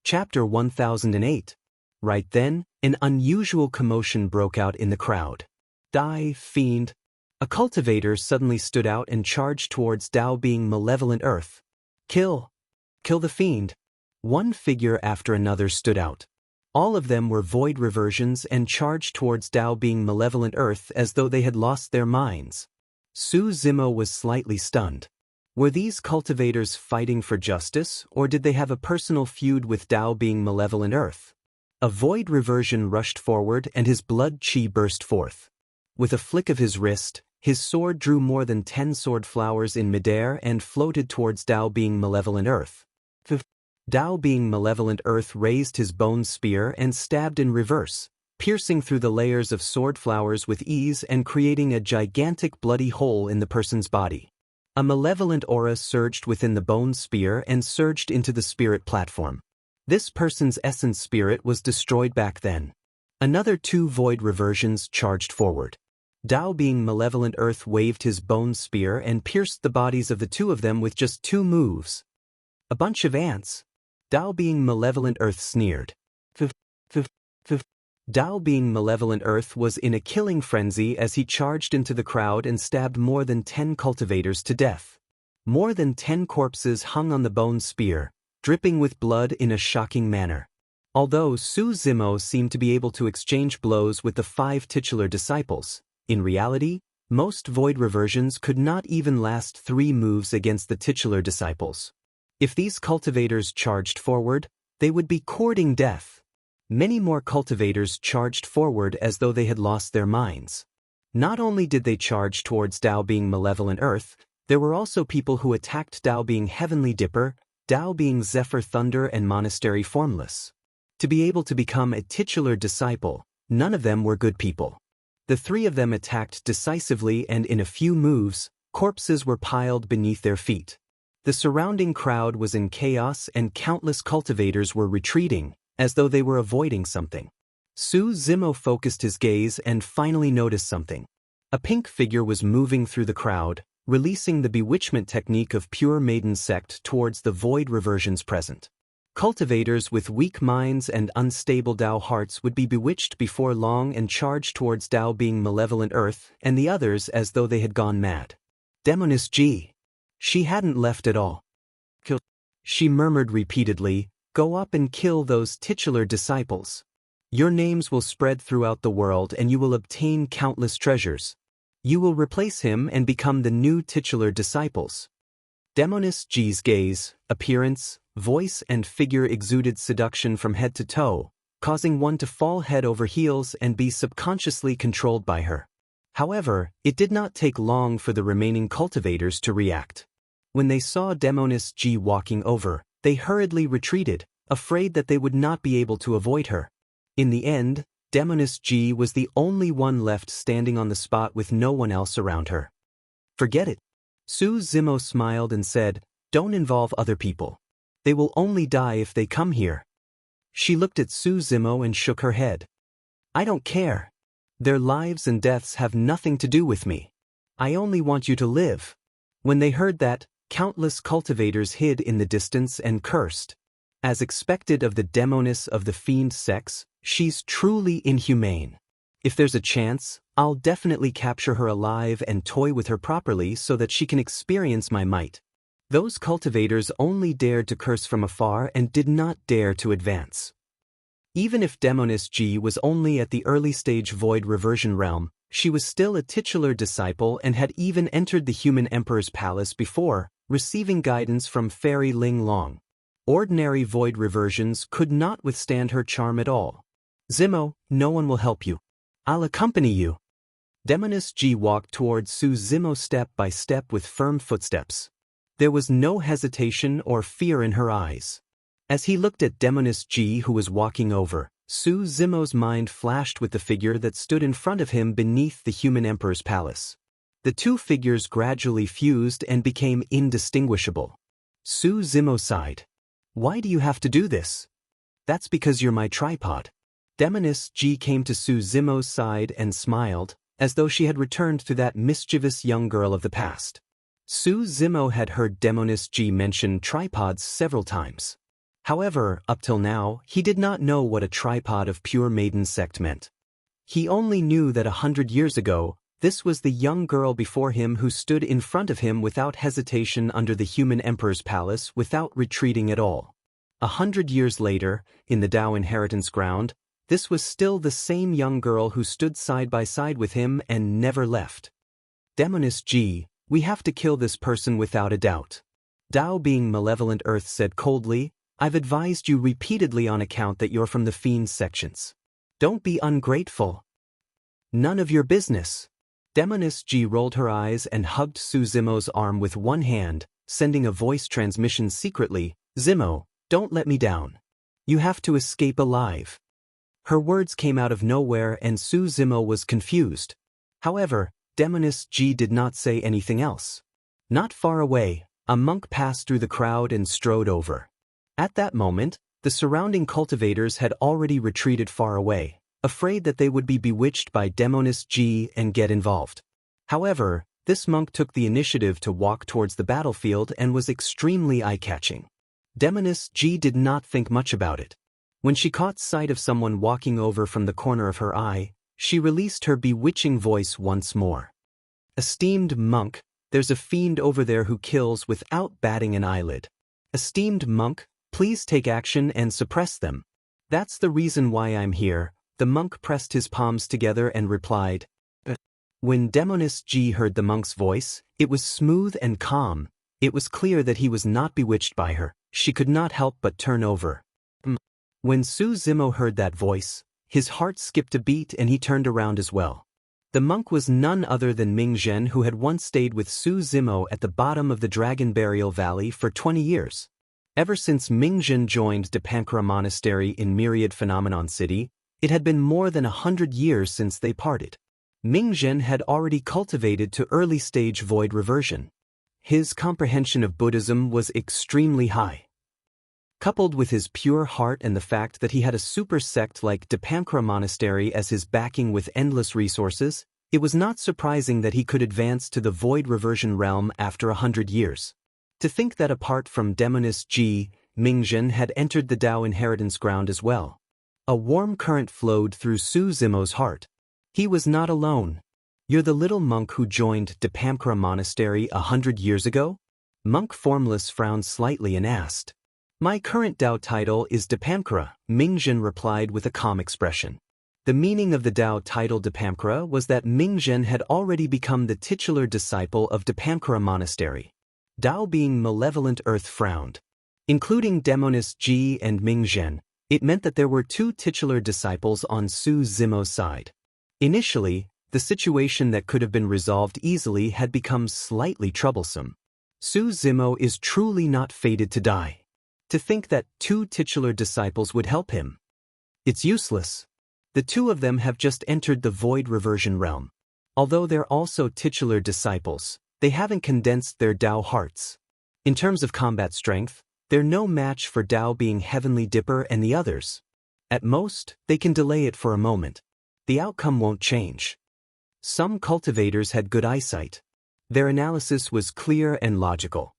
Chapter 1008. Right then, an unusual commotion broke out in the crowd. Die, fiend! A cultivator suddenly stood out and charged towards Tao being malevolent earth. Kill! Kill the fiend! One figure after another stood out. All of them were void reversions and charged towards Tao being malevolent earth as though they had lost their minds. Su Zimo was slightly stunned. Were these cultivators fighting for justice, or did they have a personal feud with Tao being malevolent earth? A void reversion rushed forward and his blood chi burst forth. With a flick of his wrist, his sword drew more than 10 sword flowers in midair and floated towards Tao being malevolent earth. Tao being malevolent earth raised his bone spear and stabbed in reverse, piercing through the layers of sword flowers with ease and creating a gigantic bloody hole in the person's body. A malevolent aura surged within the bone spear and surged into the spirit platform. This person's essence spirit was destroyed back then. Another 2 void reversions charged forward. Tao being malevolent earth waved his bone spear and pierced the bodies of the 2 of them with just 2 moves. A bunch of ants. Tao being malevolent earth sneered. Tao being malevolent earth was in a killing frenzy as he charged into the crowd and stabbed more than 10 cultivators to death. More than 10 corpses hung on the bone spear, dripping with blood in a shocking manner. Although Su Zimo seemed to be able to exchange blows with the 5 titular disciples, in reality, most void reversions could not even last 3 moves against the titular disciples. If these cultivators charged forward, they would be courting death. Many more cultivators charged forward as though they had lost their minds. Not only did they charge towards Tao being malevolent earth, there were also people who attacked Tao being heavenly dipper, Tao being zephyr thunder and monastery formless. To be able to become a titular disciple, none of them were good people. The 3 of them attacked decisively and in a few moves, corpses were piled beneath their feet. The surrounding crowd was in chaos and countless cultivators were retreating, as though they were avoiding something. Su Zimo focused his gaze and finally noticed something. A pink figure was moving through the crowd, releasing the bewitchment technique of pure maiden sect towards the void reversions present. Cultivators with weak minds and unstable Tao hearts would be bewitched before long and charge towards Tao being malevolent earth and the others as though they had gone mad. Demoness G. She hadn't left at all. Kill. She murmured repeatedly, "Go up and kill those titular disciples. Your names will spread throughout the world and you will obtain countless treasures. You will replace him and become the new titular disciples." Demoness G's gaze, appearance, voice and figure exuded seduction from head to toe, causing one to fall head over heels and be subconsciously controlled by her. However, it did not take long for the remaining cultivators to react. When they saw Demoness G walking over, they hurriedly retreated, afraid that they would not be able to avoid her. In the end, Demoness G was the only one left standing on the spot with no one else around her. "Forget it." Su Zimo smiled and said, "Don't involve other people. They will only die if they come here." She looked at Su Zimo and shook her head. "I don't care. Their lives and deaths have nothing to do with me. I only want you to live." When they heard that, countless cultivators hid in the distance and cursed. As expected of the demoness of the fiend sex, she's truly inhumane. If there's a chance, I'll definitely capture her alive and toy with her properly so that she can experience my might. Those cultivators only dared to curse from afar and did not dare to advance. Even if Demoness G was only at the early stage void reversion realm, she was still a titular disciple and had even entered the human emperor's palace before, receiving guidance from Fairy Ling Long. Ordinary void reversions could not withstand her charm at all. "Zimo, no one will help you. I'll accompany you." Demoness G walked towards Su Zimo step by step with firm footsteps. There was no hesitation or fear in her eyes. As he looked at Demoness G who was walking over, Su Zimo's mind flashed with the figure that stood in front of him beneath the human emperor's palace. The 2 figures gradually fused and became indistinguishable. Su Zimo sighed. "Why do you have to do this?" "That's because you're my tripod." Demoness G came to Su Zimo's side and smiled, as though she had returned to that mischievous young girl of the past. Su Zimo had heard Demoness G mention tripods several times. However, up till now, he did not know what a tripod of pure maiden sect meant. He only knew that 100 years ago, this was the young girl before him who stood in front of him without hesitation under the human emperor's palace without retreating at all. 100 years later, in the Dao inheritance ground, this was still the same young girl who stood side by side with him and never left. Demoness G, we have to kill this person without a doubt. Dao being malevolent earth said coldly, I've advised you repeatedly on account that you're from the fiend sections. Don't be ungrateful. None of your business. Demoness G rolled her eyes and hugged Su Zimo's arm with one hand, sending a voice transmission secretly, Zimo, don't let me down. You have to escape alive. Her words came out of nowhere and Su Zimo was confused. However, Demoness G did not say anything else. Not far away, a monk passed through the crowd and strode over. At that moment, the surrounding cultivators had already retreated far away, afraid that they would be bewitched by Demoness G and get involved. However, this monk took the initiative to walk towards the battlefield and was extremely eye-catching. Demoness G did not think much about it. When she caught sight of someone walking over from the corner of her eye, she released her bewitching voice once more. Esteemed monk, there's a fiend over there who kills without batting an eyelid. Esteemed monk, please take action and suppress them. That's the reason why I'm here. The monk pressed his palms together and replied. When Demoness G heard the monk's voice, it was smooth and calm. It was clear that he was not bewitched by her. She could not help but turn over. When Su Zimo heard that voice, his heart skipped a beat and he turned around as well. The monk was none other than Ming Zhen, who had once stayed with Su Zimo at the bottom of the Dragon Burial Valley for 20 years. Ever since Ming Zhen joined Dipankara Monastery in Myriad Phenomenon City, it had been more than 100 years since they parted. Ming Zhen had already cultivated to early-stage void reversion. His comprehension of Buddhism was extremely high. Coupled with his pure heart and the fact that he had a super sect like Dipankara Monastery as his backing with endless resources, it was not surprising that he could advance to the void reversion realm after 100 years. To think that apart from Demoness G, Ming Zhen had entered the Dao inheritance ground as well. A warm current flowed through Su Zimo's heart. He was not alone. You're the little monk who joined Dipankara Monastery 100 years ago? Monk Formless frowned slightly and asked. My current Dao title is Dipankara, Ming Zhen replied with a calm expression. The meaning of the Dao title Dipankara was that Ming Zhen had already become the titular disciple of Dipankara Monastery. Dao being malevolent earth frowned. Including Demoness G and Ming Zhen, it meant that there were two titular disciples on Su Zimo's side. Initially, the situation that could have been resolved easily had become slightly troublesome. Su Zimo is truly not fated to die. To think that two titular disciples would help him. It's useless. The two of them have just entered the void reversion realm. Although they're also titular disciples, they haven't condensed their Dao hearts. In terms of combat strength, they're no match for Dao being Heavenly Dipper and the others. At most, they can delay it for a moment. The outcome won't change. Some cultivators had good eyesight. Their analysis was clear and logical.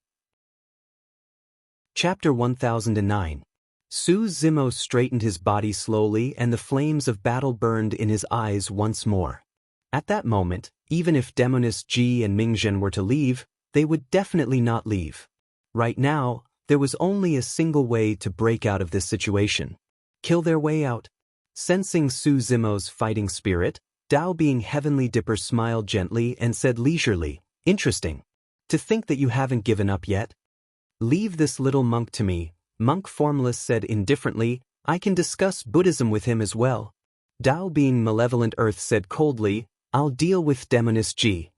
Chapter 1009. Su Zimo straightened his body slowly and the flames of battle burned in his eyes once more. At that moment, even if Demoness G and Ming Zhen were to leave, they would definitely not leave. Right now, there was only a single way to break out of this situation. Kill their way out. Sensing Su Zimo's fighting spirit, Dao being Heavenly Dipper smiled gently and said leisurely, Interesting. To think that you haven't given up yet? Leave this little monk to me, Monk Formless said indifferently, I can discuss Buddhism with him as well. Dao being Malevolent Earth said coldly, I'll deal with Demoness G.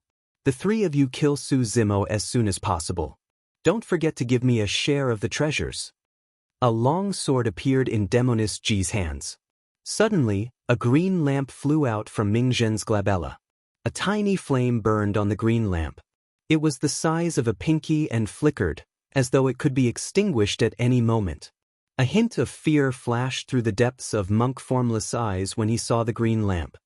The three of you kill Su Zimo as soon as possible. Don't forget to give me a share of the treasures. A long sword appeared in Demoness G's hands. Suddenly, a green lamp flew out from Ming Zhen's glabella. A tiny flame burned on the green lamp. It was the size of a pinky and flickered, as though it could be extinguished at any moment. A hint of fear flashed through the depths of Monk Formless' eyes when he saw the green lamp.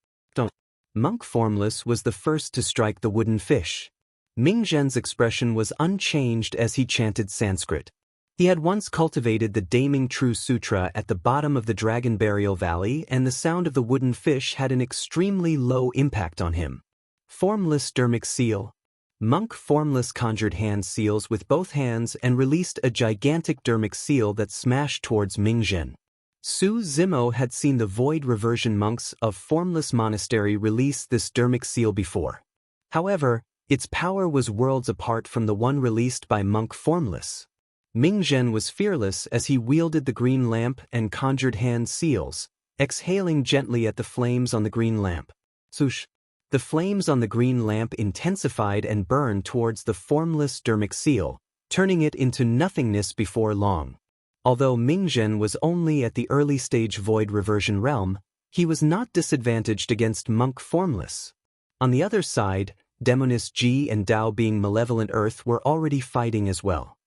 Monk Formless was the first to strike the wooden fish. Ming Zhen's expression was unchanged as he chanted Sanskrit. He had once cultivated the Daming True Sutra at the bottom of the Dragon Burial Valley, and the sound of the wooden fish had an extremely low impact on him. Formless Dermic Seal. Monk Formless conjured hand seals with both hands and released a gigantic dermic seal that smashed towards Mingzhen. Su Zimo had seen the Void Reversion monks of Formless Monastery release this dermic seal before. However, its power was worlds apart from the one released by Monk Formless. Mingzhen was fearless as he wielded the green lamp and conjured hand seals, exhaling gently at the flames on the green lamp. Swoosh! The flames on the green lamp intensified and burned towards the formless dermic seal, turning it into nothingness before long. Although Mingzhen was only at the early stage Void Reversion realm, he was not disadvantaged against Monk Formless. On the other side, Demoness Ji and Dao Being Malevolent Earth were already fighting as well.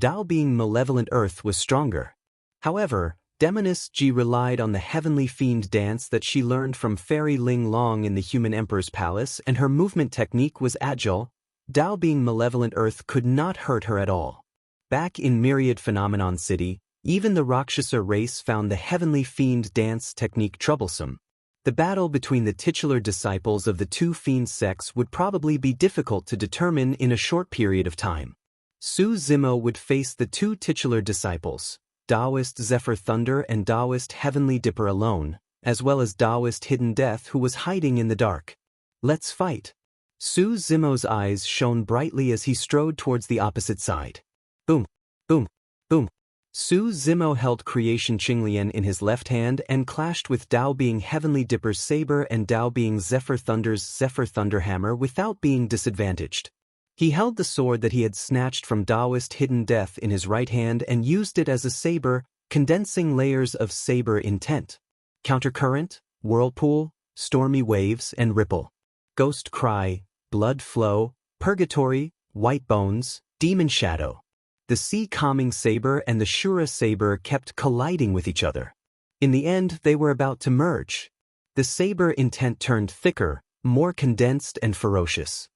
Dao Being Malevolent Earth was stronger. However, Demoness Ji relied on the heavenly fiend dance that she learned from Fairy Ling Long in the Human Emperor's Palace, and her movement technique was agile. Dao Being Malevolent Earth could not hurt her at all. Back in Myriad Phenomenon City, even the Rakshasa race found the heavenly fiend dance technique troublesome. The battle between the titular disciples of the two fiend sects would probably be difficult to determine in a short period of time. Su Zimo would face the two titular disciples, Taoist Zephyr Thunder and Taoist Heavenly Dipper alone, as well as Taoist Hidden Death who was hiding in the dark. Let's fight. Su Zimo's eyes shone brightly as he strode towards the opposite side. Boom, boom, boom. Su Zimo held Creation Qinglian in his left hand and clashed with Dao Being Heavenly Dipper's saber and Dao Being Zephyr Thunder's Zephyr Thunder hammer without being disadvantaged. He held the sword that he had snatched from Taoist Hidden Death in his right hand and used it as a saber, condensing layers of saber intent. Countercurrent, whirlpool, stormy waves, and ripple. Ghost cry, blood flow, purgatory, white bones, demon shadow. The sea calming saber and the Shura saber kept colliding with each other. In the end, they were about to merge. The saber intent turned thicker, more condensed and ferocious.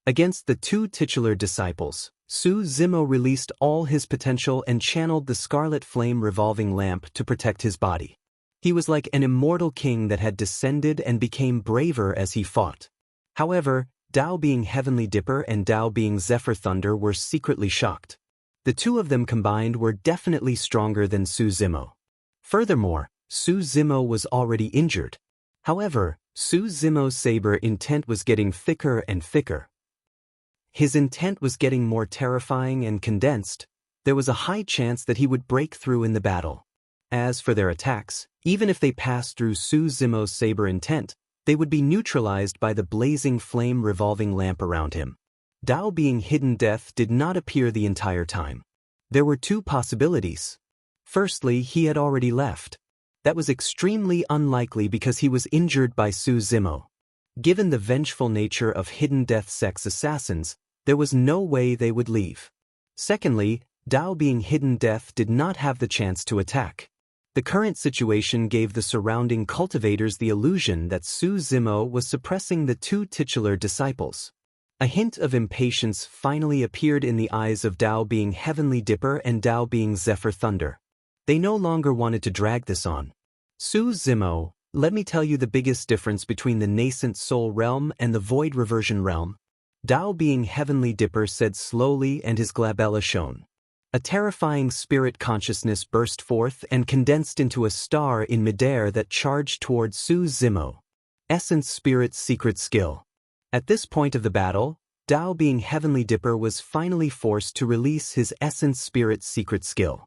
Against the two titular disciples, Su Zimo released all his potential and channeled the scarlet flame revolving lamp to protect his body. He was like an immortal king that had descended and became braver as he fought. However, Dao Being Heavenly Dipper and Dao Being Zephyr Thunder were secretly shocked. The two of them combined were definitely stronger than Su Zimo. Furthermore, Su Zimo was already injured. However, Su Zimo's saber intent was getting thicker and thicker. His intent was getting more terrifying and condensed. There was a high chance that he would break through in the battle. As for their attacks, even if they passed through Su Zimo's saber intent, they would be neutralized by the blazing flame revolving lamp around him. Dao Being Hidden Death did not appear the entire time. There were two possibilities. Firstly, he had already left. That was extremely unlikely because he was injured by Su Zimo. Given the vengeful nature of Hidden Death sect's assassins, there was no way they would leave. Secondly, Dao Being Hidden Death did not have the chance to attack. The current situation gave the surrounding cultivators the illusion that Su Zimo was suppressing the two titular disciples. A hint of impatience finally appeared in the eyes of Dao Being Heavenly Dipper and Dao Being Zephyr Thunder. They no longer wanted to drag this on. Su Zimo, let me tell you the biggest difference between the nascent soul realm and the void reversion realm. Dao Being Heavenly Dipper said slowly, and his glabella shone. A terrifying spirit consciousness burst forth and condensed into a star in midair that charged toward Su Zimo. Essence Spirit's secret skill. At this point of the battle, Dao Being Heavenly Dipper was finally forced to release his Essence Spirit's secret skill.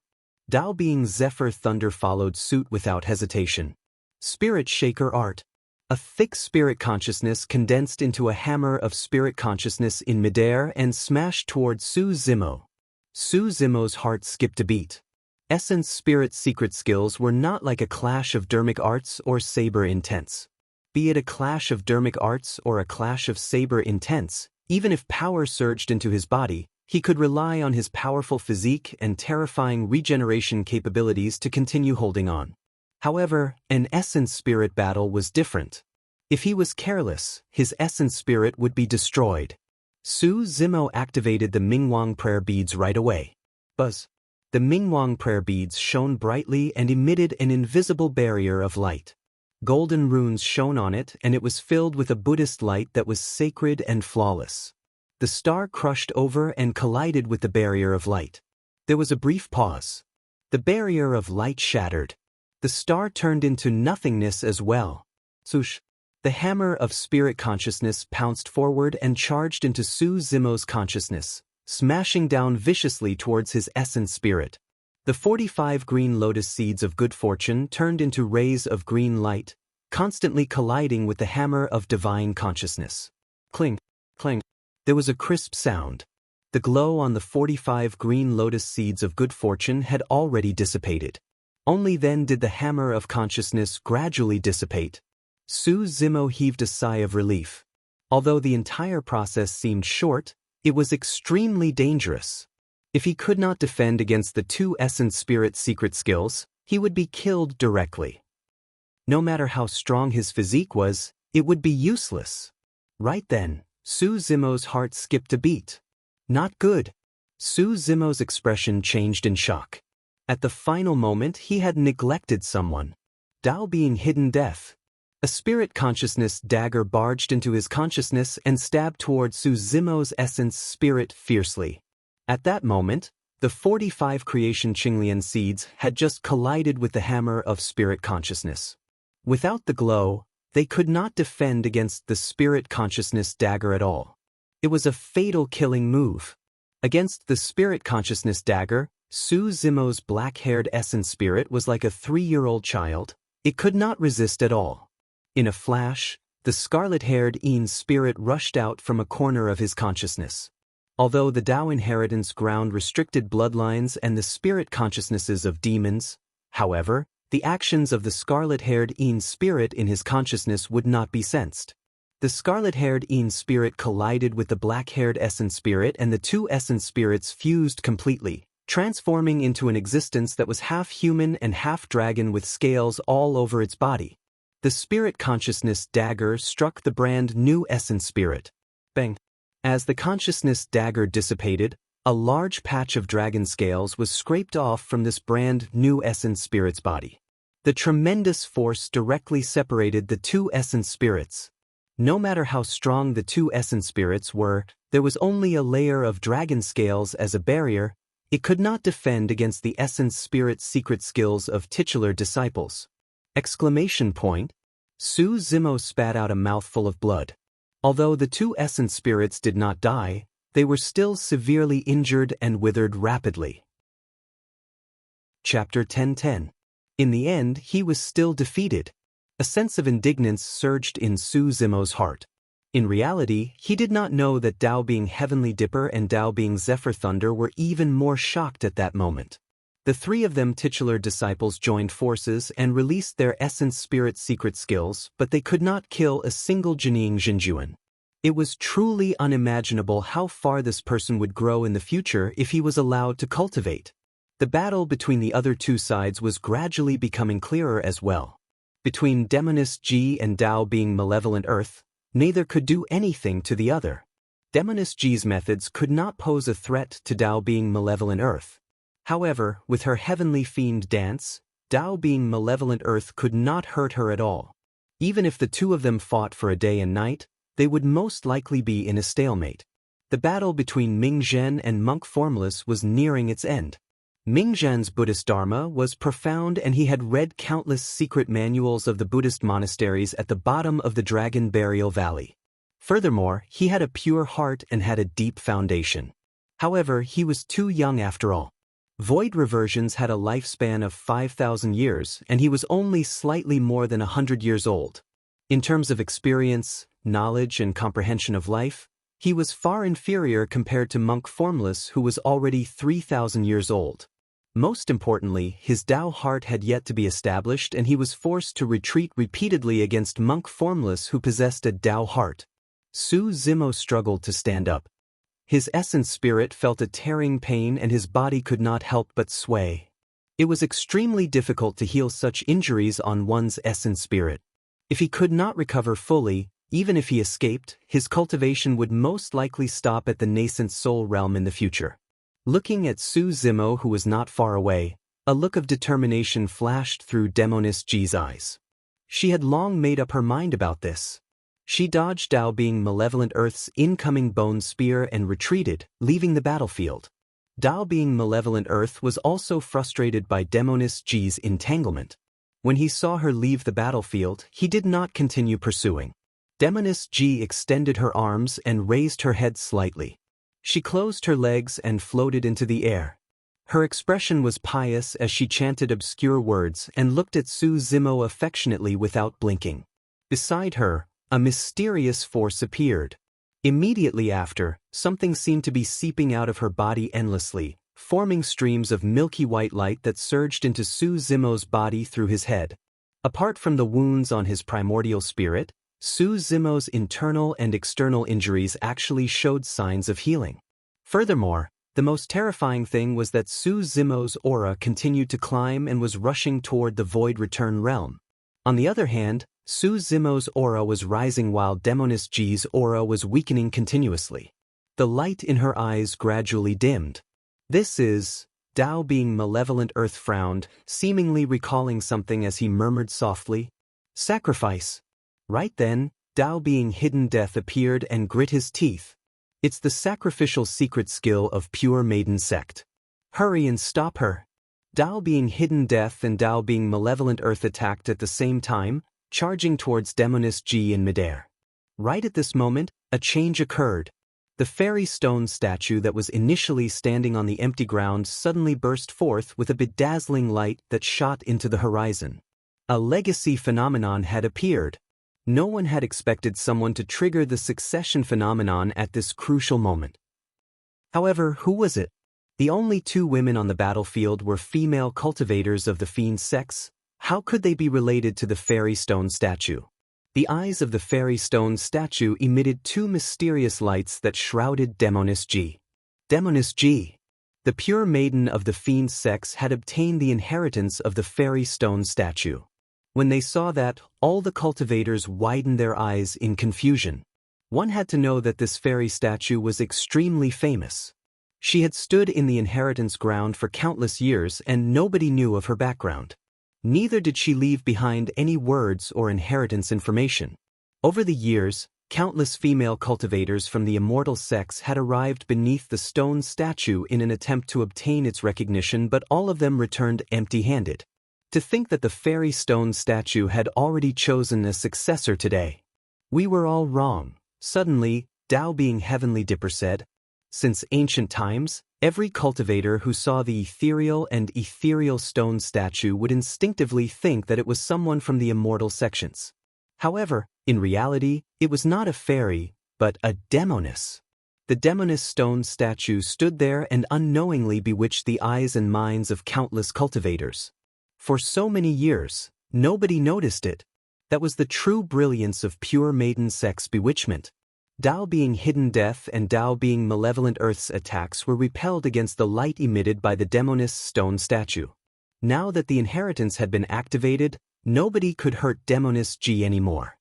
Dao Being Zephyr Thunder followed suit without hesitation. Spirit Shaker Art. A thick spirit consciousness condensed into a hammer of spirit consciousness in midair and smashed toward Su Zimo. Su Zimo's heart skipped a beat. Essence Spirit's secret skills were not like a clash of dermic arts or saber intents. Be it a clash of dermic arts or a clash of saber intents, even if power surged into his body, he could rely on his powerful physique and terrifying regeneration capabilities to continue holding on. However, an Essence Spirit battle was different. If he was careless, his Essence Spirit would be destroyed. Su Zimo activated the Mingwang prayer beads right away. Buzz. The Mingwang prayer beads shone brightly and emitted an invisible barrier of light. Golden runes shone on it, and it was filled with a Buddhist light that was sacred and flawless. The star crushed over and collided with the barrier of light. There was a brief pause. The barrier of light shattered. The star turned into nothingness as well. Swoosh! The hammer of spirit consciousness pounced forward and charged into Su Zimo's consciousness, smashing down viciously towards his essence spirit. The 45 green lotus seeds of good fortune turned into rays of green light, constantly colliding with the hammer of divine consciousness. Cling, clang. There was a crisp sound. The glow on the 45 green lotus seeds of good fortune had already dissipated. Only then did the hammer of consciousness gradually dissipate. Su Zimo heaved a sigh of relief. Although the entire process seemed short, it was extremely dangerous. If he could not defend against the two essence spirit secret skills, he would be killed directly. No matter how strong his physique was, it would be useless. Right then, Su Zimo's heart skipped a beat. Not good. Su Zimo's expression changed in shock. At the final moment he had neglected someone. Dao being hidden death. A spirit consciousness dagger barged into his consciousness and stabbed toward Su Zimo's essence spirit fiercely. At that moment, the 45 creation Qinglian seeds had just collided with the hammer of spirit consciousness. Without the glow, they could not defend against the spirit consciousness dagger at all. It was a fatal killing move. Against the spirit consciousness dagger, Su Zimo's black-haired essence spirit was like a 3-year-old child. It could not resist at all. In a flash, the scarlet-haired Yin spirit rushed out from a corner of his consciousness. Although the Tao inheritance ground restricted bloodlines and the spirit consciousnesses of demons, however, the actions of the scarlet-haired Yin spirit in his consciousness would not be sensed. The scarlet-haired Yin spirit collided with the black-haired essence spirit, and the two essence spirits fused completely, transforming into an existence that was half human and half dragon with scales all over its body. The spirit consciousness dagger struck the brand new essence spirit. Bang! As the consciousness dagger dissipated, a large patch of dragon scales was scraped off from this brand new essence spirit's body. The tremendous force directly separated the two essence spirits. No matter how strong the two essence spirits were, there was only a layer of dragon scales as a barrier. It could not defend against the essence spirit's secret skills of titular disciples. Exclamation point! Su Zimo spat out a mouthful of blood. Although the two essence spirits did not die, they were still severely injured and withered rapidly. Chapter 10:10. In the end, he was still defeated. A sense of indignance surged in Su Zimo's heart. In reality, he did not know that Tao being Heavenly Dipper and Tao being Zephyr Thunder were even more shocked at that moment. The three of them titular disciples joined forces and released their essence spirit secret skills, but they could not kill a single Jining Jinjuan. It was truly unimaginable how far this person would grow in the future if he was allowed to cultivate. The battle between the other two sides was gradually becoming clearer as well. Between Demonist Ji and Tao being Malevolent Earth, neither could do anything to the other. Demonist Ji's methods could not pose a threat to Tao being Malevolent Earth. However, with her heavenly fiend dance, Tao being Malevolent Earth could not hurt her at all. Even if the two of them fought for a day and night, they would most likely be in a stalemate. The battle between Ming Zhen and Monk Formless was nearing its end. Ming Zhen's Buddhist Dharma was profound, and he had read countless secret manuals of the Buddhist monasteries at the bottom of the Dragon Burial Valley. Furthermore, he had a pure heart and had a deep foundation. However, he was too young after all. Void reversions had a lifespan of 5,000 years, and he was only slightly more than 100 years old. In terms of experience, knowledge, and comprehension of life, he was far inferior compared to Monk Formless, who was already 3,000 years old. Most importantly, his Tao heart had yet to be established, and he was forced to retreat repeatedly against Monk Formless, who possessed a Tao heart. Su Zimo struggled to stand up. His essence spirit felt a tearing pain, and his body could not help but sway. It was extremely difficult to heal such injuries on one's essence spirit. If he could not recover fully, even if he escaped, his cultivation would most likely stop at the nascent soul realm in the future. Looking at Su Zimo, who was not far away, a look of determination flashed through Demoness G's eyes. She had long made up her mind about this. She dodged Dao Being Malevolent Earth's incoming bone spear and retreated, leaving the battlefield. Dao Being Malevolent Earth was also frustrated by Demoness G's entanglement. When he saw her leave the battlefield, he did not continue pursuing. Demoness G extended her arms and raised her head slightly. She closed her legs and floated into the air. Her expression was pious as she chanted obscure words and looked at Su Zimo affectionately without blinking. Beside her, a mysterious force appeared. Immediately after, something seemed to be seeping out of her body endlessly, forming streams of milky white light that surged into Su Zimo's body through his head. Apart from the wounds on his primordial spirit, Su Zimo's internal and external injuries actually showed signs of healing. Furthermore, the most terrifying thing was that Su Zimo's aura continued to climb and was rushing toward the Void Return realm. On the other hand, Su Zimo's aura was rising while Demoness G's aura was weakening continuously. The light in her eyes gradually dimmed. "This is..." Dao Being Malevolent Earth frowned, seemingly recalling something as he murmured softly, "Sacrifice." Right then, Dao Being Hidden Death appeared and grit his teeth. "It's the sacrificial secret skill of Pure Maiden Sect. Hurry and stop her." Dao Being Hidden Death and Dao Being Malevolent Earth attacked at the same time, charging towards Demoness G in midair. Right at this moment, a change occurred. The fairy stone statue that was initially standing on the empty ground suddenly burst forth with a bedazzling light that shot into the horizon. A legacy phenomenon had appeared. No one had expected someone to trigger the succession phenomenon at this crucial moment. However, who was it? The only two women on the battlefield were female cultivators of the fiend sex. How could they be related to the fairy stone statue? The eyes of the fairy stone statue emitted two mysterious lights that shrouded Demoness G. Demoness G, the pure maiden of the fiend sex, had obtained the inheritance of the fairy stone statue. When they saw that, all the cultivators widened their eyes in confusion. One had to know that this fairy statue was extremely famous. She had stood in the inheritance ground for countless years and nobody knew of her background. Neither did she leave behind any words or inheritance information. Over the years, countless female cultivators from the immortal sex had arrived beneath the stone statue in an attempt to obtain its recognition, but all of them returned empty-handed. To think that the fairy stone statue had already chosen a successor today. "We were all wrong," suddenly, Dao Being Heavenly Dipper said. Since ancient times, every cultivator who saw the ethereal stone statue would instinctively think that it was someone from the immortal sections. However, in reality, it was not a fairy, but a demoness. The demoness stone statue stood there and unknowingly bewitched the eyes and minds of countless cultivators. For so many years, nobody noticed it. That was the true brilliance of pure maiden sex bewitchment. Dao Being Hidden Death and Dao Being Malevolent Earth's attacks were repelled against the light emitted by the demoness stone statue. Now that the inheritance had been activated, nobody could hurt Demoness G anymore.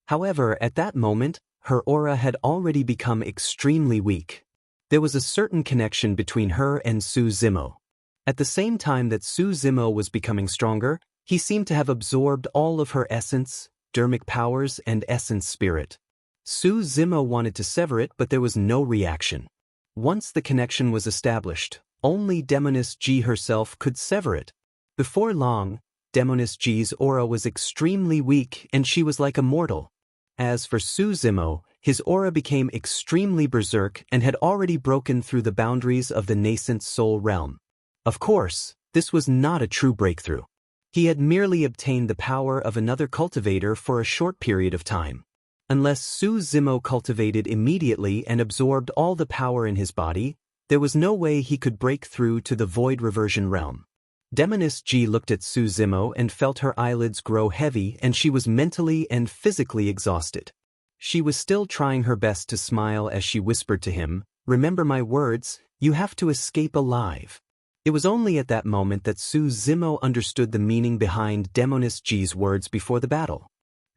However, at that moment, her aura had already become extremely weak. There was a certain connection between her and Su Zimo. At the same time that Su Zimo was becoming stronger, he seemed to have absorbed all of her essence, dermic powers, and essence spirit. Su Zimo wanted to sever it, but there was no reaction. Once the connection was established, only Demoness G herself could sever it. Before long, Demoness G's aura was extremely weak and she was like a mortal. As for Su Zimo, his aura became extremely berserk and had already broken through the boundaries of the nascent soul realm. Of course, this was not a true breakthrough. He had merely obtained the power of another cultivator for a short period of time. Unless Su Zimo cultivated immediately and absorbed all the power in his body, there was no way he could break through to the void reversion realm. Demoness G looked at Su Zimo and felt her eyelids grow heavy, and she was mentally and physically exhausted. She was still trying her best to smile as she whispered to him, "Remember my words, you have to escape alive." It was only at that moment that Su Zimo understood the meaning behind Demoness G's words before the battle.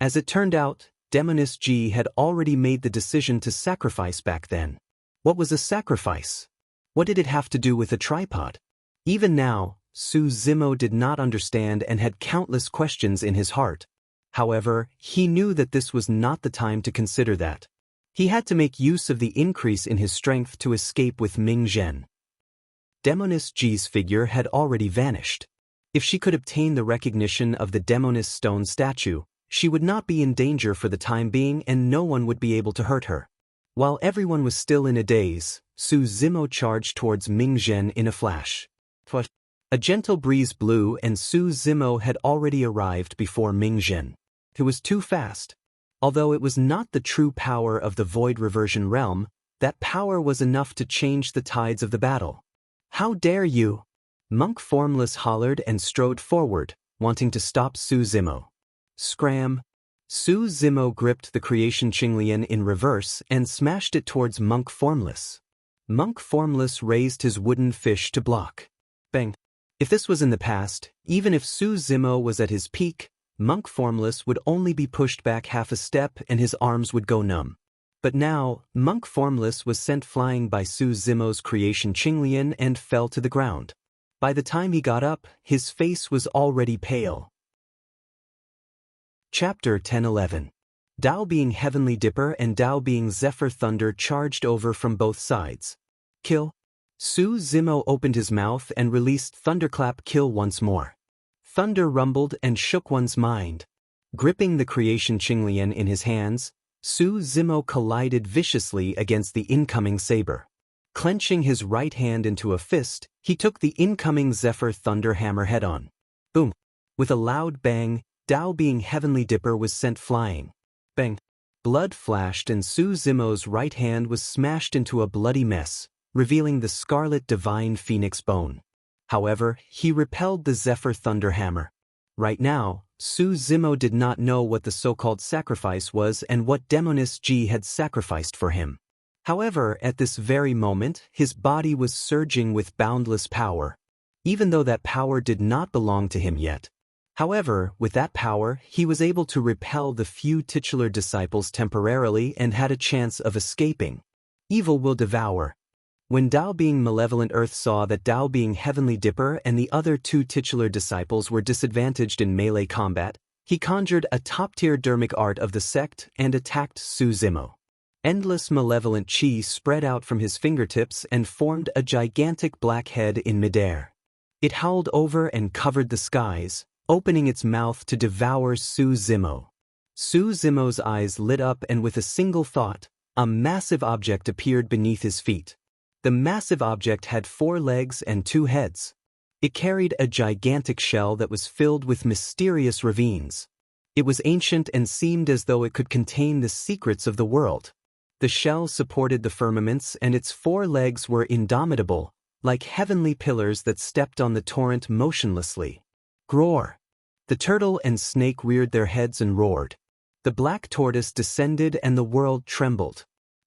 As it turned out, Demoness G had already made the decision to sacrifice back then. What was a sacrifice? What did it have to do with a tripod? Even now, Su Zimo did not understand and had countless questions in his heart. However, he knew that this was not the time to consider that. He had to make use of the increase in his strength to escape with Ming Zhen. Demoness Ji's figure had already vanished. If she could obtain the recognition of the Demoness stone statue, she would not be in danger for the time being and no one would be able to hurt her. While everyone was still in a daze, Su Zimo charged towards Ming Zhen in a flash. A gentle breeze blew and Su Zimo had already arrived before Ming Zhen. It was too fast. Although it was not the true power of the Void Reversion realm, that power was enough to change the tides of the battle. "How dare you!" Monk Formless hollered and strode forward, wanting to stop Su Zimo. Scram! Su Zimo gripped the creation Qinglian in reverse and smashed it towards Monk Formless. Monk Formless raised his wooden fish to block. Bang! If this was in the past, even if Su Zimo was at his peak, Monk Formless would only be pushed back half a step and his arms would go numb. But now, Monk Formless was sent flying by Su Zimo's creation Qinglian and fell to the ground. By the time he got up, his face was already pale. Chapter 10-11. Dao being Heavenly Dipper and Dao being Zephyr Thunder charged over from both sides. Kill. Su Zimo opened his mouth and released Thunderclap Kill once more. Thunder rumbled and shook one's mind. Gripping the creation Qinglian in his hands, Su Zimo collided viciously against the incoming saber. Clenching his right hand into a fist, he took the incoming Zephyr Thunder hammer head-on. Boom! With a loud bang, Dao being Heavenly Dipper was sent flying. Bang! Blood flashed and Su Zimo's right hand was smashed into a bloody mess, revealing the scarlet divine phoenix bone. However, he repelled the Zephyr Thunder hammer. Right now, Su Zimo did not know what the so-called sacrifice was and what Demoness Ji had sacrificed for him. However, at this very moment, his body was surging with boundless power, even though that power did not belong to him yet. However, with that power, he was able to repel the few titular disciples temporarily and had a chance of escaping. Evil will devour. When Dao being Malevolent Earth saw that Dao being Heavenly Dipper and the other two titular disciples were disadvantaged in melee combat, he conjured a top-tier dermic art of the sect and attacked Su Zimo. Endless malevolent chi spread out from his fingertips and formed a gigantic black head in midair. It howled over and covered the skies, opening its mouth to devour Su Zimo. Su Zimo's eyes lit up and with a single thought, a massive object appeared beneath his feet. The massive object had 4 legs and 2 heads. It carried a gigantic shell that was filled with mysterious ravines. It was ancient and seemed as though it could contain the secrets of the world. The shell supported the firmaments and its 4 legs were indomitable, like heavenly pillars that stepped on the torrent motionlessly. Roar! The turtle and snake reared their heads and roared. The black tortoise descended and the world trembled.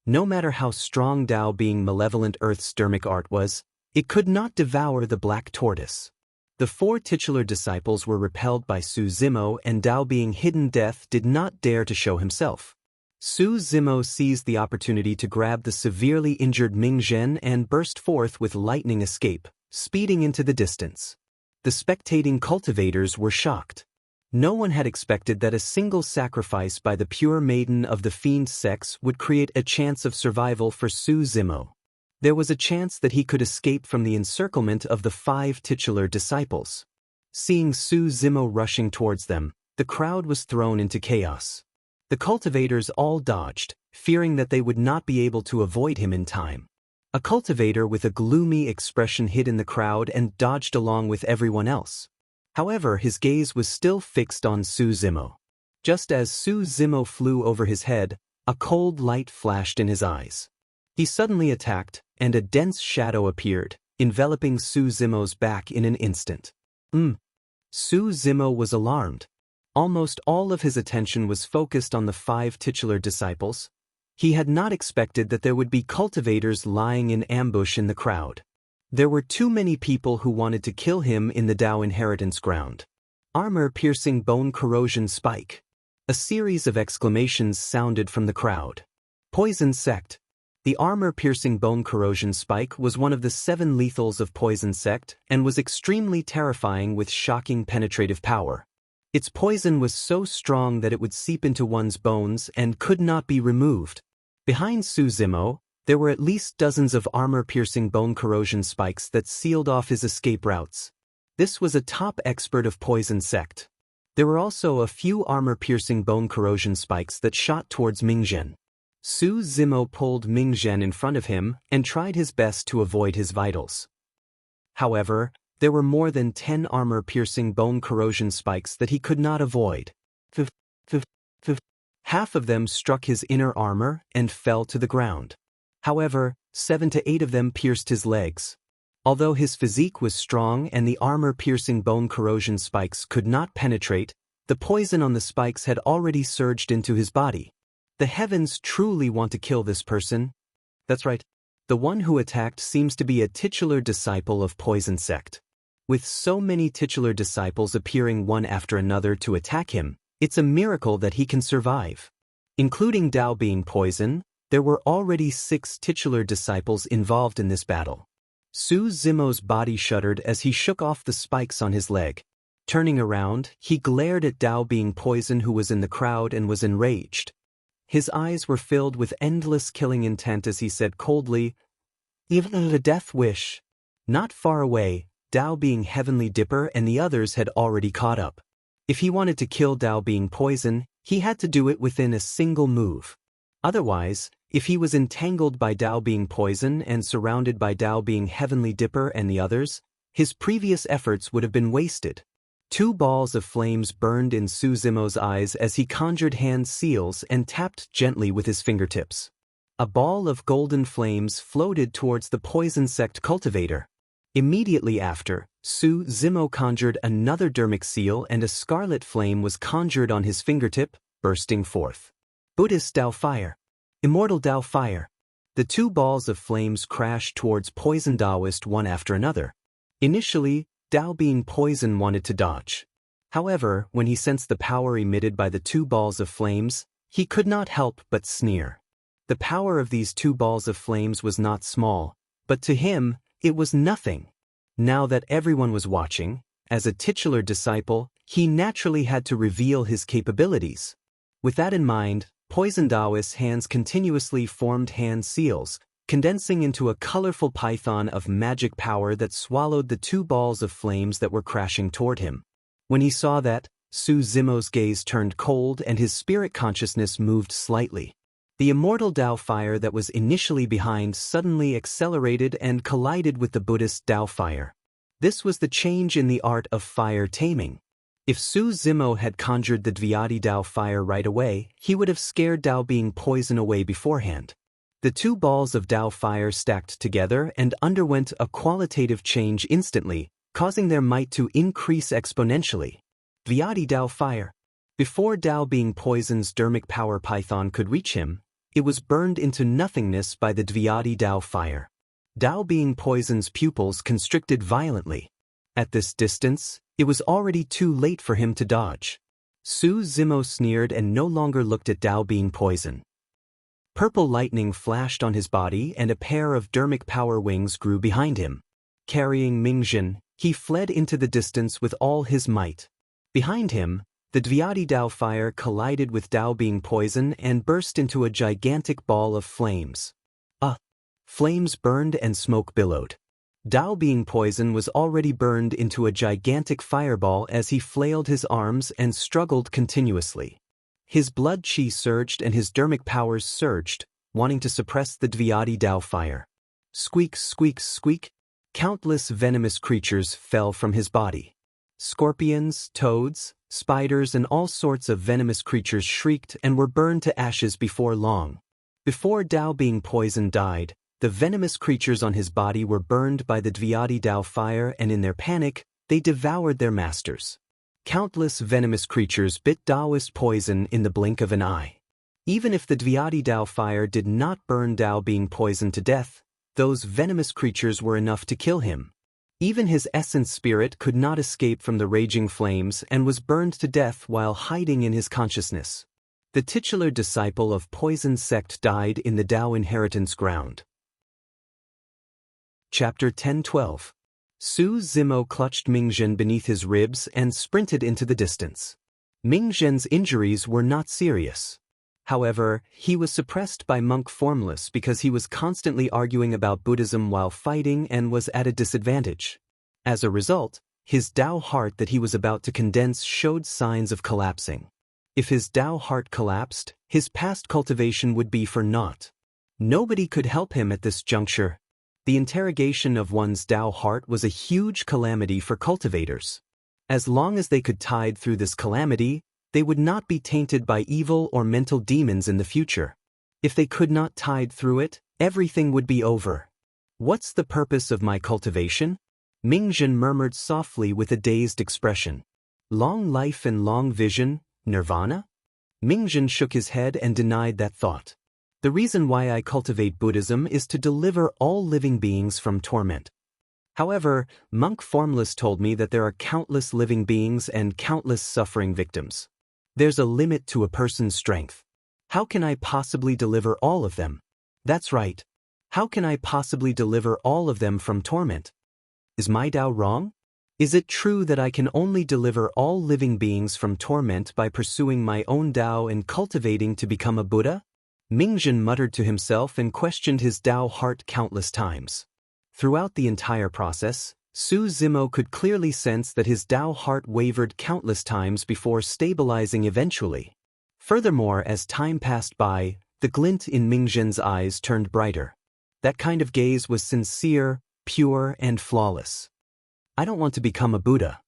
No matter how strong Dao being Malevolent Earth's dermic art was, it could not devour the black tortoise. The 4 titular disciples were repelled by Su Zimo and Dao being Hidden Death did not dare to show himself. Su Zimo seized the opportunity to grab the severely injured Ming Zhen and burst forth with lightning escape, speeding into the distance. The spectating cultivators were shocked. No one had expected that a single sacrifice by the pure maiden of the fiend sex would create a chance of survival for Su Zimo. There was a chance that he could escape from the encirclement of the 5 titular disciples. Seeing Su Zimo rushing towards them, the crowd was thrown into chaos. The cultivators all dodged, fearing that they would not be able to avoid him in time. A cultivator with a gloomy expression hid in the crowd and dodged along with everyone else. However, his gaze was still fixed on Su Zimo. Just as Su Zimo flew over his head, a cold light flashed in his eyes. He suddenly attacked, and a dense shadow appeared, enveloping Su Zimo's back in an instant. Su Zimo was alarmed. Almost all of his attention was focused on the 5 titular disciples. He had not expected that there would be cultivators lying in ambush in the crowd. There were too many people who wanted to kill him in the Dao inheritance ground. Armor-piercing bone corrosion spike. A series of exclamations sounded from the crowd. Poison sect. The armor-piercing bone corrosion spike was one of the 7 lethals of poison sect and was extremely terrifying with shocking penetrative power. Its poison was so strong that it would seep into one's bones and could not be removed. Behind Su Zimo, there were at least dozens of armor-piercing bone corrosion spikes that sealed off his escape routes. This was a top expert of poison sect. There were also a few armor-piercing bone corrosion spikes that shot towards Mingzhen. Su Zimo pulled Mingzhen in front of him and tried his best to avoid his vitals. However, there were more than 10 armor-piercing bone corrosion spikes that he could not avoid. Half of them struck his inner armor and fell to the ground. However, 7 to 8 of them pierced his legs. Although his physique was strong and the armor-piercing bone corrosion spikes could not penetrate, the poison on the spikes had already surged into his body. The heavens truly want to kill this person. That's right. The one who attacked seems to be a titular disciple of poison sect. With so many titular disciples appearing one after another to attack him, it's a miracle that he can survive. Including Dao being poison, there were already 6 titular disciples involved in this battle. Su Zimo's body shuddered as he shook off the spikes on his leg. Turning around, he glared at Dao being poison who was in the crowd and was enraged. His eyes were filled with endless killing intent as he said coldly, "Even the death wish." Not far away, Dao being Heavenly Dipper and the others had already caught up. If he wanted to kill Dao being poison, he had to do it within a single move. Otherwise, if he was entangled by Dao being poison and surrounded by Dao being Heavenly Dipper and the others, his previous efforts would have been wasted. 2 balls of flames burned in Su Zimo's eyes as he conjured hand seals and tapped gently with his fingertips. A ball of golden flames floated towards the poison sect cultivator. Immediately after, Su Zimo conjured another dermic seal and a scarlet flame was conjured on his fingertip, bursting forth. Buddhist Dao Fire. Immortal Dao Fire. The 2 balls of flames crashed towards poison Daoist one after another. Initially, Dao being poison wanted to dodge. However, when he sensed the power emitted by the 2 balls of flames, he could not help but sneer. The power of these 2 balls of flames was not small, but to him, it was nothing. Now that everyone was watching, as a titular disciple, he naturally had to reveal his capabilities. With that in mind, Poison Daoist's hands continuously formed hand seals, condensing into a colorful python of magic power that swallowed the 2 balls of flames that were crashing toward him. When he saw that, Su Zimo's gaze turned cold and his spirit consciousness moved slightly. The immortal Dao fire that was initially behind suddenly accelerated and collided with the Buddhist Dao fire. This was the change in the art of fire taming. If Su Zimo had conjured the Dviadi Dao fire right away, he would have scared Dao being poison away beforehand. The 2 balls of Dao fire stacked together and underwent a qualitative change instantly, causing their might to increase exponentially. Dviadi Dao fire. Before Dao being poison's dermic power python could reach him, it was burned into nothingness by the Dviadi Dao fire. Dao being poison's pupils constricted violently. At this distance, it was already too late for him to dodge. Su Zimo sneered and no longer looked at Dao being poison. Purple lightning flashed on his body and a pair of dermic power wings grew behind him. Carrying Mingzhen, he fled into the distance with all his might. Behind him, the Dviadi Dao fire collided with Dao being poison and burst into a gigantic ball of flames. Flames burned and smoke billowed. Dao being poison was already burned into a gigantic fireball as he flailed his arms and struggled continuously. His blood chi surged and his dermic powers surged, wanting to suppress the Dviadi Dao fire. Squeak, squeak, squeak. Countless venomous creatures fell from his body. Scorpions, toads, spiders and all sorts of venomous creatures shrieked and were burned to ashes before long. Before Dao being poison died, the venomous creatures on his body were burned by the Dviadi Dao fire and in their panic, they devoured their masters. Countless venomous creatures bit Daoist poison in the blink of an eye. Even if the Dviadi Dao fire did not burn Dao being poisoned to death, those venomous creatures were enough to kill him. Even his essence spirit could not escape from the raging flames and was burned to death while hiding in his consciousness. the titular disciple of poison sect died in the Tao inheritance ground. Chapter 10-12. Su Zimo clutched Mingzhen beneath his ribs and sprinted into the distance. Mingzhen's injuries were not serious. However, he was suppressed by monk Formless because he was constantly arguing about Buddhism while fighting and was at a disadvantage. As a result, his Tao heart that he was about to condense showed signs of collapsing. If his Tao heart collapsed, his past cultivation would be for naught. Nobody could help him at this juncture. The interrogation of one's Tao heart was a huge calamity for cultivators. As long as they could tide through this calamity, they would not be tainted by evil or mental demons in the future. If they could not tide through it, everything would be over. What's the purpose of my cultivation? Mingzhen murmured softly with a dazed expression. Long life and long vision, nirvana? Mingzhen shook his head and denied that thought. The reason why I cultivate Buddhism is to deliver all living beings from torment. However, Monk Formless told me that there are countless living beings and countless suffering victims. There's a limit to a person's strength. How can I possibly deliver all of them? That's right. How can I possibly deliver all of them from torment? Is my Tao wrong? Is it true that I can only deliver all living beings from torment by pursuing my own Tao and cultivating to become a Buddha? Mingzhen muttered to himself and questioned his Tao heart countless times. Throughout the entire process, Su Zimo could clearly sense that his Tao heart wavered countless times before stabilizing eventually. Furthermore, as time passed by, the glint in Mingzhen's eyes turned brighter. That kind of gaze was sincere, pure, and flawless. I don't want to become a Buddha.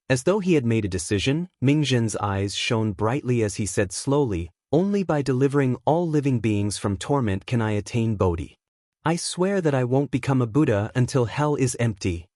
As though he had made a decision, Mingzhen's eyes shone brightly as he said slowly, only by delivering all living beings from torment can I attain Bodhi. I swear that I won't become a Buddha until hell is empty.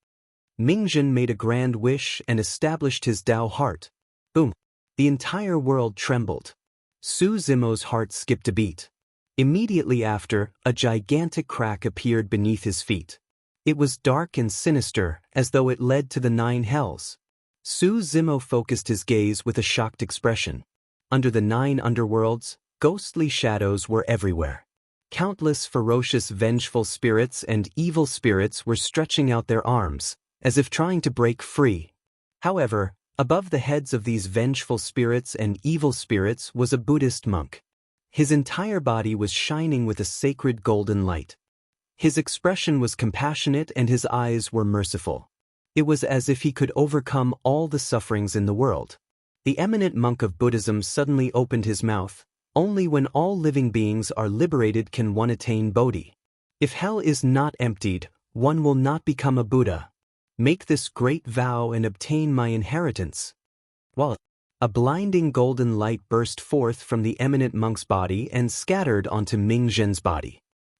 Mingzhen made a grand wish and established his Tao heart. Boom! The entire world trembled. Su Zimo's heart skipped a beat. Immediately after, a gigantic crack appeared beneath his feet. It was dark and sinister, as though it led to the 9 hells. Su Zimo focused his gaze with a shocked expression. Under the 9 underworlds, ghostly shadows were everywhere. Countless ferocious vengeful spirits and evil spirits were stretching out their arms, as if trying to break free. However, above the heads of these vengeful spirits and evil spirits was a Buddhist monk. His entire body was shining with a sacred golden light. His expression was compassionate and his eyes were merciful. It was as if he could overcome all the sufferings in the world. The eminent monk of Buddhism suddenly opened his mouth. Only when all living beings are liberated can one attain Bodhi. If hell is not emptied, one will not become a Buddha. Make this great vow and obtain my inheritance. Well, a blinding golden light burst forth from the eminent monk's body and scattered onto Mingzhen's body.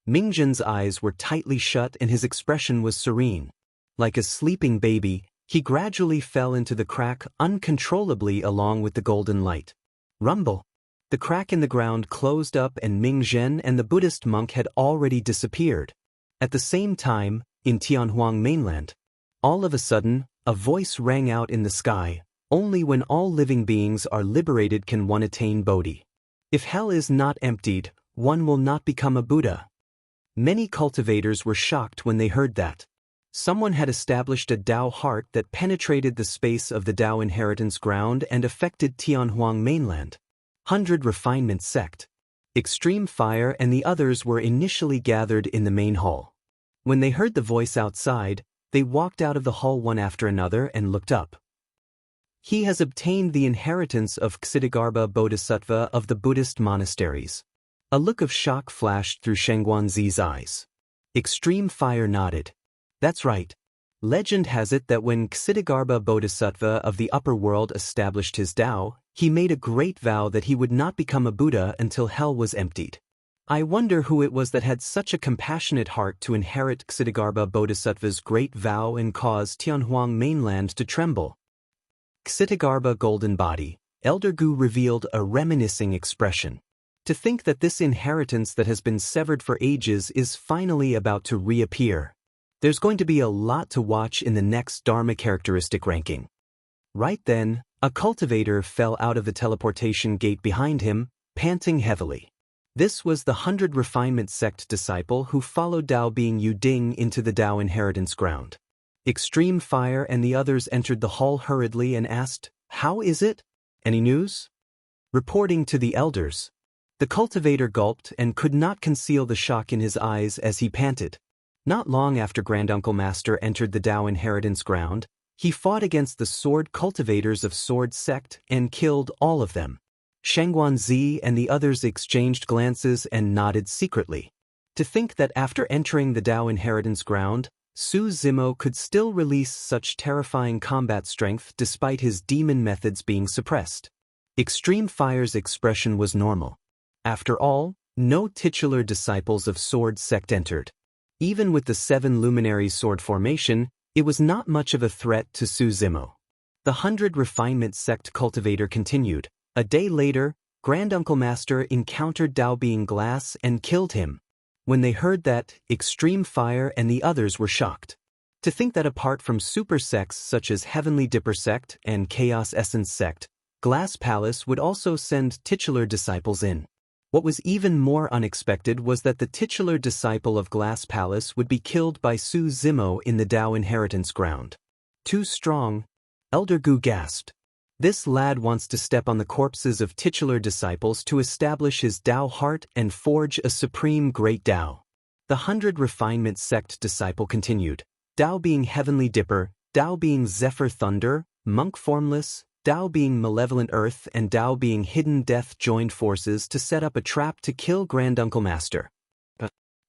Mingzhen's eyes were tightly shut and his expression was serene. Like a sleeping baby, he gradually fell into the crack uncontrollably along with the golden light. Rumble! The crack in the ground closed up and Mingzhen and the Buddhist monk had already disappeared. At the same time, in Tianhuang mainland, all of a sudden, a voice rang out in the sky. Only when all living beings are liberated can one attain Bodhi. If hell is not emptied, one will not become a Buddha. Many cultivators were shocked when they heard that. Someone had established a Tao heart that penetrated the space of the Tao inheritance ground and affected Tianhuang mainland. 100 Refinement Sect, Extreme Fire and the others were initially gathered in the main hall. When they heard the voice outside, they walked out of the hall one after another and looked up. He has obtained the inheritance of Ksitigarbha Bodhisattva of the Buddhist monasteries. A look of shock flashed through Shengguanzi's eyes. Extreme Fire nodded. That's right. Legend has it that when Ksitigarbha Bodhisattva of the upper world established his Tao, he made a great vow that he would not become a Buddha until hell was emptied. I wonder who it was that had such a compassionate heart to inherit Ksitigarbha Bodhisattva's great vow and cause Tianhuang mainland to tremble. Ksitigarbha Golden Body, Elder Gu revealed a reminiscing expression. To think that this inheritance that has been severed for ages is finally about to reappear. There's going to be a lot to watch in the next Dharma characteristic ranking. Right then, a cultivator fell out of the teleportation gate behind him, panting heavily. This was the 100 Refinement Sect disciple who followed Dao Bing Yuding into the Dao inheritance ground. Extreme Fire and the others entered the hall hurriedly and asked, "How is it? Any news?" Reporting to the elders. The cultivator gulped and could not conceal the shock in his eyes as he panted. Not long after Granduncle Master entered the Dao inheritance ground, he fought against the sword cultivators of Sword Sect and killed all of them. Shangguanzi and the others exchanged glances and nodded secretly. To think that after entering the Dao inheritance ground, Su Zimo could still release such terrifying combat strength despite his demon methods being suppressed. Extreme Fire's expression was normal. After all, no titular disciples of Sword Sect entered. Even with the 7 luminary sword formation, it was not much of a threat to Su Zimo. The 100 Refinement Sect cultivator continued. A day later, Granduncle Master encountered Dao Being Glass and killed him. When they heard that, Extreme Fire and the others were shocked. To think that apart from super sects such as Heavenly Dipper Sect and Chaos Essence Sect, Glass Palace would also send titular disciples in. What was even more unexpected was that the titular disciple of Glass Palace would be killed by Su Zimo in the Dao inheritance ground. Too strong, Elder Gu gasped. This lad wants to step on the corpses of titular disciples to establish his Dao heart and forge a supreme great Dao. The 100 Refinement Sect disciple continued. Dao being Heavenly Dipper, Dao being Zephyr Thunder, Monk Formless, Dao being Malevolent Earth and Dao being Hidden Death joined forces to set up a trap to kill Granduncle Master.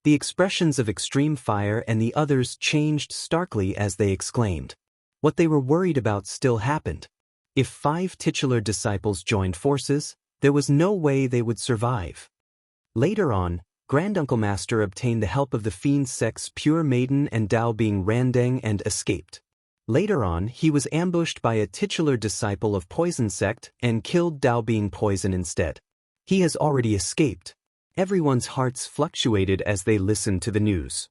The expressions of Extreme Fire and the others changed starkly as they exclaimed. What they were worried about still happened. If 5 titular disciples joined forces, there was no way they would survive. Later on, Granduncle Master obtained the help of the Fiend Sect's Pure Maiden and Dao being Randeng and escaped. Later on, he was ambushed by a titular disciple of Poison Sect and killed Dao being Poison instead. He has already escaped. Everyone's hearts fluctuated as they listened to the news.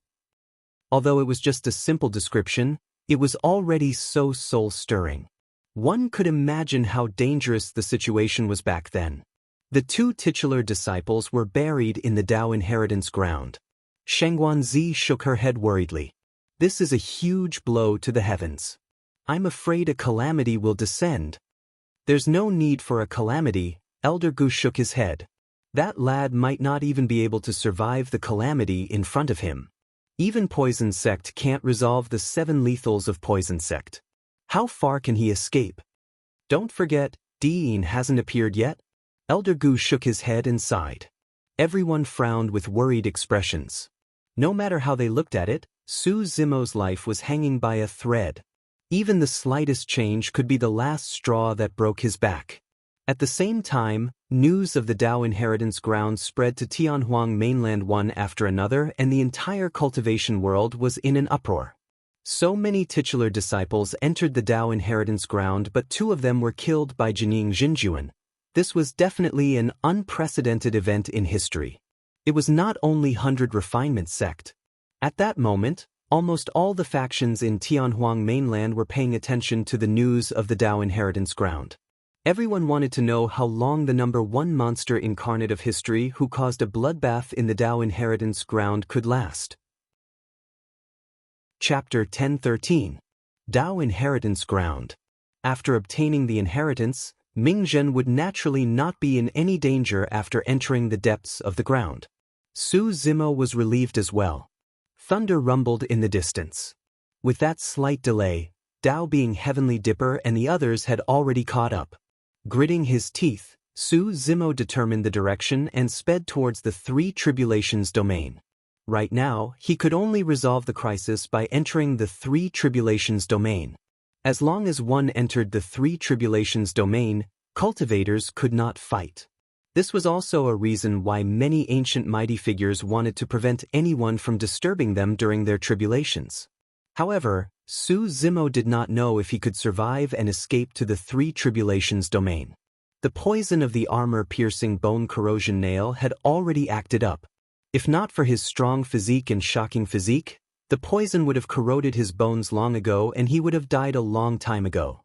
Although it was just a simple description, it was already so soul-stirring. One could imagine how dangerous the situation was back then. The 2 titular disciples were buried in the Dao inheritance ground. Shangguanzi shook her head worriedly. This is a huge blow to the heavens. I'm afraid a calamity will descend. There's no need for a calamity, Elder Gu shook his head. That lad might not even be able to survive the calamity in front of him. Even Poison Sect can't resolve the 7 lethals of Poison Sect. How far can he escape? Don't forget, Dean hasn't appeared yet. Elder Gu shook his head and sighed. Everyone frowned with worried expressions. No matter how they looked at it, Su Zimo's life was hanging by a thread. Even the slightest change could be the last straw that broke his back. At the same time, news of the Dao inheritance ground spread to Tianhuang mainland one after another and the entire cultivation world was in an uproar. So many titular disciples entered the Dao inheritance ground but 2 of them were killed by Jining Jinjuan. This was definitely an unprecedented event in history. It was not only 100 Refinement Sect. At that moment, almost all the factions in Tianhuang mainland were paying attention to the news of the Dao inheritance ground. Everyone wanted to know how long the number 1 monster incarnate of history who caused a bloodbath in the Dao inheritance ground could last. Chapter 1013. Dao Inheritance Ground. After obtaining the inheritance, Mingzhen would naturally not be in any danger after entering the depths of the ground. Su Zimo was relieved as well. Thunder rumbled in the distance. With that slight delay, Dao being Heavenly Dipper and the others had already caught up. Gritting his teeth, Su Zimo determined the direction and sped towards the 3 Tribulations domain. Right now, he could only resolve the crisis by entering the 3 Tribulations domain. As long as one entered the 3 Tribulations domain, cultivators could not fight. This was also a reason why many ancient mighty figures wanted to prevent anyone from disturbing them during their tribulations. However, Su Zimo did not know if he could survive and escape to the 3 Tribulations domain. The poison of the armor-piercing bone corrosion nail had already acted up. If not for his strong physique and shocking physique, the poison would have corroded his bones long ago and he would have died a long time ago.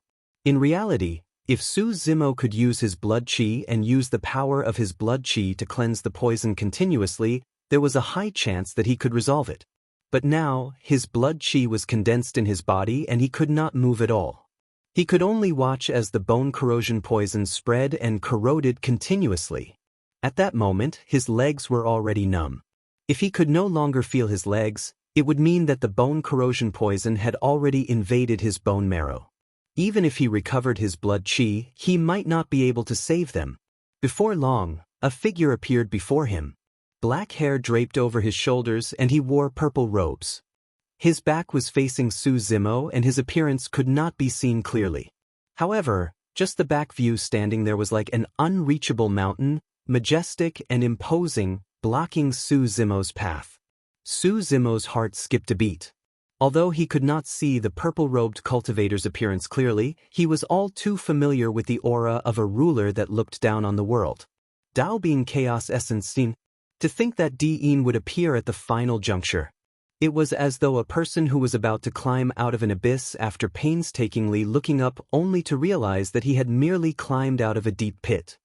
In reality, If Su Zimo could use his blood qi and use the power of his blood qi to cleanse the poison continuously, there was a high chance that he could resolve it. But now, his blood qi was condensed in his body and he could not move at all. He could only watch as the bone corrosion poison spread and corroded continuously. At that moment, his legs were already numb. If he could no longer feel his legs, it would mean that the bone corrosion poison had already invaded his bone marrow. Even if he recovered his blood qi, he might not be able to save them. Before long, a figure appeared before him. Black hair draped over his shoulders and he wore purple robes. His back was facing Su Zimo and his appearance could not be seen clearly. However, just the back view standing there was like an unreachable mountain, majestic and imposing, blocking Su Zimo's path. Su Zimo's heart skipped a beat. Although he could not see the purple-robed cultivator's appearance clearly, he was all too familiar with the aura of a ruler that looked down on the world. Dao being chaos essence seen. To think that Diyin would appear at the final juncture. It was as though a person who was about to climb out of an abyss after painstakingly looking up only to realize that he had merely climbed out of a deep pit.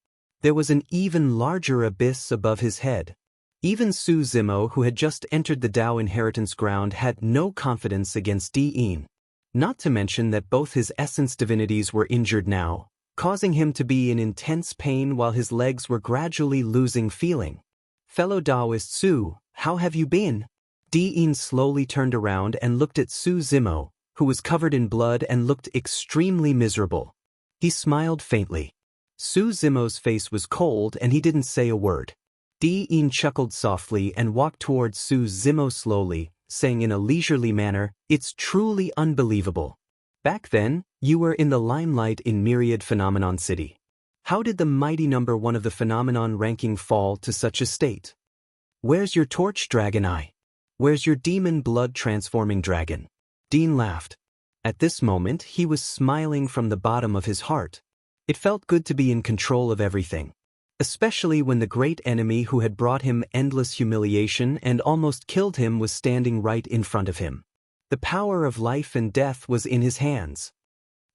There was an even larger abyss above his head. Even Su Zimo, who had just entered the Dao inheritance ground, had no confidence against Diyin. Not to mention that both his essence divinities were injured now, causing him to be in intense pain while his legs were gradually losing feeling. Fellow Daoist Su, how have you been? Diyin slowly turned around and looked at Su Zimo, who was covered in blood and looked extremely miserable. He smiled faintly. Su Zimo's face was cold and he didn't say a word. Diyin chuckled softly and walked towards Su Zimo slowly, saying in a leisurely manner, "It's truly unbelievable. Back then, you were in the limelight in Myriad Phenomenon City. How did the mighty number one of the phenomenon ranking fall to such a state? Where's your torch dragon eye? Where's your demon blood transforming dragon?" Dean laughed. At this moment, he was smiling from the bottom of his heart. It felt good to be in control of everything. Especially when the great enemy who had brought him endless humiliation and almost killed him was standing right in front of him. The power of life and death was in his hands.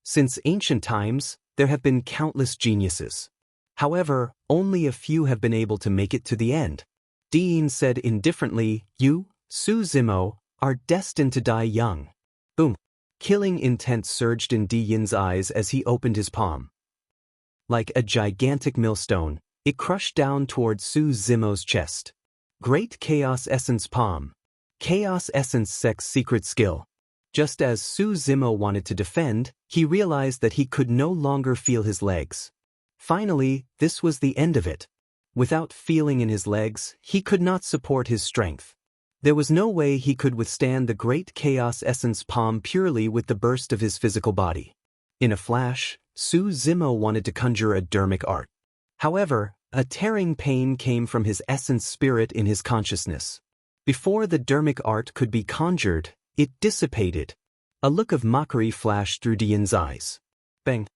Since ancient times, there have been countless geniuses. However, only a few have been able to make it to the end. Diyin said indifferently, "You, Su Zimo, are destined to die young." Boom. Killing intent surged in Diyin's eyes as he opened his palm. Like a gigantic millstone, it crushed down toward Su Zimo's chest. Great Chaos Essence Palm. Chaos Essence Sec's secret skill. Just as Su Zimo wanted to defend, he realized that he could no longer feel his legs. Finally, this was the end of it. Without feeling in his legs, he could not support his strength. There was no way he could withstand the great Chaos Essence Palm purely with the burst of his physical body. In a flash, Su Zimo wanted to conjure a dermic art. However, a tearing pain came from his essence spirit in his consciousness. Before the dermic art could be conjured, it dissipated. A look of mockery flashed through Diyin's eyes. Bang!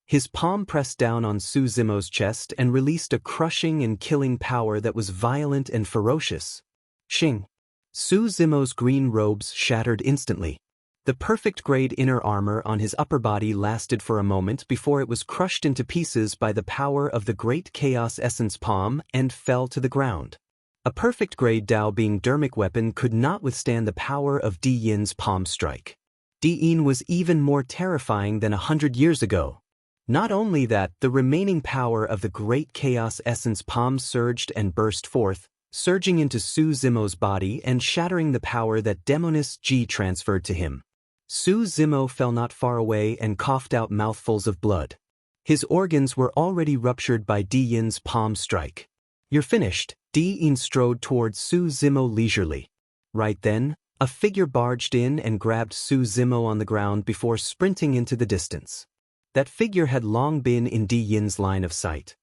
His palm pressed down on Su Zimo's chest and released a crushing and killing power that was violent and ferocious. Shing! Su Zimo's green robes shattered instantly. The perfect-grade inner armor on his upper body lasted for a moment before it was crushed into pieces by the power of the great Chaos Essence Palm and fell to the ground. A perfect-grade Dao being dermic weapon could not withstand the power of Diyin's palm strike. Diyin was even more terrifying than 100 years ago. Not only that, the remaining power of the great Chaos Essence Palm surged and burst forth, surging into Su Zimo's body and shattering the power that Demonist Ji transferred to him. Su Zimo fell not far away and coughed out mouthfuls of blood. His organs were already ruptured by Diyin's palm strike. "You're finished." Diyin strode towards Su Zimo leisurely. Right then, a figure barged in and grabbed Su Zimo on the ground before sprinting into the distance. That figure had long been in Diyin's line of sight.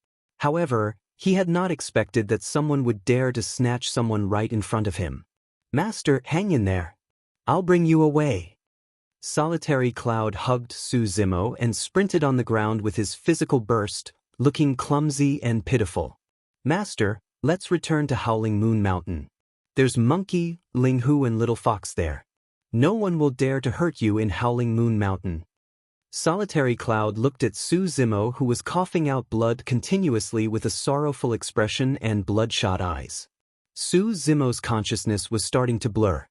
However, he had not expected that someone would dare to snatch someone right in front of him. "Master, hang in there. I'll bring you away." Solitary Cloud hugged Su Zimo and sprinted on the ground with his physical burst, looking clumsy and pitiful. "Master, let's return to Howling Moon Mountain. There's Monkey, Ling Hu and Little Fox there. No one will dare to hurt you in Howling Moon Mountain." Solitary Cloud looked at Su Zimo, who was coughing out blood continuously with a sorrowful expression and bloodshot eyes. Su Zimo's consciousness was starting to blur.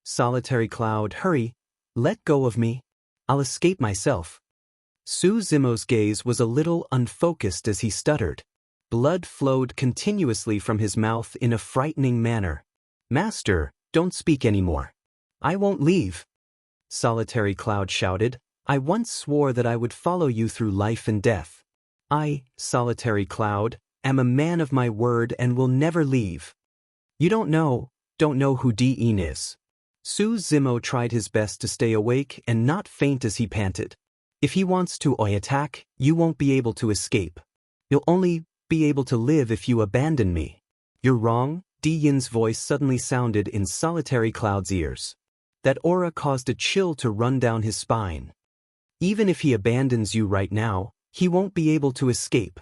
Solitary Cloud, hurry, let go of me. I'll escape myself. Su Zimo's gaze was a little unfocused as he stuttered. Blood flowed continuously from his mouth in a frightening manner. Master, don't speak anymore. I won't leave. Solitary Cloud shouted. I once swore that I would follow you through life and death. I, Solitary Cloud, am a man of my word and will never leave. You don't know who Di-in is. Su Zimo tried his best to stay awake and not faint as he panted. If he wants to attack, you won't be able to escape. You'll only be able to live if you abandon me. You're wrong, Di-in's voice suddenly sounded in Solitary Cloud's ears. That aura caused a chill to run down his spine. Even if he abandons you right now, he won't be able to escape.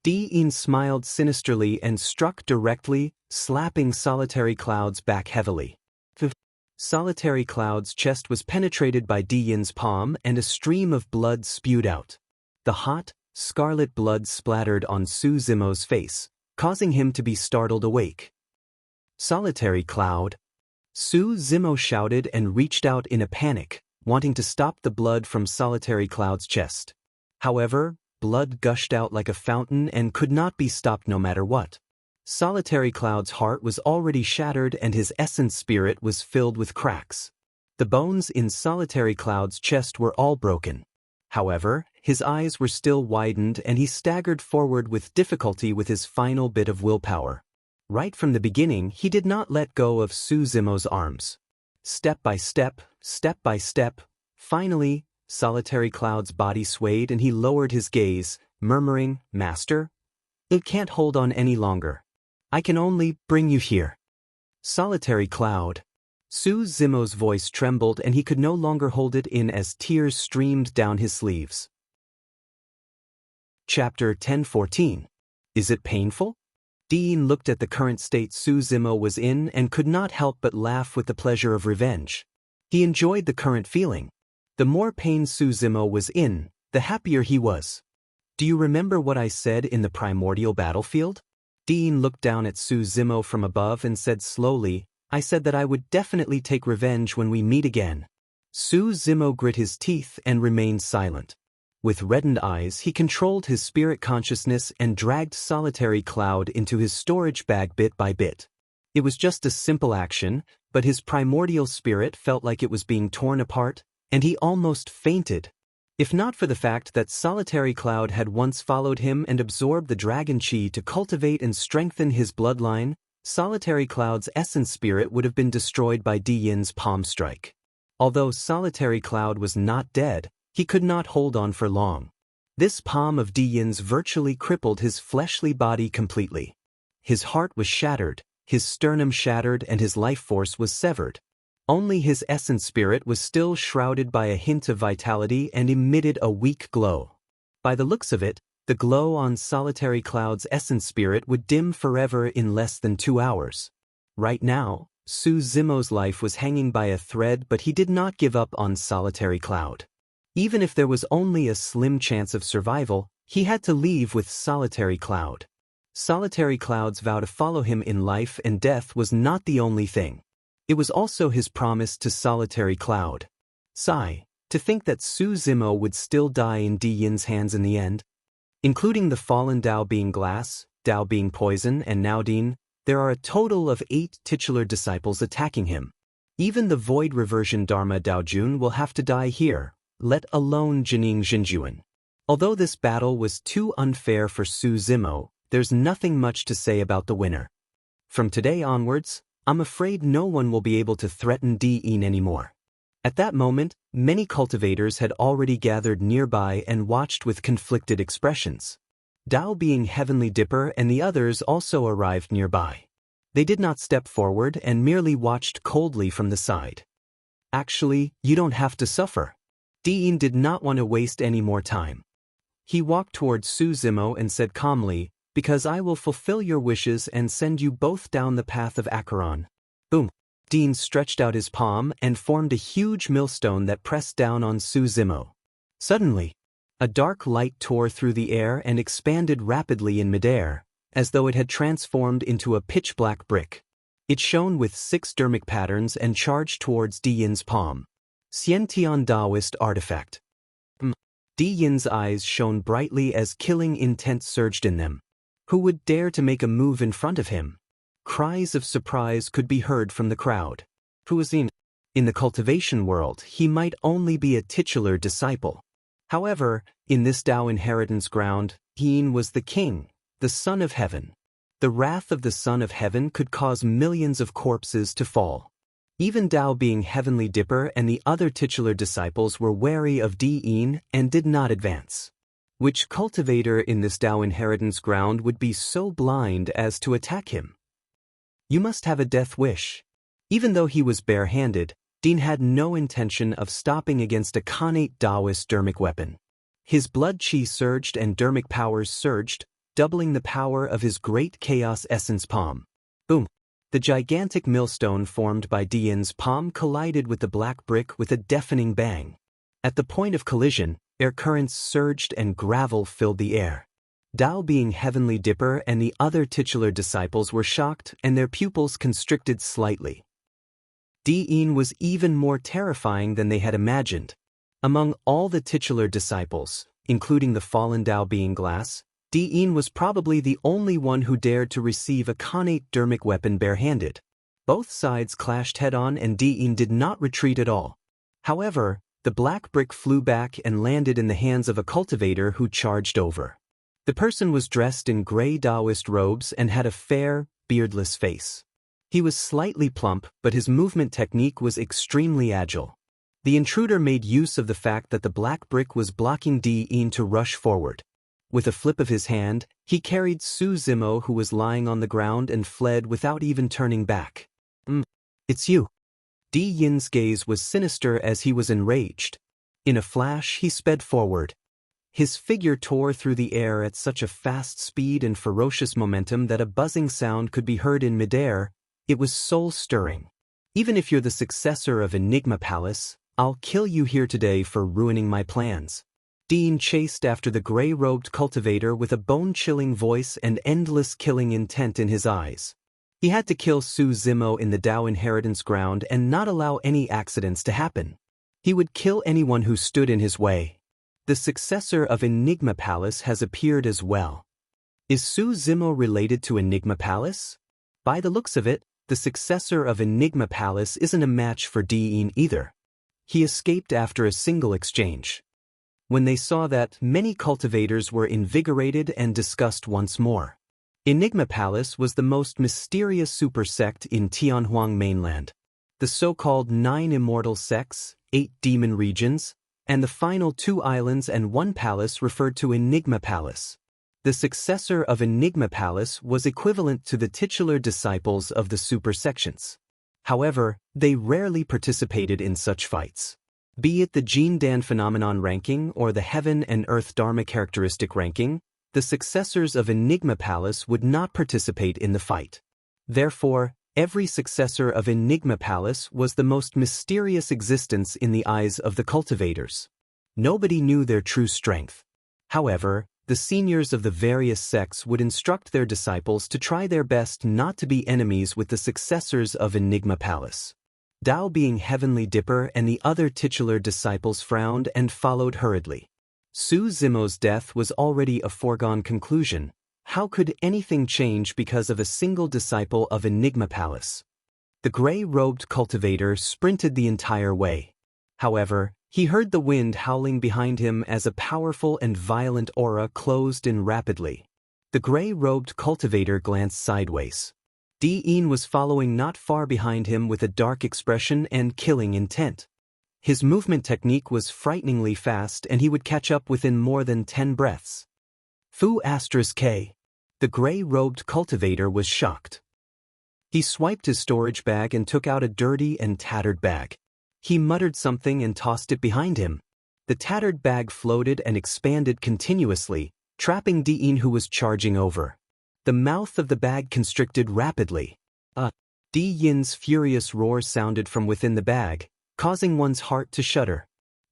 Di-in smiled sinisterly and struck directly, slapping Solitary Cloud's back heavily. Solitary Cloud's chest was penetrated by Di-in's palm and a stream of blood spewed out. The hot, scarlet blood splattered on Su Zimo's face, causing him to be startled awake. Solitary Cloud. Su Zimo shouted and reached out in a panic, wanting to stop the blood from Solitary Cloud's chest. However, blood gushed out like a fountain and could not be stopped no matter what. Solitary Cloud's heart was already shattered and his essence spirit was filled with cracks. The bones in Solitary Cloud's chest were all broken. However, his eyes were still widened and he staggered forward with difficulty with his final bit of willpower. Right from the beginning, he did not let go of Su Zimo's arms. Step by step, finally, Solitary Cloud's body swayed and he lowered his gaze, murmuring, Master? It can't hold on any longer. I can only bring you here. Solitary Cloud. Su Zimo's voice trembled and he could no longer hold it in as tears streamed down his sleeves. Chapter 1014. Is it painful? Di-in looked at the current state Su Zimo was in and could not help but laugh with the pleasure of revenge. He enjoyed the current feeling. The more pain Su Zimo was in, the happier he was. Do you remember what I said in the primordial battlefield? Di-in looked down at Su Zimo from above and said slowly, I said that I would definitely take revenge when we meet again. Su Zimo grit his teeth and remained silent. With reddened eyes, he controlled his spirit consciousness and dragged Solitary Cloud into his storage bag bit by bit. It was just a simple action, but his primordial spirit felt like it was being torn apart, and he almost fainted. If not for the fact that Solitary Cloud had once followed him and absorbed the dragon chi to cultivate and strengthen his bloodline, Solitary Cloud's essence spirit would have been destroyed by Di-in's palm strike. Although Solitary Cloud was not dead, he could not hold on for long. This palm of Di-in's virtually crippled his fleshly body completely. His heart was shattered, his sternum shattered and his life force was severed. Only his essence spirit was still shrouded by a hint of vitality and emitted a weak glow. By the looks of it, the glow on Solitary Cloud's essence spirit would dim forever in less than 2 hours. Right now, Su Zimo's life was hanging by a thread, but he did not give up on Solitary Cloud. Even if there was only a slim chance of survival, he had to leave with Solitary Cloud. Solitary Cloud's vow to follow him in life and death was not the only thing. It was also his promise to Solitary Cloud. Sigh, to think that Su Zimo would still die in Di-in's hands in the end. Including the fallen Dao being glass, Dao being poison, and Naodin, there are a total of 8 titular disciples attacking him. Even the Void Reversion Dharma Daojun will have to die here, let alone Jining Jinjuan. Although this battle was too unfair for Su Zimo, there's nothing much to say about the winner. From today onwards, I'm afraid no one will be able to threaten Di-in anymore. At that moment, many cultivators had already gathered nearby and watched with conflicted expressions. Dao being Heavenly Dipper and the others also arrived nearby. They did not step forward and merely watched coldly from the side. Actually, you don't have to suffer. Di-in did not want to waste any more time. He walked towards Su Zimo and said calmly, because I will fulfill your wishes and send you both down the path of Acheron. Boom. Di-in stretched out his palm and formed a huge millstone that pressed down on Su Zimo. Suddenly, a dark light tore through the air and expanded rapidly in midair, as though it had transformed into a pitch-black brick. It shone with 6 dermic patterns and charged towards Di Yin's palm. Xiantian Daoist artifact. Di Yin's eyes shone brightly as killing intent surged in them. Who would dare to make a move in front of him? Cries of surprise could be heard from the crowd. Who was in? In the cultivation world, he might only be a titular disciple. However, in this Dao inheritance ground, Yin was the king, the son of heaven. The wrath of the son of heaven could cause millions of corpses to fall. Even Dao being Heavenly Dipper and the other titular disciples were wary of Di Yin and did not advance. Which cultivator in this Dao inheritance ground would be so blind as to attack him? You must have a death wish. Even though he was bare-handed, Din had no intention of stopping against a Khanate Daoist dermic weapon. His blood chi surged and dermic powers surged, doubling the power of his great chaos essence palm. Boom! The gigantic millstone formed by Di Yin's palm collided with the black brick with a deafening bang. At the point of collision, air currents surged and gravel filled the air. Dao being Heavenly Dipper and the other titular disciples were shocked and their pupils constricted slightly. Di Yin was even more terrifying than they had imagined. Among all the titular disciples, including the fallen Dao being glass, Di Yin was probably the only one who dared to receive a Khanate dermic weapon barehanded. Both sides clashed head-on and Di Yin did not retreat at all. However, the black brick flew back and landed in the hands of a cultivator who charged over. The person was dressed in gray Daoist robes and had a fair, beardless face. He was slightly plump, but his movement technique was extremely agile. The intruder made use of the fact that the black brick was blocking Di Yin to rush forward. With a flip of his hand, he carried Su Zimo, who was lying on the ground, and fled without even turning back. It's you. Di Yin's gaze was sinister as he was enraged. In a flash, he sped forward. His figure tore through the air at such a fast speed and ferocious momentum that a buzzing sound could be heard in midair. It was soul-stirring. Even if you're the successor of Enigma Palace, I'll kill you here today for ruining my plans. Dean chased after the gray-robed cultivator with a bone-chilling voice and endless killing intent in his eyes. He had to kill Su Zimo in the Dao inheritance ground and not allow any accidents to happen. He would kill anyone who stood in his way. The successor of Enigma Palace has appeared as well. Is Su Zimo related to Enigma Palace? By the looks of it, the successor of Enigma Palace isn't a match for Di Yin either. He escaped after a single exchange. When they saw that, many cultivators were invigorated and discussed once more. Enigma Palace was the most mysterious super sect in Tianhuang mainland. The so-called 9 immortal sects, 8 demon regions, and the final 2 islands and 1 palace referred to Enigma Palace. The successor of Enigma Palace was equivalent to the titular disciples of the super sections. However, they rarely participated in such fights. Be it the Jin Dan phenomenon ranking or the Heaven and Earth Dharma characteristic ranking, the successors of Enigma Palace would not participate in the fight. Therefore, every successor of Enigma Palace was the most mysterious existence in the eyes of the cultivators. Nobody knew their true strength. However, the seniors of the various sects would instruct their disciples to try their best not to be enemies with the successors of Enigma Palace. Dao being Heavenly Dipper and the other titular disciples frowned and followed hurriedly. Su Zimo's death was already a foregone conclusion. How could anything change because of a single disciple of Enigma Palace? The gray-robed cultivator sprinted the entire way. However, he heard the wind howling behind him as a powerful and violent aura closed in rapidly. The gray-robed cultivator glanced sideways. Di Yin was following not far behind him with a dark expression and killing intent. His movement technique was frighteningly fast and he would catch up within more than 10 breaths. Fu *K. The gray-robed cultivator was shocked. He swiped his storage bag and took out a dirty and tattered bag. He muttered something and tossed it behind him. The tattered bag floated and expanded continuously, trapping Di Yin, who was charging over. The mouth of the bag constricted rapidly. Di Yin's furious roar sounded from within the bag, causing one's heart to shudder.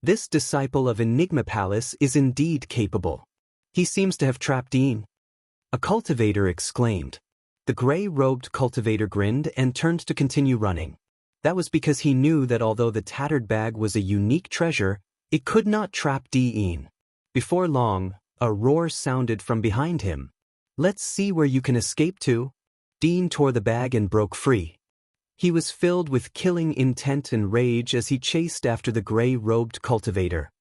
This disciple of Enigma Palace is indeed capable. He seems to have trapped Dean. A cultivator exclaimed. The gray-robed cultivator grinned and turned to continue running. That was because he knew that although the tattered bag was a unique treasure, it could not trap Dean. Before long, a roar sounded from behind him. Let's see where you can escape to. Dean tore the bag and broke free. He was filled with killing intent and rage as he chased after the gray-robed cultivator.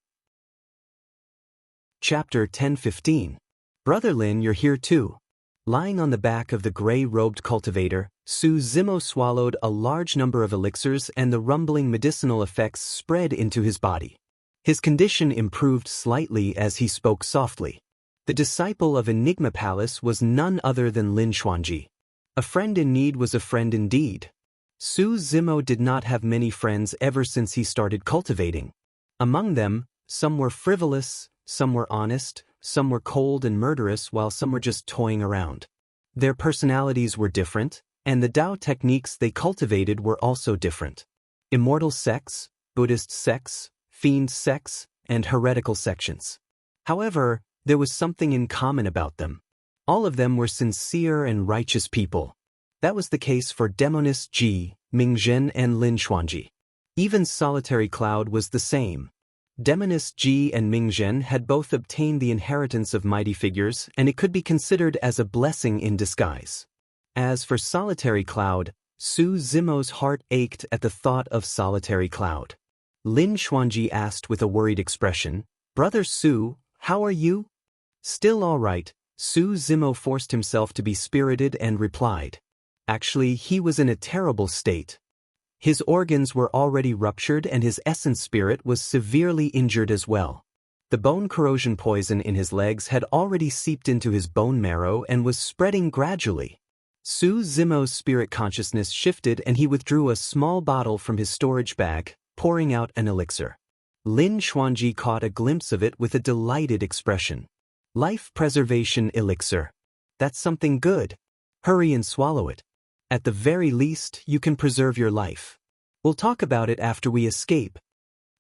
Chapter 10:15. Brother Lin, you're here too. Lying on the back of the gray-robed cultivator, Su Zimo swallowed a large number of elixirs and the rumbling medicinal effects spread into his body. His condition improved slightly as he spoke softly. The disciple of Enigma Palace was none other than Lin Xuanji. A friend in need was a friend indeed. Su Zimo did not have many friends ever since he started cultivating. Among them, some were frivolous, some were honest, some were cold and murderous, while some were just toying around. Their personalities were different, and the Tao techniques they cultivated were also different. Immortal sects, Buddhist sects, fiend sects, and heretical sections. However, there was something in common about them. All of them were sincere and righteous people. That was the case for Demonist Ji, Mingzhen, and Lin Xuanji. Even Solitary Cloud was the same. Demonist Ji and Mingzhen had both obtained the inheritance of mighty figures, and it could be considered as a blessing in disguise. As for Solitary Cloud, Su Zimo's heart ached at the thought of Solitary Cloud. Lin Xuanji asked with a worried expression, "Brother Su, how are you?" "Still all right," Su Zimo forced himself to be spirited and replied. Actually, he was in a terrible state. His organs were already ruptured and his essence spirit was severely injured as well. The bone corrosion poison in his legs had already seeped into his bone marrow and was spreading gradually. Su Zimo's spirit consciousness shifted and he withdrew a small bottle from his storage bag, pouring out an elixir. Lin Xuanji caught a glimpse of it with a delighted expression. Life preservation elixir. That's something good. Hurry and swallow it. At the very least, you can preserve your life. We'll talk about it after we escape.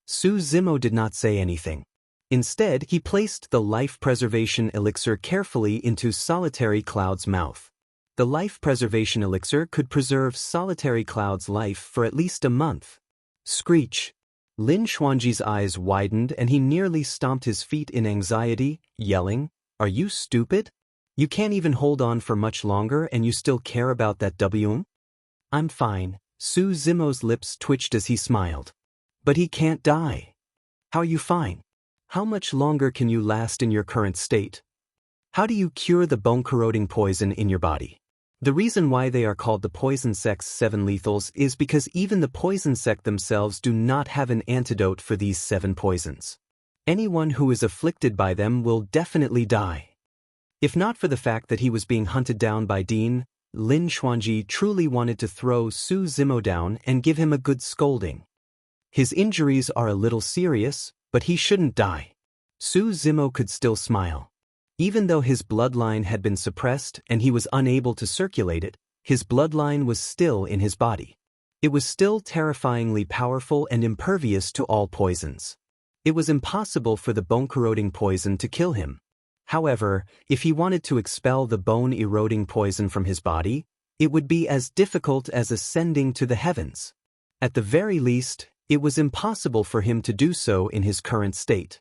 Su Zimo did not say anything. Instead, he placed the life preservation elixir carefully into Solitary Cloud's mouth. The life preservation elixir could preserve Solitary Cloud's life for at least a month. Screech. Lin Xuanji's eyes widened and he nearly stomped his feet in anxiety, yelling, "Are you stupid? You can't even hold on for much longer and you still care about that W? I'm fine." Su Zimo's lips twitched as he smiled. "But he can't die." "How are you fine? How much longer can you last in your current state? How do you cure the bone-corroding poison in your body?" The reason why they are called the Poison Sect's 7 lethals is because even the Poison Sect themselves do not have an antidote for these 7 poisons. Anyone who is afflicted by them will definitely die. If not for the fact that he was being hunted down by Dean, Lin Xuanji truly wanted to throw Su Zimo down and give him a good scolding. His injuries are a little serious, but he shouldn't die. Su Zimo could still smile. Even though his bloodline had been suppressed and he was unable to circulate it, his bloodline was still in his body. It was still terrifyingly powerful and impervious to all poisons. It was impossible for the bone-corroding poison to kill him. However, if he wanted to expel the bone-eroding poison from his body, it would be as difficult as ascending to the heavens. At the very least, it was impossible for him to do so in his current state.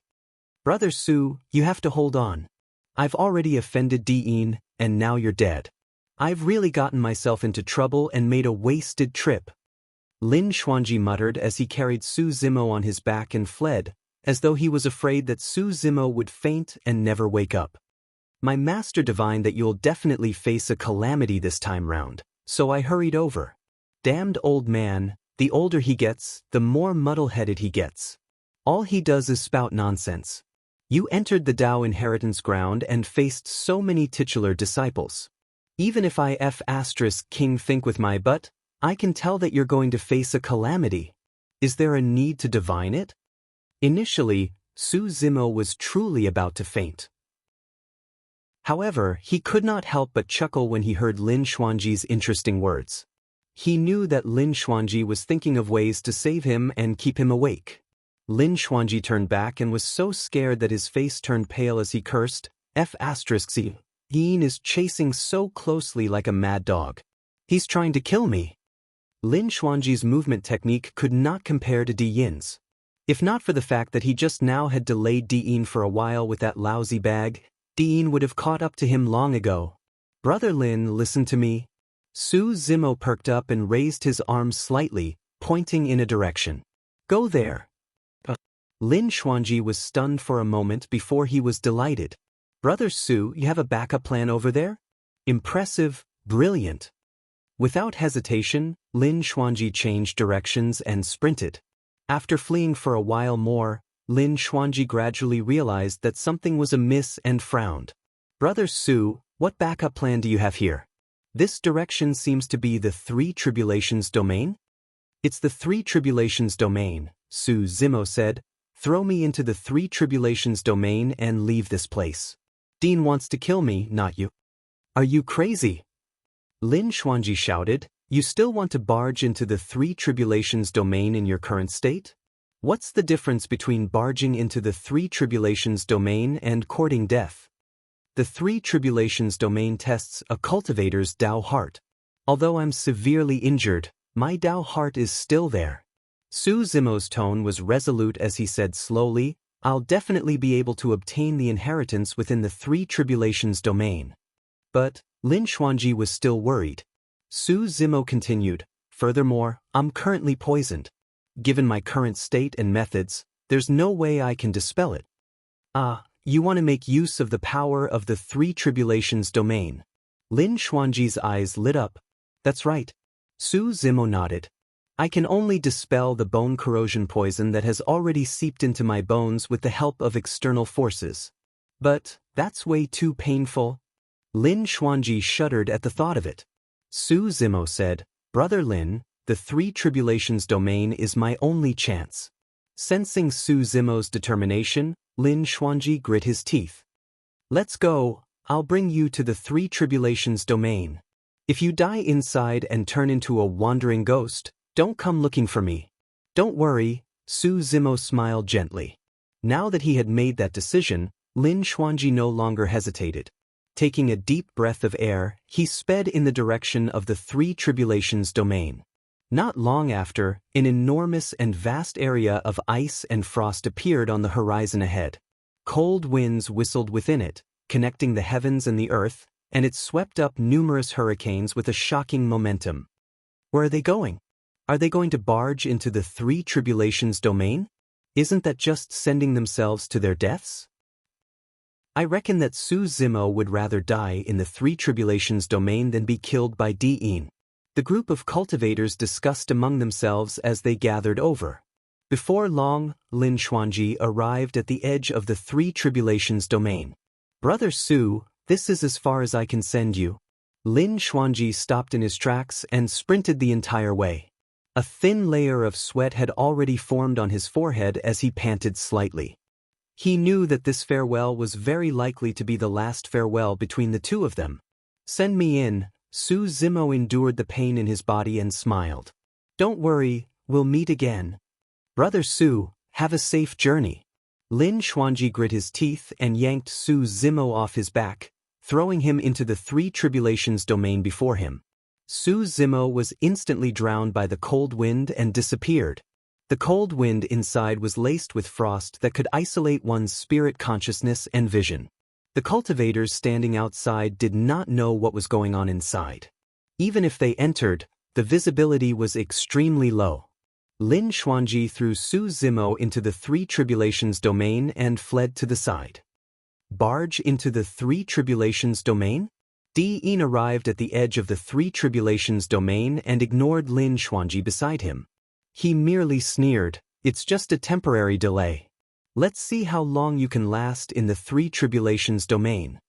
"Brother Su, you have to hold on. I've already offended Dean, and now you're dead. I've really gotten myself into trouble and made a wasted trip." Lin Xuanji muttered as he carried Su Zimo on his back and fled, as though he was afraid that Su Zimo would faint and never wake up. "My master divined that you'll definitely face a calamity this time round, so I hurried over." Damned old man, the older he gets, the more muddle-headed he gets. All he does is spout nonsense. You entered the Tao inheritance ground and faced so many titular disciples. Even if I king think with my butt, I can tell that you're going to face a calamity. Is there a need to divine it? Initially, Su Zimo was truly about to faint. However, he could not help but chuckle when he heard Lin Xuanji's interesting words. He knew that Lin Xuanji was thinking of ways to save him and keep him awake. Lin Xuanji turned back and was so scared that his face turned pale as he cursed, F***, Yin is chasing so closely like a mad dog. He's trying to kill me. Lin Xuanji's movement technique could not compare to Di Yin's. If not for the fact that he just now had delayed Di Yin for a while with that lousy bag, Di Yin would have caught up to him long ago. Brother Lin, listen to me. Su Zimo perked up and raised his arms slightly, pointing in a direction. Go there. Lin Xuanji was stunned for a moment before he was delighted. Brother Su, you have a backup plan over there? Impressive, brilliant. Without hesitation, Lin Xuanji changed directions and sprinted. After fleeing for a while more, Lin Xuanji gradually realized that something was amiss and frowned. Brother Su, what backup plan do you have here? This direction seems to be the Three Tribulations domain? It's the Three Tribulations domain, Su Zimo said. Throw me into the Three Tribulations domain and leave this place. Dean wants to kill me, not you. Are you crazy? Lin Xuanji shouted. You still want to barge into the Three Tribulations domain in your current state? What's the difference between barging into the Three Tribulations domain and courting death? The Three Tribulations domain tests a cultivator's Dao heart. Although I'm severely injured, my Dao heart is still there. Su Zimo's tone was resolute as he said slowly, I'll definitely be able to obtain the inheritance within the Three Tribulations domain. But Lin Xuanji was still worried. Su Zimo continued, furthermore, I'm currently poisoned. Given my current state and methods, there's no way I can dispel it. You want to make use of the power of the Three Tribulations domain. Lin Xuanji's eyes lit up. That's right. Su Zimo nodded. I can only dispel the bone corrosion poison that has already seeped into my bones with the help of external forces. But that's way too painful. Lin Xuanji shuddered at the thought of it. Su Zimo said, Brother Lin, the Three Tribulations domain is my only chance. Sensing Su Zimo's determination, Lin Xuanji grit his teeth. Let's go, I'll bring you to the Three Tribulations domain. If you die inside and turn into a wandering ghost, don't come looking for me. Don't worry, Su Zimo smiled gently. Now that he had made that decision, Lin Xuanji no longer hesitated. Taking a deep breath of air, he sped in the direction of the Three Tribulations domain. Not long after, an enormous and vast area of ice and frost appeared on the horizon ahead. Cold winds whistled within it, connecting the heavens and the earth, and it swept up numerous hurricanes with a shocking momentum. Where are they going? Are they going to barge into the Three Tribulations domain? Isn't that just sending themselves to their deaths? I reckon that Su Zimo would rather die in the Three Tribulations domain than be killed by Di Yin. The group of cultivators discussed among themselves as they gathered over. Before long, Lin Xuanji arrived at the edge of the Three Tribulations domain. Brother Su, this is as far as I can send you. Lin Xuanji stopped in his tracks and sprinted the entire way. A thin layer of sweat had already formed on his forehead as he panted slightly. He knew that this farewell was very likely to be the last farewell between the two of them. Send me in. Su Zimo endured the pain in his body and smiled. Don't worry, we'll meet again. Brother Su, have a safe journey. Lin Xuanji grit his teeth and yanked Su Zimo off his back, throwing him into the Three Tribulations domain before him. Su Zimo was instantly drowned by the cold wind and disappeared. The cold wind inside was laced with frost that could isolate one's spirit consciousness and vision. The cultivators standing outside did not know what was going on inside. Even if they entered, the visibility was extremely low. Lin Xuanji threw Su Zimo into the Three Tribulations domain and fled to the side. Barge into the Three Tribulations domain? Di Yin arrived at the edge of the Three Tribulations domain and ignored Lin Xuanji beside him. He merely sneered, it's just a temporary delay. Let's see how long you can last in the Three Tribulations domain.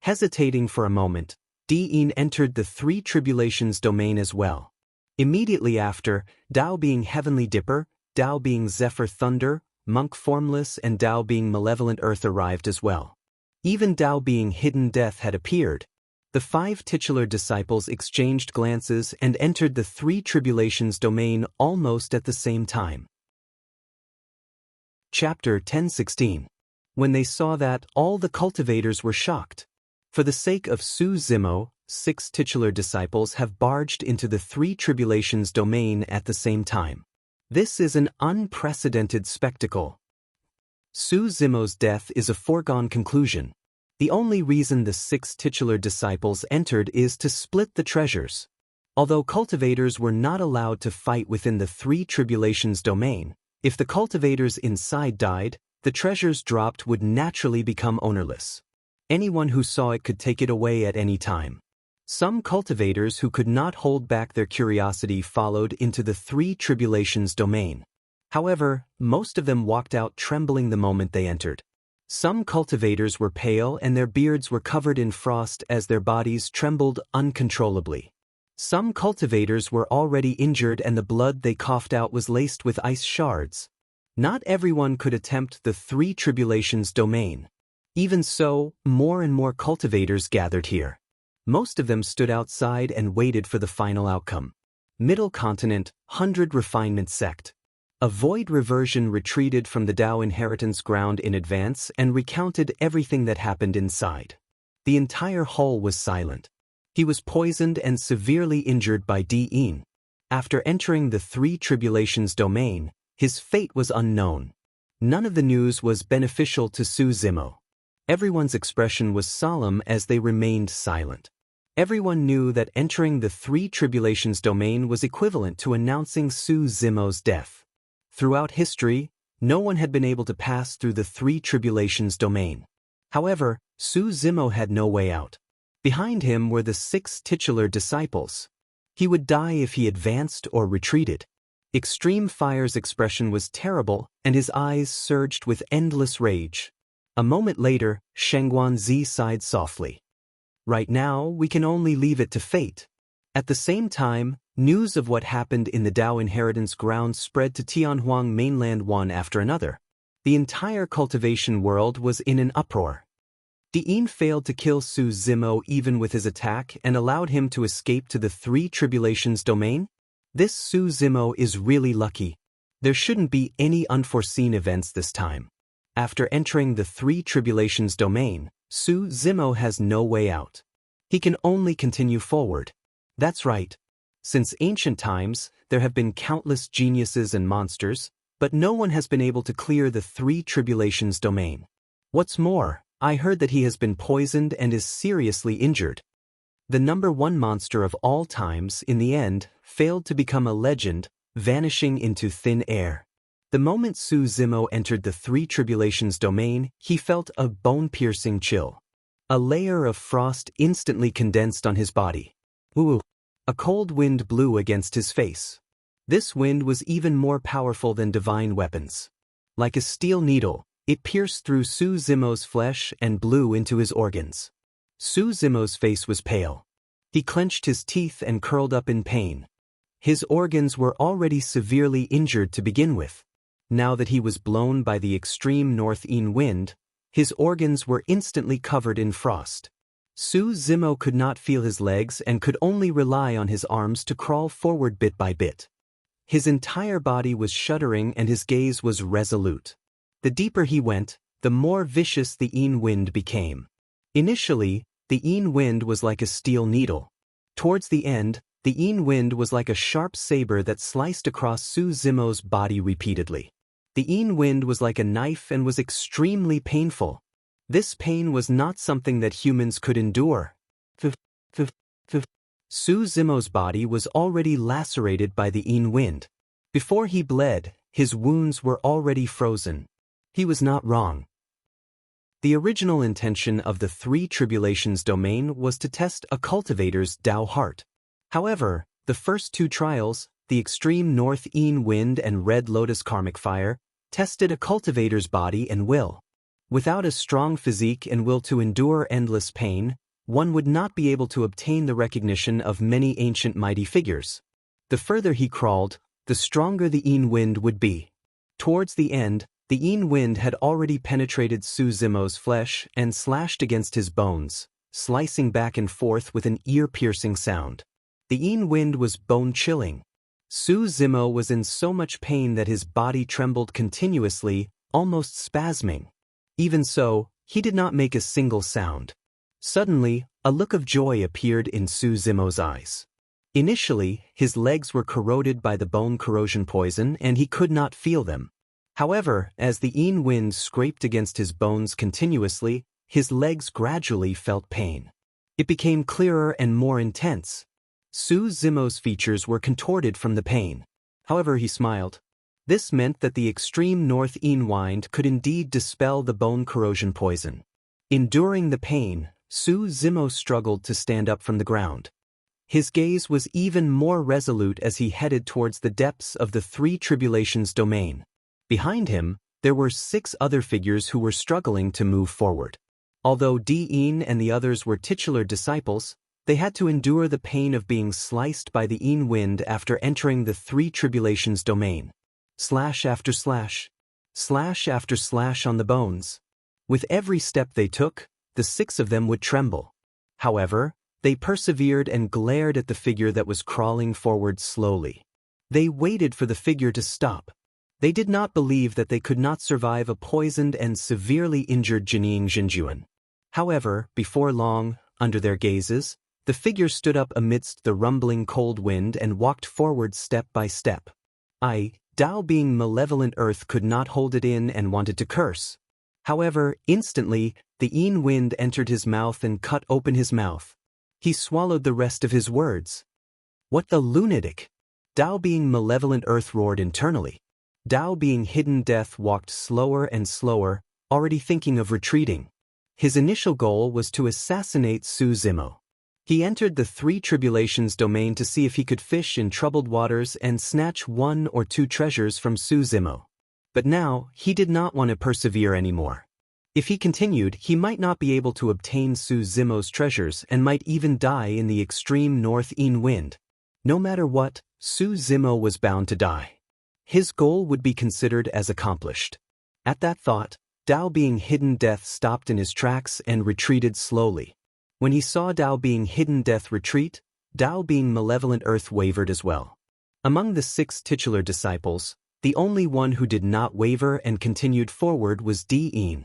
Hesitating for a moment, Di Yin entered the Three Tribulations domain as well. Immediately after, Dao being Heavenly Dipper, Dao being Zephyr Thunder, Monk Formless and Dao being Malevolent Earth arrived as well. Even Dao being Hidden Death had appeared. The 5 titular disciples exchanged glances and entered the Three Tribulations domain almost at the same time. Chapter 10:16. When they saw that, all the cultivators were shocked. For the sake of Su Zimo, 6 titular disciples have barged into the 3 tribulations domain at the same time. This is an unprecedented spectacle. Su Zimo's death is a foregone conclusion. The only reason the 6 titular disciples entered is to split the treasures. Although cultivators were not allowed to fight within the 3 tribulations domain, if the cultivators inside died, the treasures dropped would naturally become ownerless. Anyone who saw it could take it away at any time. Some cultivators who could not hold back their curiosity followed into the 3 tribulations domain. However, most of them walked out trembling the moment they entered. Some cultivators were pale and their beards were covered in frost as their bodies trembled uncontrollably. Some cultivators were already injured and the blood they coughed out was laced with ice shards. Not everyone could attempt the 3 tribulations domain. Even so, more and more cultivators gathered here. Most of them stood outside and waited for the final outcome. Middle Continent, 100 Refinement Sect. A void reversion retreated from the Tao inheritance ground in advance and recounted everything that happened inside. The entire hall was silent. He was poisoned and severely injured by Di'in. After entering the 3 tribulations domain, his fate was unknown. None of the news was beneficial to Su Zimo. Everyone's expression was solemn as they remained silent. Everyone knew that entering the 3 tribulations domain was equivalent to announcing Su Zimo's death. Throughout history, no one had been able to pass through the 3 tribulations domain. However, Su Zimo had no way out. Behind him were the 6 titular disciples. He would die if he advanced or retreated. Extreme Fire's expression was terrible, and his eyes surged with endless rage. A moment later, Shengguanzi sighed softly. Right now, we can only leave it to fate. At the same time, news of what happened in the Tao inheritance ground spread to Tianhuang mainland one after another. The entire cultivation world was in an uproar. Di'in failed to kill Su Zimo even with his attack and allowed him to escape to the 3 tribulations domain? This Su Zimo is really lucky. There shouldn't be any unforeseen events this time. After entering the 3 tribulations domain, Su Zimo has no way out. He can only continue forward. That's right. Since ancient times, there have been countless geniuses and monsters, but no one has been able to clear the 3 tribulations domain. What's more, I heard that he has been poisoned and is seriously injured. The number 1 monster of all times, in the end, failed to become a legend, vanishing into thin air. The moment Su Zimo entered the 3 tribulations domain, he felt a bone-piercing chill. A layer of frost instantly condensed on his body. Ooh! A cold wind blew against his face. This wind was even more powerful than divine weapons. Like a steel needle, it pierced through Su Zimo's flesh and blew into his organs. Su Zimo's face was pale. He clenched his teeth and curled up in pain. His organs were already severely injured to begin with. Now that he was blown by the extreme north-east wind, his organs were instantly covered in frost. Su Zimo could not feel his legs and could only rely on his arms to crawl forward bit by bit. His entire body was shuddering and his gaze was resolute. The deeper he went, the more vicious the Yin wind became. Initially, the Yin wind was like a steel needle. Towards the end, the Yin wind was like a sharp saber that sliced across Su Zimo's body repeatedly. The Yin wind was like a knife and was extremely painful. This pain was not something that humans could endure. Su Zimo's body was already lacerated by the Yin wind. Before he bled, his wounds were already frozen. He was not wrong. The original intention of the 3 tribulations domain was to test a cultivator's Tao heart. However, the first 2 trials, the extreme north Yin wind and red lotus karmic fire, tested a cultivator's body and will. Without a strong physique and will to endure endless pain, one would not be able to obtain the recognition of many ancient mighty figures. The further he crawled, the stronger the Yin wind would be. Towards the end, the Yin wind had already penetrated Su Zimo's flesh and slashed against his bones, slicing back and forth with an ear-piercing sound. The Yin wind was bone-chilling. Su Zimo was in so much pain that his body trembled continuously, almost spasming. Even so, he did not make a single sound. Suddenly, a look of joy appeared in Su Zimo's eyes. Initially, his legs were corroded by the bone corrosion poison and he could not feel them. However, as the Yin wind scraped against his bones continuously, his legs gradually felt pain. It became clearer and more intense. Su Zimo's features were contorted from the pain. However, he smiled. This meant that the extreme north Yin wind could indeed dispel the bone corrosion poison. Enduring the pain, Su Zimo struggled to stand up from the ground. His gaze was even more resolute as he headed towards the depths of the Three Tribulations domain. Behind him, there were 6 other figures who were struggling to move forward. Although Di-Yin and the others were titular disciples, they had to endure the pain of being sliced by the Yin wind after entering the Three Tribulations domain. Slash after slash. Slash after slash on the bones. With every step they took, the 6 of them would tremble. However, they persevered and glared at the figure that was crawling forward slowly. They waited for the figure to stop. They did not believe that they could not survive a poisoned and severely injured Jining Jinjuan. However, before long, under their gazes, the figure stood up amidst the rumbling cold wind and walked forward step by step. Dao being malevolent earth could not hold it in and wanted to curse. However, instantly, the Yin wind entered his mouth and cut open his mouth. He swallowed the rest of his words. What the lunatic! Dao being malevolent earth roared internally. Dao being hidden death walked slower and slower, already thinking of retreating. His initial goal was to assassinate Su Zimo. He entered the Three Tribulations domain to see if he could fish in troubled waters and snatch 1 or 2 treasures from Su Zimo. But now, he did not want to persevere anymore. If he continued, he might not be able to obtain Su Zimo's treasures and might even die in the extreme north Yin wind. No matter what, Su Zimo was bound to die. His goal would be considered as accomplished. At that thought, Dao being hidden death stopped in his tracks and retreated slowly. When he saw Dao being hidden death retreat, Dao being malevolent earth wavered as well. Among the 6 titular disciples, the only one who did not waver and continued forward was Di-Yin.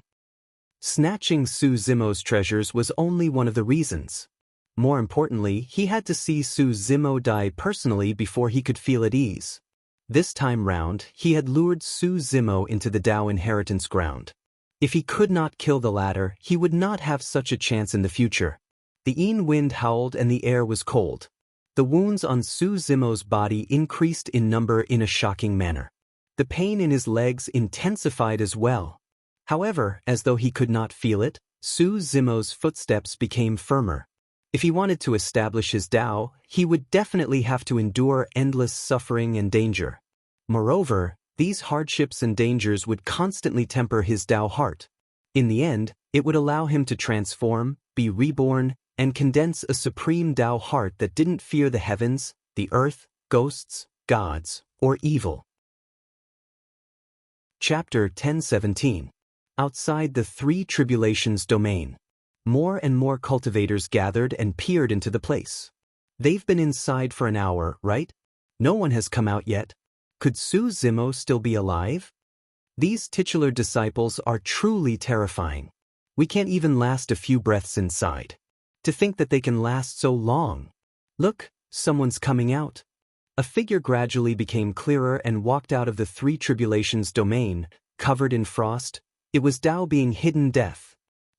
Snatching Su Zimo's treasures was only one of the reasons. More importantly, he had to see Su Zimo die personally before he could feel at ease. This time round, he had lured Su Zimo into the Dao inheritance ground. If he could not kill the latter, he would not have such a chance in the future. The Yin wind howled and the air was cold. The wounds on Su Zimo's body increased in number in a shocking manner. The pain in his legs intensified as well. However, as though he could not feel it, Su Zimo's footsteps became firmer. If he wanted to establish his Dao, he would definitely have to endure endless suffering and danger. Moreover, these hardships and dangers would constantly temper his Dao heart. In the end, it would allow him to transform, be reborn, and condense a supreme Dao heart that didn't fear the heavens, the earth, ghosts, gods, or evil. Chapter 1017. Outside the Three Tribulations domain. More and more cultivators gathered and peered into the place. They've been inside for an hour, right? No one has come out yet. Could Su Zimo still be alive? These titular disciples are truly terrifying. We can't even last a few breaths inside. To think that they can last so long. Look, someone's coming out. A figure gradually became clearer and walked out of the Three Tribulations domain, covered in frost. It was Dao being hidden death.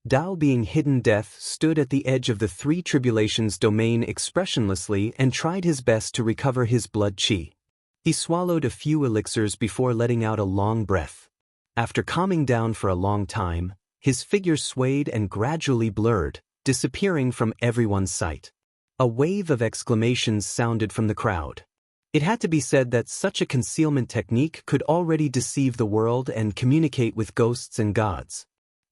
Dao being hidden death stood at the edge of the Three Tribulations domain expressionlessly and tried his best to recover his blood qi. He swallowed a few elixirs before letting out a long breath. After calming down for a long time, his figure swayed and gradually blurred, disappearing from everyone's sight. A wave of exclamations sounded from the crowd. It had to be said that such a concealment technique could already deceive the world and communicate with ghosts and gods.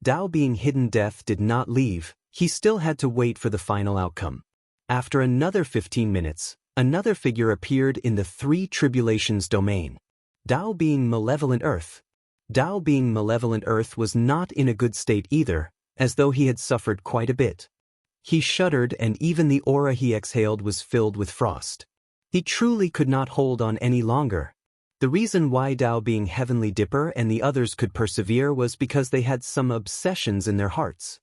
Dao being hidden death did not leave, he still had to wait for the final outcome. After another 15 minutes, another figure appeared in the Three Tribulations domain. Dao being malevolent earth. Dao being malevolent earth was not in a good state either, as though he had suffered quite a bit. He shuddered and even the aura he exhaled was filled with frost. He truly could not hold on any longer. The reason why Dao being Heavenly Dipper and the others could persevere was because they had some obsessions in their hearts.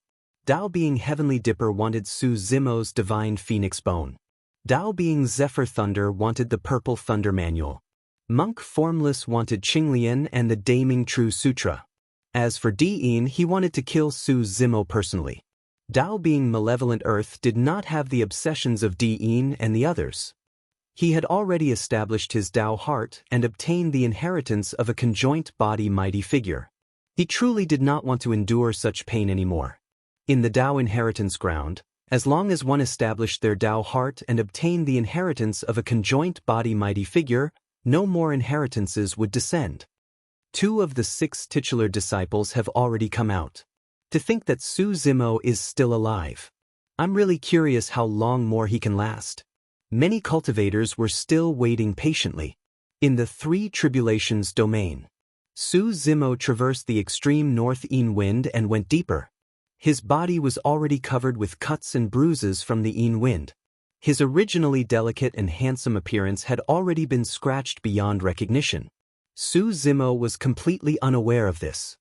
Dao being Heavenly Dipper wanted Su Zimo's divine phoenix bone. Dao being Zephyr Thunder wanted the Purple Thunder Manual. Monk Formless wanted Qinglian and the Daming True Sutra. As for Diin, he wanted to kill Su Zimo personally. Dao being Malevolent Earth did not have the obsessions of Diin and the others. He had already established his Dao heart and obtained the inheritance of a conjoint body mighty figure. He truly did not want to endure such pain anymore. In the Dao inheritance ground, as long as one established their Dao heart and obtained the inheritance of a conjoint body mighty figure, no more inheritances would descend. 2 of the 6 titular disciples have already come out. To think that Su Zimo is still alive. I'm really curious how long more he can last. Many cultivators were still waiting patiently. In the 3 tribulations domain, Su Zimo traversed the extreme north-east wind and went deeper. His body was already covered with cuts and bruises from the east wind. His originally delicate and handsome appearance had already been scratched beyond recognition. Su Zimo was completely unaware of this.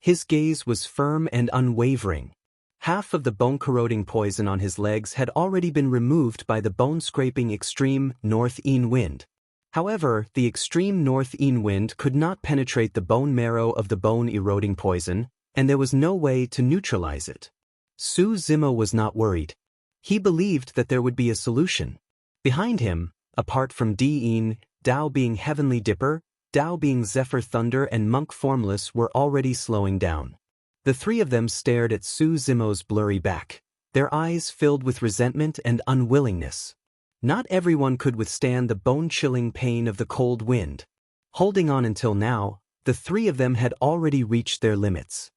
His gaze was firm and unwavering. Half of the bone-corroding poison on his legs had already been removed by the bone-scraping extreme north-east wind. However, the extreme north-east wind could not penetrate the bone marrow of the bone-eroding poison, and there was no way to neutralize it. Su Zimo was not worried. He believed that there would be a solution. Behind him, apart from Diin, Dao being Heavenly Dipper, Dao being Zephyr Thunder and Monk Formless were already slowing down. The 3 of them stared at Su Zimo's blurry back, their eyes filled with resentment and unwillingness. Not everyone could withstand the bone-chilling pain of the cold wind. Holding on until now, the 3 of them had already reached their limits.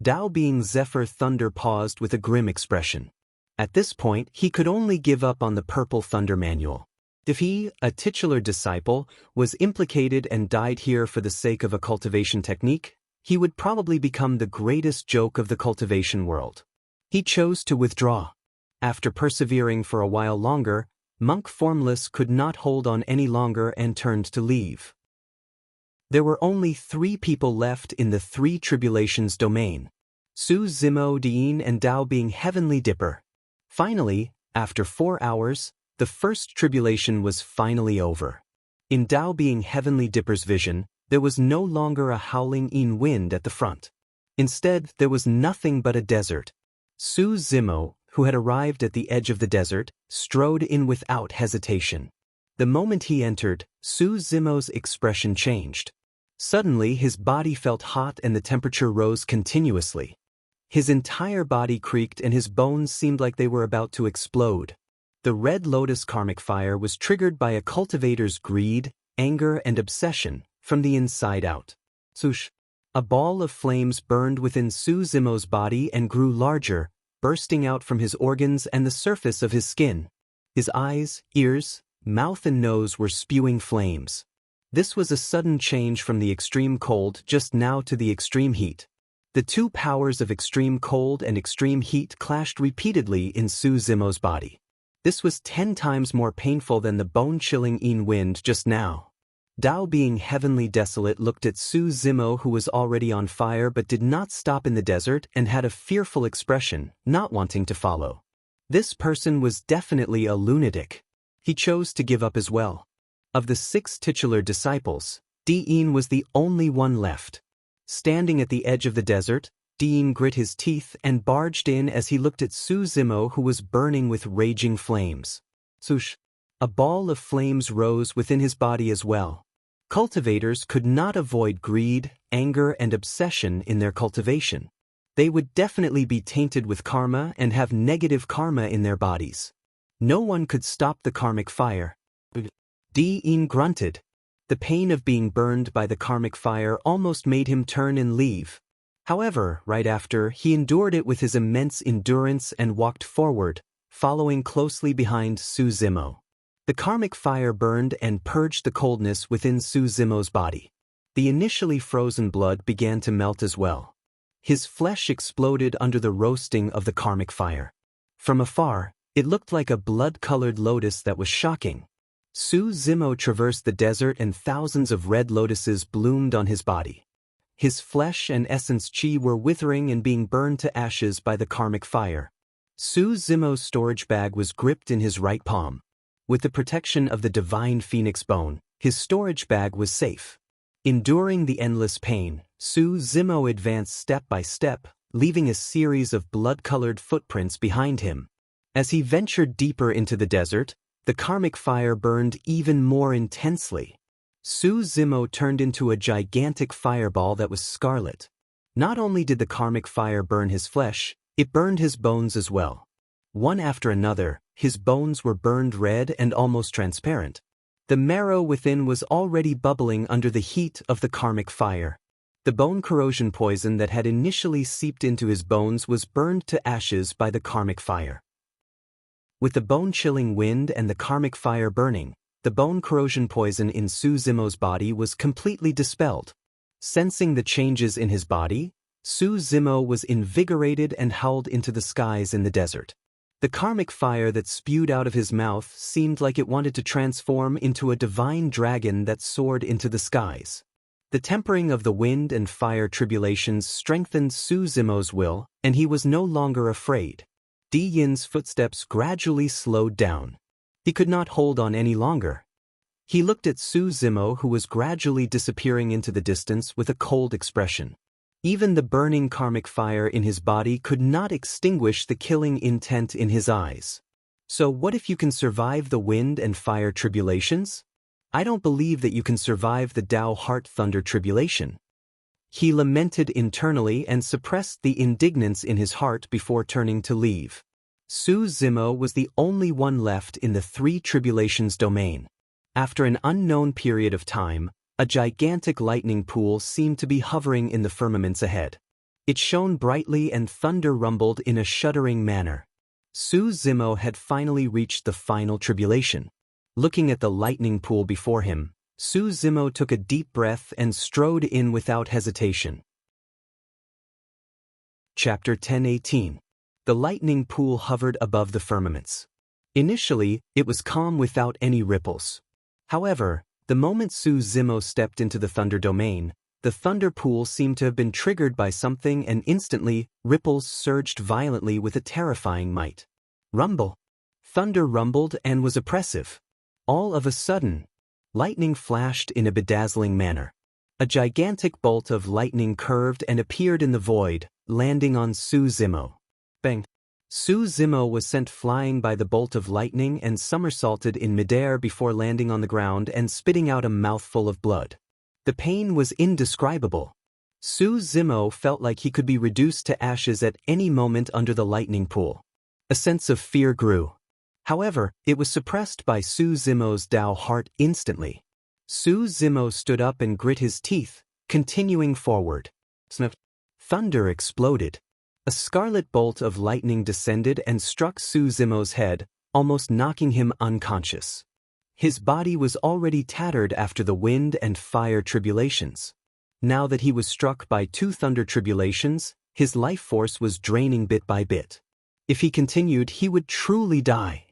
Dao being Zephyr Thunder paused with a grim expression. At this point, he could only give up on the Purple Thunder Manual. If he, a titular disciple, was implicated and died here for the sake of a cultivation technique, he would probably become the greatest joke of the cultivation world. He chose to withdraw. After persevering for a while longer, Monk Formless could not hold on any longer and turned to leave. There were only 3 people left in the 3 tribulations domain. Su Zimo, Diin and Dao being Heavenly Dipper. Finally, after 4 hours, the first tribulation was finally over. In Dao being Heavenly Dipper's vision, there was no longer a howling east wind at the front. Instead, there was nothing but a desert. Su Zimo, who had arrived at the edge of the desert, strode in without hesitation. The moment he entered, Su Zimo's expression changed. Suddenly his body felt hot and the temperature rose continuously. His entire body creaked and his bones seemed like they were about to explode. The Red Lotus karmic fire was triggered by a cultivator's greed, anger and obsession, from the inside out. Swoosh! A ball of flames burned within Su Zimo's body and grew larger, bursting out from his organs and the surface of his skin. His eyes, ears, mouth and nose were spewing flames. This was a sudden change from the extreme cold just now to the extreme heat. The 2 powers of extreme cold and extreme heat clashed repeatedly in Su Zimo's body. This was 10 times more painful than the bone-chilling east wind just now. Dao being Heavenly Desolate looked at Su Zimo, who was already on fire but did not stop in the desert and had a fearful expression, not wanting to follow. This person was definitely a lunatic. He chose to give up as well. Of the 6 titular disciples, Diin was the only one left. Standing at the edge of the desert, Diin grit his teeth and barged in as he looked at Su Zimo, who was burning with raging flames. Swoosh! A ball of flames rose within his body as well. Cultivators could not avoid greed, anger and obsession in their cultivation. They would definitely be tainted with karma and have negative karma in their bodies. No one could stop the karmic fire. Diin grunted. The pain of being burned by the karmic fire almost made him turn and leave. However, right after, he endured it with his immense endurance and walked forward, following closely behind Su Zimo. The karmic fire burned and purged the coldness within Su Zimo's body. The initially frozen blood began to melt as well. His flesh exploded under the roasting of the karmic fire. From afar, it looked like a blood-colored lotus that was shocking. Su Zimo traversed the desert and thousands of red lotuses bloomed on his body. His flesh and essence chi were withering and being burned to ashes by the karmic fire. Su Zimo's storage bag was gripped in his right palm. With the protection of the divine phoenix bone, his storage bag was safe. Enduring the endless pain, Su Zimo advanced step by step, leaving a series of blood-colored footprints behind him. As he ventured deeper into the desert, the karmic fire burned even more intensely. Su Zimo turned into a gigantic fireball that was scarlet. Not only did the karmic fire burn his flesh, it burned his bones as well. One after another, his bones were burned red and almost transparent. The marrow within was already bubbling under the heat of the karmic fire. The bone corrosion poison that had initially seeped into his bones was burned to ashes by the karmic fire. With the bone-chilling wind and the karmic fire burning, the bone corrosion poison in Su Zimo's body was completely dispelled. Sensing the changes in his body, Su Zimo was invigorated and howled into the skies in the desert. The karmic fire that spewed out of his mouth seemed like it wanted to transform into a divine dragon that soared into the skies. The tempering of the wind and fire tribulations strengthened Su Zimo's will, and he was no longer afraid. Di Yin's footsteps gradually slowed down. He could not hold on any longer. He looked at Su Zimo, who was gradually disappearing into the distance with a cold expression. Even the burning karmic fire in his body could not extinguish the killing intent in his eyes. So what if you can survive the wind and fire tribulations? I don't believe that you can survive the Tao Heart Thunder tribulation. He lamented internally and suppressed the indignance in his heart before turning to leave. Su Zimo was the only one left in the three tribulations domain. After an unknown period of time, a gigantic lightning pool seemed to be hovering in the firmaments ahead. It shone brightly and thunder rumbled in a shuddering manner. Su Zimo had finally reached the final tribulation. Looking at the lightning pool before him, Su Zimo took a deep breath and strode in without hesitation. Chapter 10:18. The lightning pool hovered above the firmaments. Initially, it was calm without any ripples. However, the moment Su Zimo stepped into the thunder domain, the thunder pool seemed to have been triggered by something, and instantly, ripples surged violently with a terrifying might. Rumble. Thunder rumbled and was oppressive. All of a sudden, lightning flashed in a bedazzling manner. A gigantic bolt of lightning curved and appeared in the void, landing on Su Zimo. Bang! Su Zimo was sent flying by the bolt of lightning and somersaulted in midair before landing on the ground and spitting out a mouthful of blood. The pain was indescribable. Su Zimo felt like he could be reduced to ashes at any moment under the lightning pool. A sense of fear grew. However, it was suppressed by Su Zimo's Tao heart instantly. Su Zimo stood up and grit his teeth, continuing forward. Snap! Thunder exploded. A scarlet bolt of lightning descended and struck Su Zimo's head, almost knocking him unconscious. His body was already tattered after the wind and fire tribulations. Now that he was struck by two thunder tribulations, his life force was draining bit by bit. If he continued, he would truly die.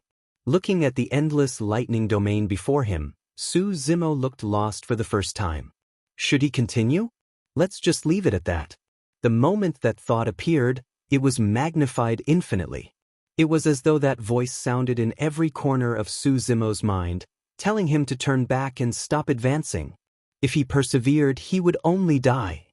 Looking at the endless lightning domain before him, Su Zimo looked lost for the first time. Should he continue? Let's just leave it at that. The moment that thought appeared, it was magnified infinitely. It was as though that voice sounded in every corner of Su Zimo's mind, telling him to turn back and stop advancing. If he persevered, he would only die.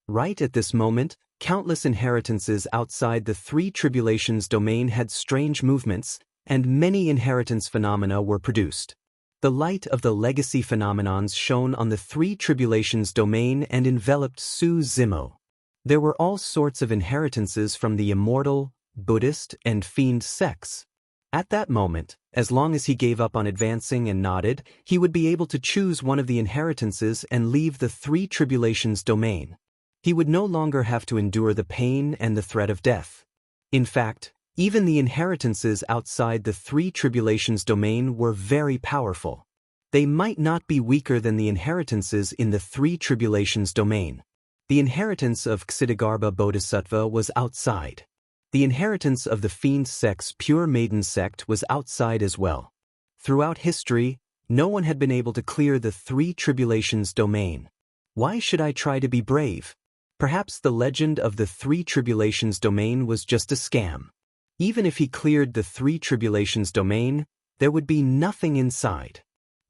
Right at this moment, countless inheritances outside the three tribulations domain had strange movements, and many inheritance phenomena were produced. The light of the legacy phenomenons shone on the three tribulations domain and enveloped Su Zimo. There were all sorts of inheritances from the immortal, Buddhist, and fiend sects. At that moment, as long as he gave up on advancing and nodded, he would be able to choose one of the inheritances and leave the three tribulations domain. He would no longer have to endure the pain and the threat of death. In fact, even the inheritances outside the three tribulations domain were very powerful. They might not be weaker than the inheritances in the three tribulations domain. The inheritance of Ksitigarbha Bodhisattva was outside. The inheritance of the fiend sect's pure maiden sect was outside as well. Throughout history, No one had been able to clear the three tribulations domain. Why should I try to be brave? Perhaps the legend of the three tribulations domain was just a scam. Even if he cleared the three tribulations domain, there would be nothing inside.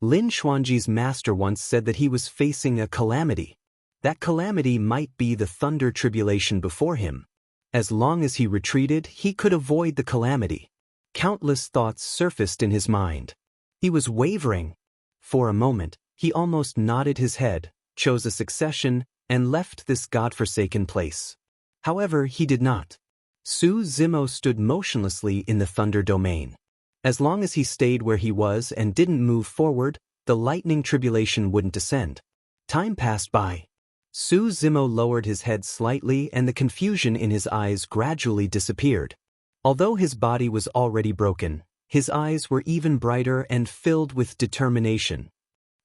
Lin Xuanji's master once said that he was facing a calamity. That calamity might be the thunder tribulation before him. As long as he retreated, he could avoid the calamity. Countless thoughts surfaced in his mind. He was wavering. For a moment, he almost nodded his head, chose a succession, and left this godforsaken place. However, he did not. Su Zimo stood motionlessly in the thunder domain. As long as he stayed where he was and didn't move forward, the lightning tribulation wouldn't descend. Time passed by. Su Zimo lowered his head slightly and the confusion in his eyes gradually disappeared. Although his body was already broken, his eyes were even brighter and filled with determination.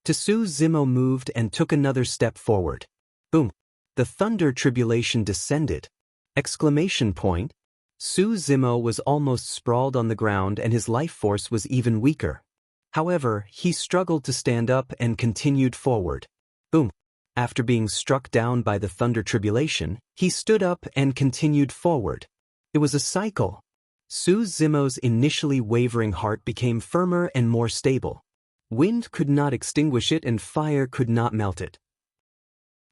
Su Zimo moved and took another step forward. Boom! The thunder tribulation descended. Exclamation point. Su Zimo was almost sprawled on the ground and his life force was even weaker. However, he struggled to stand up and continued forward. Boom! After being struck down by the thunder tribulation, he stood up and continued forward. It was a cycle. Su Zimo's initially wavering heart became firmer and more stable. Wind could not extinguish it and fire could not melt it.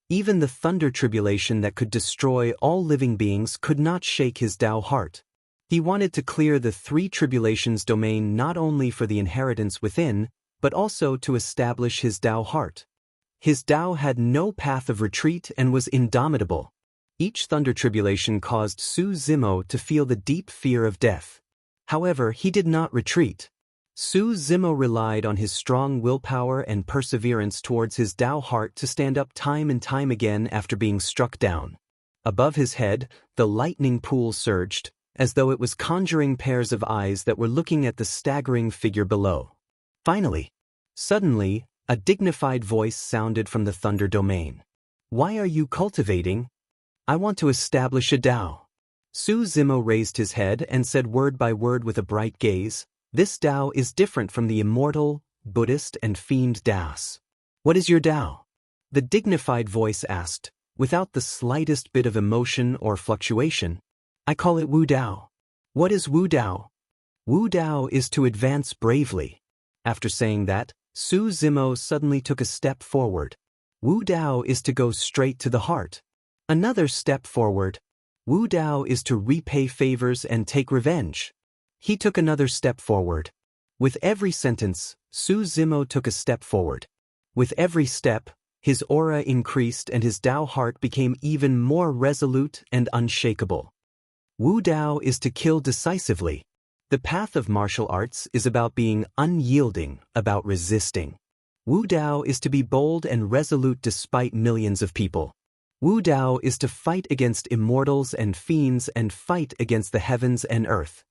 Even the thunder tribulation that could destroy all living beings could not shake his Tao heart. He wanted to clear the three tribulations domain not only for the inheritance within, but also to establish his Tao heart. His Tao had no path of retreat and was indomitable. Each thunder tribulation caused Su Zimo to feel the deep fear of death. However, he did not retreat. Su Zimo relied on his strong willpower and perseverance towards his Tao heart to stand up time and time again after being struck down. Above his head, the lightning pool surged, as though it was conjuring pairs of eyes that were looking at the staggering figure below. Suddenly, a dignified voice sounded from the thunder domain. "Why are you cultivating?" "I want to establish a Tao." Su Zimo raised his head and said word by word with a bright gaze, "This Tao is different from the immortal, Buddhist and fiend Taos." "What is your Tao?" the dignified voice asked, without the slightest bit of emotion or fluctuation. "I call it Wu Dao." "What is Wu Dao?" "Wu Dao is to advance bravely." After saying that, Su Zimo suddenly took a step forward. "Wu Dao is to go straight to the heart." Another step forward. "Wu Dao is to repay favors and take revenge." He took another step forward. With every sentence, Su Zimo took a step forward. With every step, his aura increased and his Tao heart became even more resolute and unshakable. Wu Dao is to kill decisively. The path of martial arts is about being unyielding, about resisting. Wu Dao is to be bold and resolute despite millions of people. Wu Dao is to fight against immortals and fiends and fight against the heavens and earth.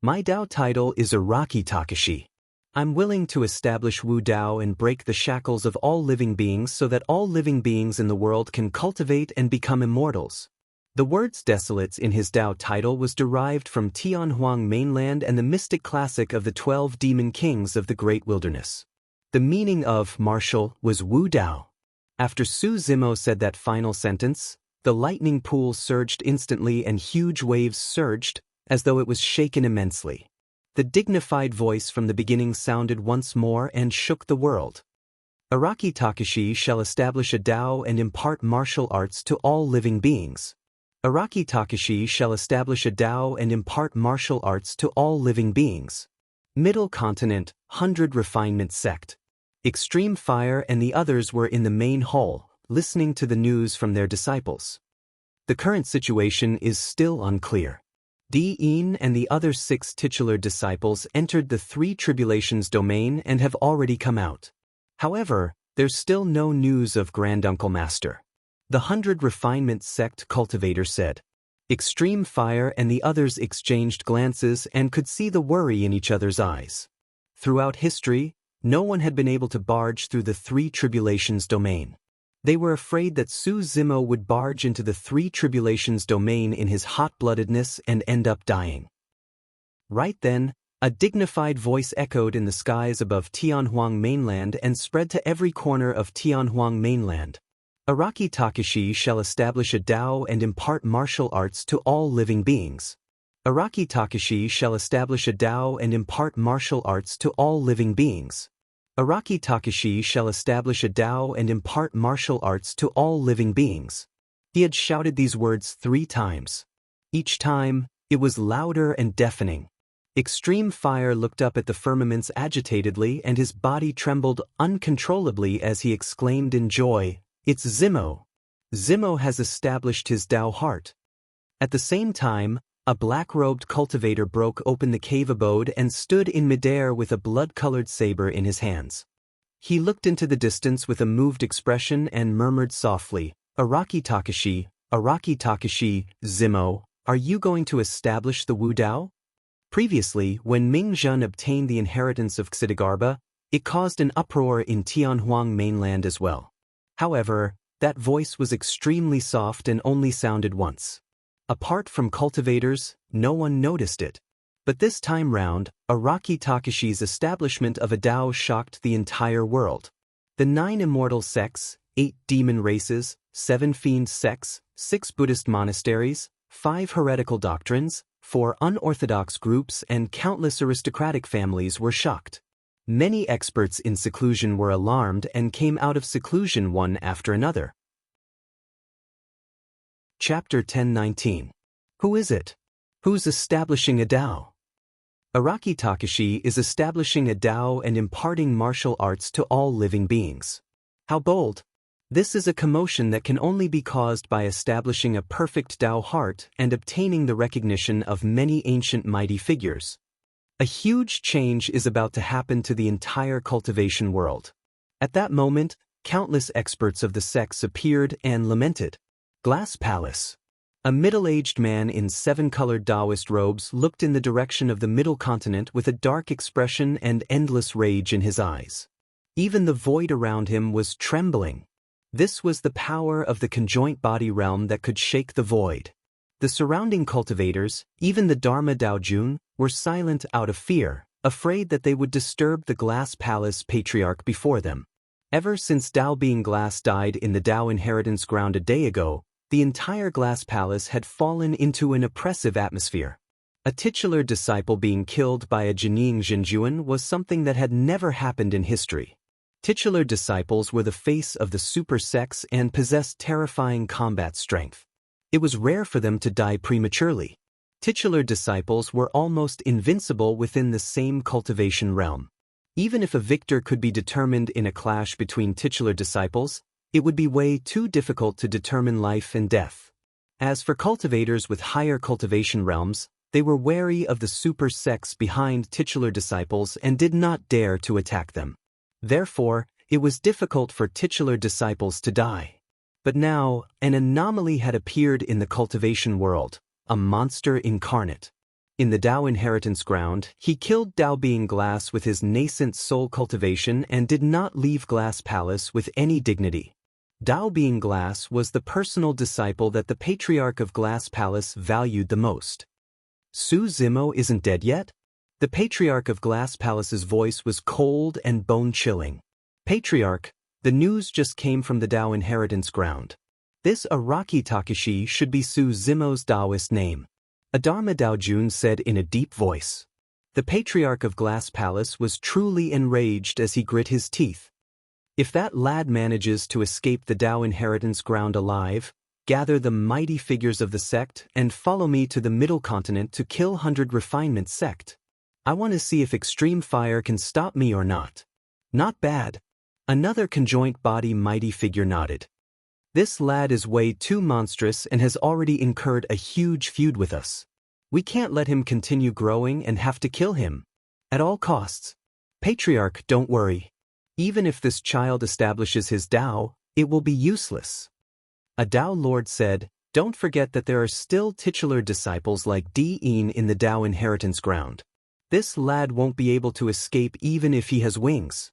My Tao title is Araki Takashi. I'm willing to establish Wu Dao and break the shackles of all living beings so that all living beings in the world can cultivate and become immortals. The words desolates in his Tao title was derived from Tianhuang mainland and the mystic classic of the 12 demon kings of the great wilderness. The meaning of martial was Wu Dao. After Su Zimo said that final sentence, the lightning pool surged instantly and huge waves surged, as though it was shaken immensely. The dignified voice from the beginning sounded once more and shook the world. Araki Takashi shall establish a Tao and impart martial arts to all living beings. Araki Takashi shall establish a Tao and impart martial arts to all living beings. Middle Continent, 100 Refinement Sect. Extreme Fire and the others were in the main hall, listening to the news from their disciples. The current situation is still unclear. Di-In and the other 6 titular disciples entered the three tribulations domain and have already come out. However, there's still no news of Granduncle Master. The 100 Refinement Sect cultivator said. Extreme Fire and the others exchanged glances and could see the worry in each other's eyes. Throughout history, no one had been able to barge through the three tribulations domain. They were afraid that Su Zimo would barge into the three tribulations domain in his hot-bloodedness and end up dying. Right then, A dignified voice echoed in the skies above Tianhuang mainland and spread to every corner of Tianhuang mainland. Araki Takashi shall establish a Tao and impart martial arts to all living beings. Araki Takashi shall establish a Tao and impart martial arts to all living beings. Araki Takashi shall establish a Tao and impart martial arts to all living beings. He had shouted these words 3 times. Each time, it was louder and deafening. Extreme Fire looked up at the firmaments agitatedly and his body trembled uncontrollably as he exclaimed in joy, "It's Zimo! Zimo has established his Tao heart." At the same time, a black-robed cultivator broke open the cave abode and stood in midair with a blood-colored saber in his hands. He looked into the distance with a moved expression and murmured softly, Araki Takashi, Zimo, are you going to establish the Wu Dao? Previously, when Ming Zhen obtained the inheritance of Xidagarba, it caused an uproar in Tianhuang mainland as well. However, that voice was extremely soft and only sounded once. Apart from cultivators, no one noticed it. But this time round, Araki Takashi's establishment of a Tao shocked the entire world. The 9 immortal sects, 8 demon races, 7 fiend sects, 6 Buddhist monasteries, 5 heretical doctrines, 4 unorthodox groups and countless aristocratic families were shocked. Many experts in seclusion were alarmed and came out of seclusion one after another. Chapter 10:19. Who is it? Who's establishing a Tao? Araki Takashi is establishing a Tao and imparting martial arts to all living beings. How bold! This is a commotion that can only be caused by establishing a perfect Tao heart and obtaining the recognition of many ancient mighty figures. A huge change is about to happen to the entire cultivation world. At that moment, countless experts of the sects appeared and lamented. Glass Palace. A middle-aged man in 7-colored Taoist robes looked in the direction of the middle continent with a dark expression and endless rage in his eyes. Even the void around him was trembling. This was the power of the conjoint body realm that could shake the void. The surrounding cultivators, even the Dharma Daojun, were silent out of fear, afraid that they would disturb the Glass Palace patriarch before them. Ever since Dao Being Glass died in the Dao inheritance ground a day ago, the entire Glass Palace had fallen into an oppressive atmosphere. A titular disciple being killed by a Jining Zhenjuan was something that had never happened in history. Titular disciples were the face of the super sects and possessed terrifying combat strength. It was rare for them to die prematurely. Titular disciples were almost invincible within the same cultivation realm. Even if a victor could be determined in a clash between titular disciples, it would be way too difficult to determine life and death. As for cultivators with higher cultivation realms, they were wary of the super sects behind titular disciples and did not dare to attack them. Therefore, it was difficult for titular disciples to die. But now, an anomaly had appeared in the cultivation world, a monster incarnate. In the Dao inheritance ground, he killed Dao Being Glass with his nascent soul cultivation and did not leave Glass Palace with any dignity. Dao Being Glass was the personal disciple that the Patriarch of Glass Palace valued the most. Su Zimo isn't dead yet? The Patriarch of Glass Palace's voice was cold and bone-chilling. Patriarch, the news just came from the Dao inheritance ground. This Araki Takashi should be Su Zimo's Taoist name. A Dharma Daojun said in a deep voice. The Patriarch of Glass Palace was truly enraged as he grit his teeth. If that lad manages to escape the Dao inheritance ground alive, gather the mighty figures of the sect and follow me to the middle continent to kill 100 Refinement sect. I want to see if Extreme Fire can stop me or not. Not bad. Another conjoint body mighty figure nodded. This lad is way too monstrous and has already incurred a huge feud with us. We can't let him continue growing and have to kill him. At all costs. Patriarch, don't worry. Even if this child establishes his Dao, it will be useless. A Dao Lord said, don't forget that there are still titular disciples like Di-In in the Dao inheritance ground. This lad won't be able to escape even if he has wings.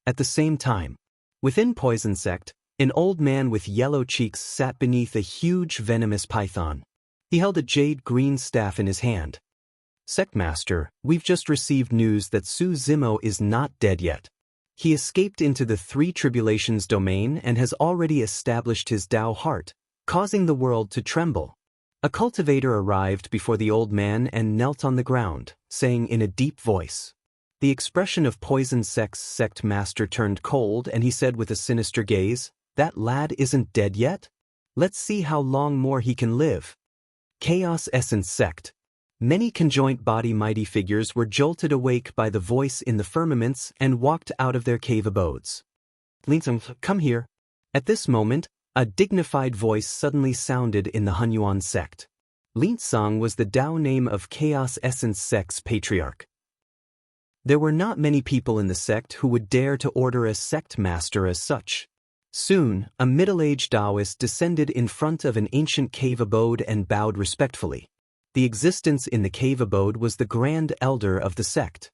At the same time, within Poison Sect, an old man with yellow cheeks sat beneath a huge venomous python. He held a jade green staff in his hand. Sectmaster, we've just received news that Su Zimo is not dead yet. He escaped into the Three Tribulations domain and has already established his Tao heart, causing the world to tremble. A cultivator arrived before the old man and knelt on the ground, saying in a deep voice. The expression of Poison Sect's sect master turned cold and he said with a sinister gaze, "That lad isn't dead yet? Let's see how long more he can live." Chaos Essence Sect. Many conjoint body mighty figures were jolted awake by the voice in the firmaments and walked out of their cave abodes. "Linsong, come here." At this moment, a dignified voice suddenly sounded in the Hunyuan sect. Linsong was the Tao name of Chaos Essence Sect's patriarch. There were not many people in the sect who would dare to order a sect master as such. Soon, a middle-aged Taoist descended in front of an ancient cave abode and bowed respectfully. The existence in the cave abode was the grand elder of the sect.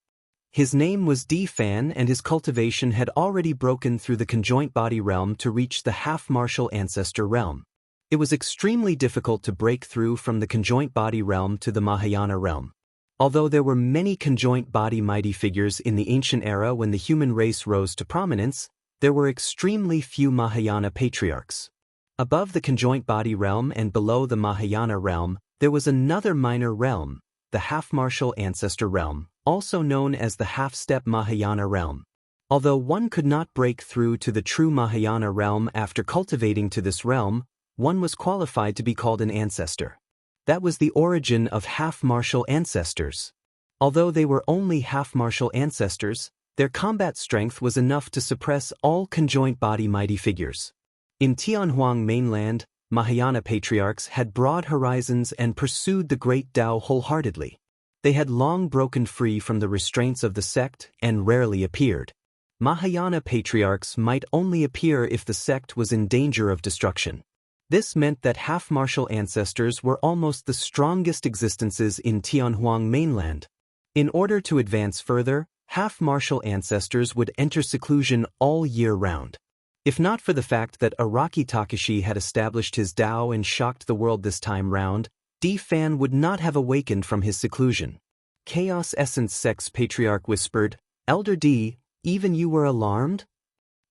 His name was Di Fan and his cultivation had already broken through the conjoint body realm to reach the half-martial ancestor realm. It was extremely difficult to break through from the conjoint body realm to the Mahayana realm. Although there were many conjoint body mighty figures in the ancient era when the human race rose to prominence, there were extremely few Mahayana patriarchs. Above the conjoint body realm and below the Mahayana realm, there was another minor realm, the half-martial ancestor realm, also known as the half-step Mahayana realm. Although one could not break through to the true Mahayana realm after cultivating to this realm, one was qualified to be called an ancestor. That was the origin of half-martial ancestors. Although they were only half-martial ancestors, their combat strength was enough to suppress all conjoint body mighty figures. In Tianhuang mainland, Mahayana patriarchs had broad horizons and pursued the great Tao wholeheartedly. They had long broken free from the restraints of the sect and rarely appeared. Mahayana patriarchs might only appear if the sect was in danger of destruction. This meant that half-martial ancestors were almost the strongest existences in Tianhuang mainland. In order to advance further, half-martial ancestors would enter seclusion all year round. If not for the fact that Araki Takashi had established his Tao and shocked the world this time round, Di Fan would not have awakened from his seclusion. Chaos Essence Sect's patriarch whispered, "Elder Di, even you were alarmed?"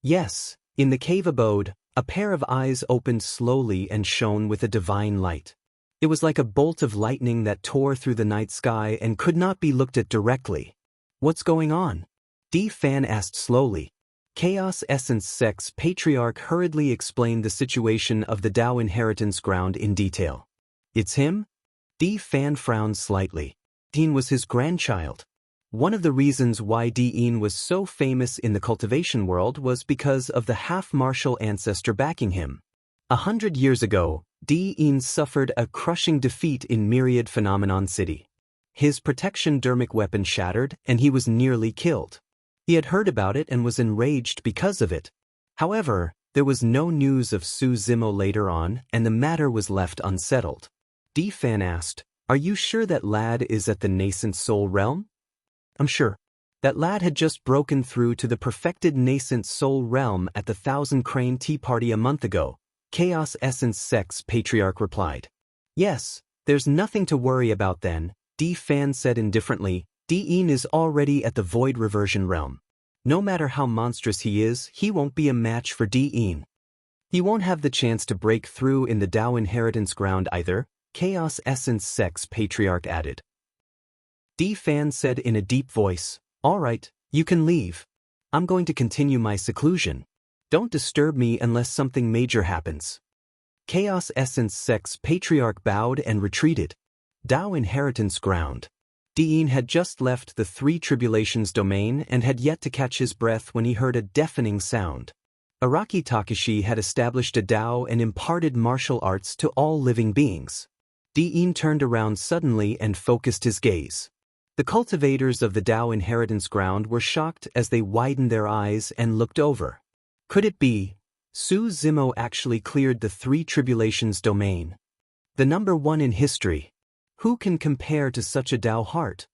Yes, in the cave abode, a pair of eyes opened slowly and shone with a divine light. It was like a bolt of lightning that tore through the night sky and could not be looked at directly. "What's going on?" Di Fan asked slowly. Chaos Essence Sect's patriarch hurriedly explained the situation of the Tao inheritance ground in detail. "It's him?" Di Fan frowned slightly. Dean was his grandchild. One of the reasons why Di'in was so famous in the cultivation world was because of the half-martial ancestor backing him. 100 years ago, Di'in suffered a crushing defeat in Myriad Phenomenon City. His protection dermic weapon shattered and he was nearly killed. He had heard about it and was enraged because of it. However, there was no news of Su Zimo later on and the matter was left unsettled. Di Fan asked, "Are you sure that lad is at the nascent soul realm?" "I'm sure. That lad had just broken through to the perfected nascent soul realm at the Thousand Crane Tea Party a month ago," Chaos Essence Sect's patriarch replied. "Yes, there's nothing to worry about then," Di Fan said indifferently. "Di'in is already at the Void Reversion realm. No matter how monstrous he is, he won't be a match for Di'in. He won't have the chance to break through in the Tao inheritance ground either," Chaos Essence Sect's patriarch added. Di Fan said in a deep voice, "All right, you can leave. I'm going to continue my seclusion. Don't disturb me unless something major happens." Chaos Essence Sect's patriarch bowed and retreated. Tao inheritance ground. Di'in had just left the Three Tribulations domain and had yet to catch his breath when he heard a deafening sound. Araki Takashi had established a Tao and imparted martial arts to all living beings. Di'in turned around suddenly and focused his gaze. The cultivators of the Tao inheritance ground were shocked as they widened their eyes and looked over. Could it be? Su Zimo actually cleared the Three Tribulations domain. The number one in history. Who can compare to such a Tao heart?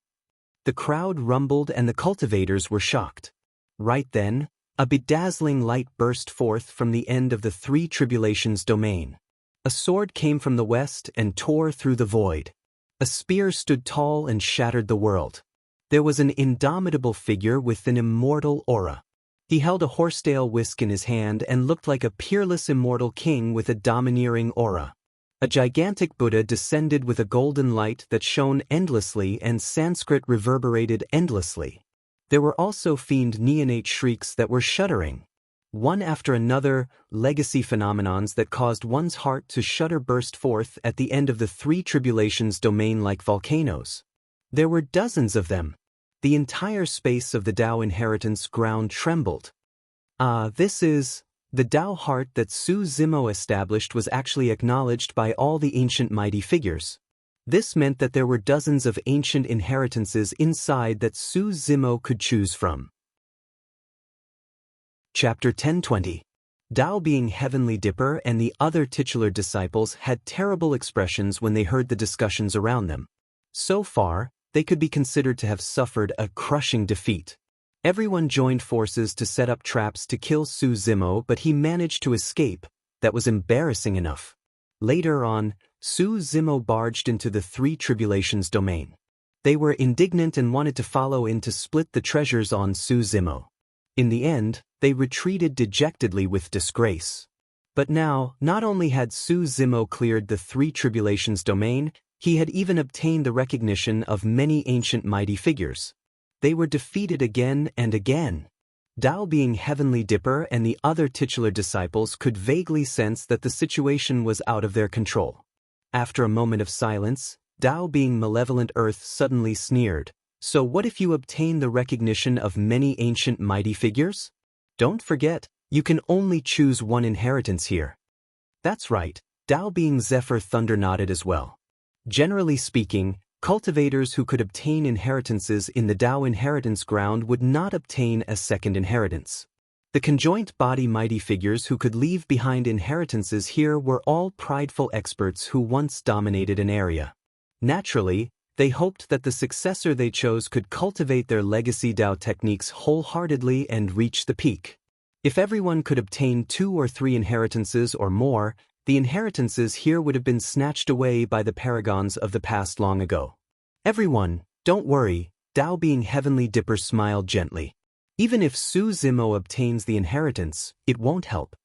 The crowd rumbled and the cultivators were shocked. Right then, a bedazzling light burst forth from the end of the Three Tribulations domain. A sword came from the west and tore through the void. A spear stood tall and shattered the world. There was an indomitable figure with an immortal aura. He held a horsetail whisk in his hand and looked like a peerless immortal king with a domineering aura. A gigantic Buddha descended with a golden light that shone endlessly and Sanskrit reverberated endlessly. There were also fiend neonate shrieks that were shuddering. One after another, legacy phenomenons that caused one's heart to shudder burst forth at the end of the three tribulations domain like volcanoes. There were dozens of them. The entire space of the Tao inheritance ground trembled. The Tao heart that Su Zimo established was actually acknowledged by all the ancient mighty figures. This meant that there were dozens of ancient inheritances inside that Su Zimo could choose from. Chapter 1020. Tao being Heavenly Dipper and the other titular disciples had terrible expressions when they heard the discussions around them. So far, they could be considered to have suffered a crushing defeat. Everyone joined forces to set up traps to kill Su Zimo, but he managed to escape. That was embarrassing enough. Later on, Su Zimo barged into the three tribulations domain. They were indignant and wanted to follow in to split the treasures on Su Zimo. In the end, they retreated dejectedly with disgrace. But now, not only had Su Zimo cleared the three tribulations domain, he had even obtained the recognition of many ancient mighty figures. They were defeated again and again. Tao being Heavenly Dipper and the other titular disciples could vaguely sense that the situation was out of their control. After a moment of silence, Tao being Malevolent Earth suddenly sneered, "So what if you obtain the recognition of many ancient mighty figures? Don't forget, you can only choose one inheritance here." That's right, Tao being Zephyr Thunder nodded as well. Generally speaking, cultivators who could obtain inheritances in the Tao inheritance ground would not obtain a second inheritance. The conjoint body mighty figures who could leave behind inheritances here were all prideful experts who once dominated an area. Naturally, they hoped that the successor they chose could cultivate their legacy Tao techniques wholeheartedly and reach the peak. If everyone could obtain 2 or 3 inheritances or more, the inheritances here would have been snatched away by the paragons of the past long ago. Everyone, don't worry, Tao being Heavenly Dipper smiled gently. Even if Su Zimo obtains the inheritance, it won't help.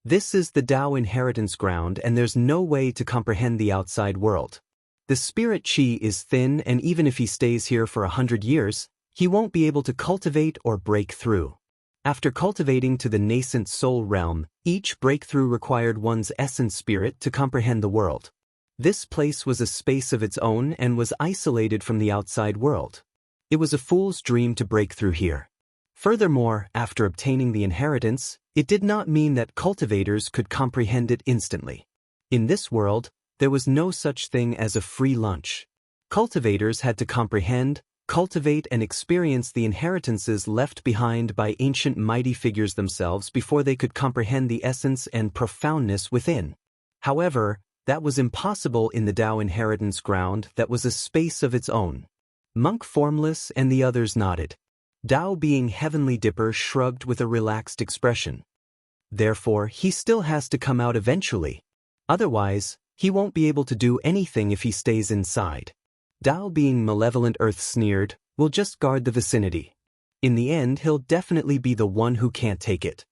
This is the Tao inheritance ground and there's no way to comprehend the outside world. The spirit chi is thin and even if he stays here for 100 years, he won't be able to cultivate or break through. After cultivating to the nascent soul realm, each breakthrough required one's essence spirit to comprehend the world. This place was a space of its own and was isolated from the outside world. It was a fool's dream to break through here. Furthermore, after obtaining the inheritance, it did not mean that cultivators could comprehend it instantly. In this world, there was no such thing as a free lunch. Cultivators had to comprehend, cultivate and experience the inheritances left behind by ancient mighty figures themselves before they could comprehend the essence and profoundness within. However, that was impossible in the Tao inheritance ground that was a space of its own. Monk Formless and the others nodded. Tao being Heavenly Dipper shrugged with a relaxed expression. Therefore, he still has to come out eventually. Otherwise, he won't be able to do anything if he stays inside. Tao being Malevolent Earth sneered, "We'll just guard the vicinity. In the end, he'll definitely be the one who can't take it."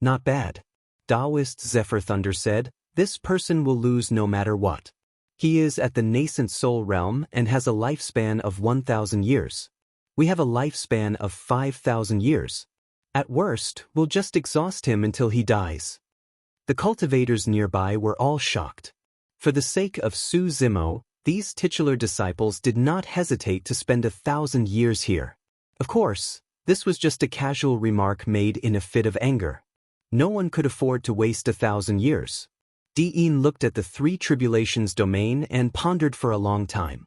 Not bad. Taoist Zephyr Thunder said, "This person will lose no matter what. He is at the nascent soul realm and has a lifespan of 1,000 years. We have a lifespan of 5,000 years. At worst, we'll just exhaust him until he dies." The cultivators nearby were all shocked. For the sake of Su Zimo, these titular disciples did not hesitate to spend 1,000 years here. Of course, this was just a casual remark made in a fit of anger. No one could afford to waste 1,000 years. Dean looked at the three tribulations domain and pondered for a long time.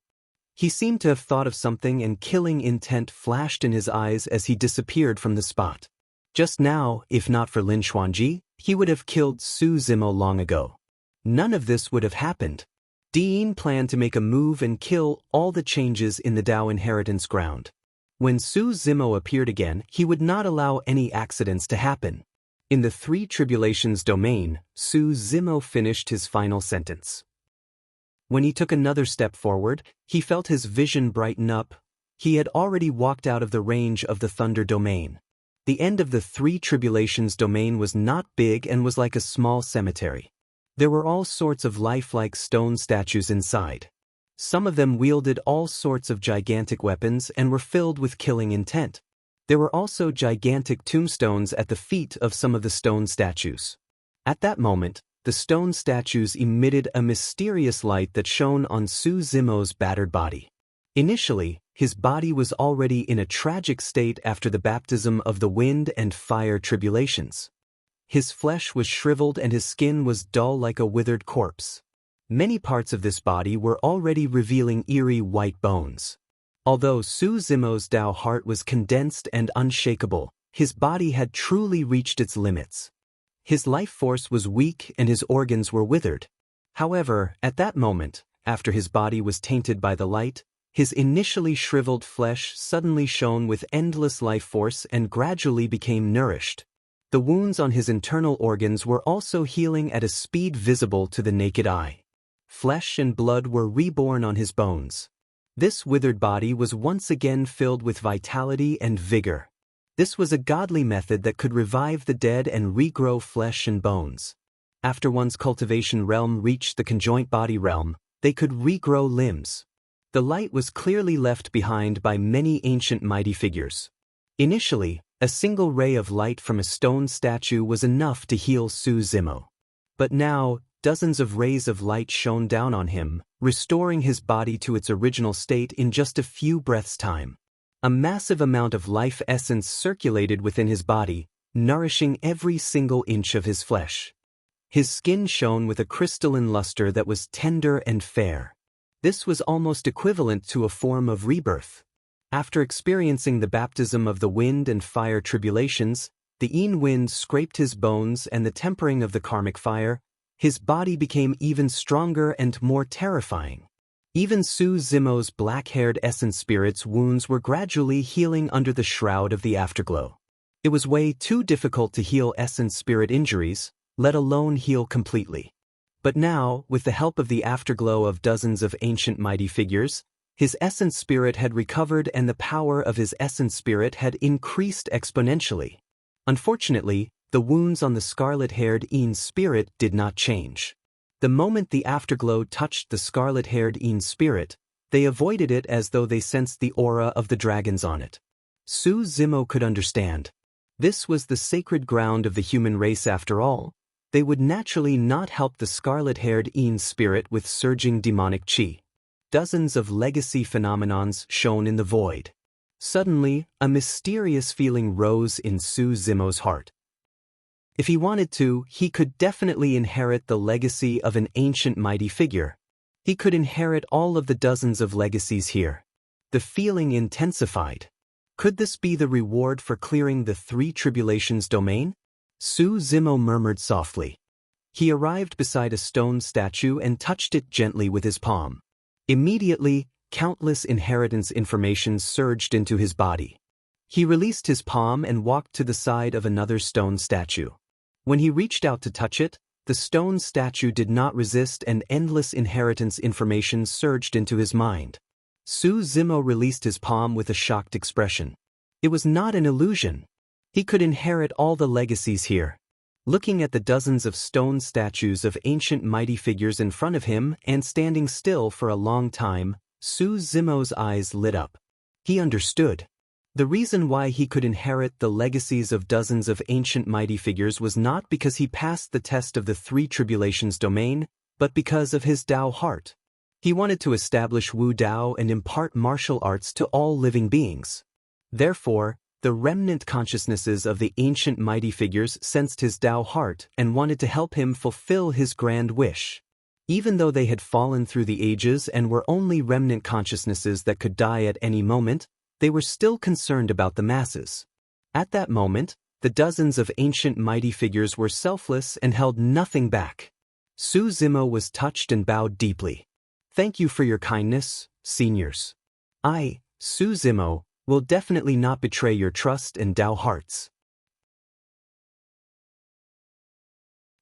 He seemed to have thought of something and killing intent flashed in his eyes as he disappeared from the spot. Just now, if not for Lin Xuanji, he would have killed Su Zimo long ago. None of this would have happened. Dean planned to make a move and kill all the changes in the Tao inheritance ground. When Su Zimo appeared again, he would not allow any accidents to happen. In the three tribulations domain, Su Zimo finished his final sentence. When he took another step forward, he felt his vision brighten up. He had already walked out of the range of the Thunder domain. The end of the Three Tribulations domain was not big and was like a small cemetery. There were all sorts of lifelike stone statues inside. Some of them wielded all sorts of gigantic weapons and were filled with killing intent. There were also gigantic tombstones at the feet of some of the stone statues. At that moment, the stone statues emitted a mysterious light that shone on Su Zimo's battered body. Initially, his body was already in a tragic state after the baptism of the wind and fire tribulations. His flesh was shriveled and his skin was dull like a withered corpse. Many parts of this body were already revealing eerie white bones. Although Su Zimo's Tao heart was condensed and unshakable, his body had truly reached its limits. His life force was weak and his organs were withered. However, at that moment, after his body was tainted by the light, his initially shriveled flesh suddenly shone with endless life force and gradually became nourished. The wounds on his internal organs were also healing at a speed visible to the naked eye. Flesh and blood were reborn on his bones. This withered body was once again filled with vitality and vigor. This was a godly method that could revive the dead and regrow flesh and bones. After one's cultivation realm reached the conjoint body realm, they could regrow limbs. The light was clearly left behind by many ancient mighty figures. Initially, a single ray of light from a stone statue was enough to heal Su Zimo. But now, dozens of rays of light shone down on him, restoring his body to its original state in just a few breaths' time. A massive amount of life essence circulated within his body, nourishing every single inch of his flesh. His skin shone with a crystalline luster that was tender and fair. This was almost equivalent to a form of rebirth. After experiencing the baptism of the wind and fire tribulations, the Yin wind scraped his bones and the tempering of the karmic fire, his body became even stronger and more terrifying. Even Su Zimo's black-haired essence spirit's wounds were gradually healing under the shroud of the afterglow. It was way too difficult to heal essence spirit injuries, let alone heal completely. But now, with the help of the afterglow of dozens of ancient mighty figures, his essence spirit had recovered and the power of his essence spirit had increased exponentially. Unfortunately, the wounds on the scarlet-haired Yin spirit did not change. The moment the afterglow touched the scarlet-haired Yin spirit, they avoided it as though they sensed the aura of the dragons on it. Su Zimo could understand. This was the sacred ground of the human race after all. They would naturally not help the scarlet-haired Yin spirit with surging demonic qi. Dozens of legacy phenomenons shone in the void. Suddenly, a mysterious feeling rose in Su Zimo's heart. If he wanted to, he could definitely inherit the legacy of an ancient mighty figure. He could inherit all of the dozens of legacies here. The feeling intensified. Could this be the reward for clearing the Three Tribulations domain? Su Zimo murmured softly. He arrived beside a stone statue and touched it gently with his palm. Immediately, countless inheritance information surged into his body. He released his palm and walked to the side of another stone statue. When he reached out to touch it, the stone statue did not resist and endless inheritance information surged into his mind. Su Zimo released his palm with a shocked expression. It was not an illusion. He could inherit all the legacies here. Looking at the dozens of stone statues of ancient mighty figures in front of him and standing still for a long time, Su Zimo's eyes lit up. He understood. The reason why he could inherit the legacies of dozens of ancient mighty figures was not because he passed the test of the Three Tribulations domain, but because of his Tao heart. He wanted to establish Wu Dao and impart martial arts to all living beings. Therefore, the remnant consciousnesses of the ancient mighty figures sensed his Tao heart and wanted to help him fulfill his grand wish. Even though they had fallen through the ages and were only remnant consciousnesses that could die at any moment, they were still concerned about the masses. At that moment, the dozens of ancient mighty figures were selfless and held nothing back. Su Zimo was touched and bowed deeply. Thank you for your kindness, seniors. I, Su Zimo, will definitely not betray your trust and Tao hearts.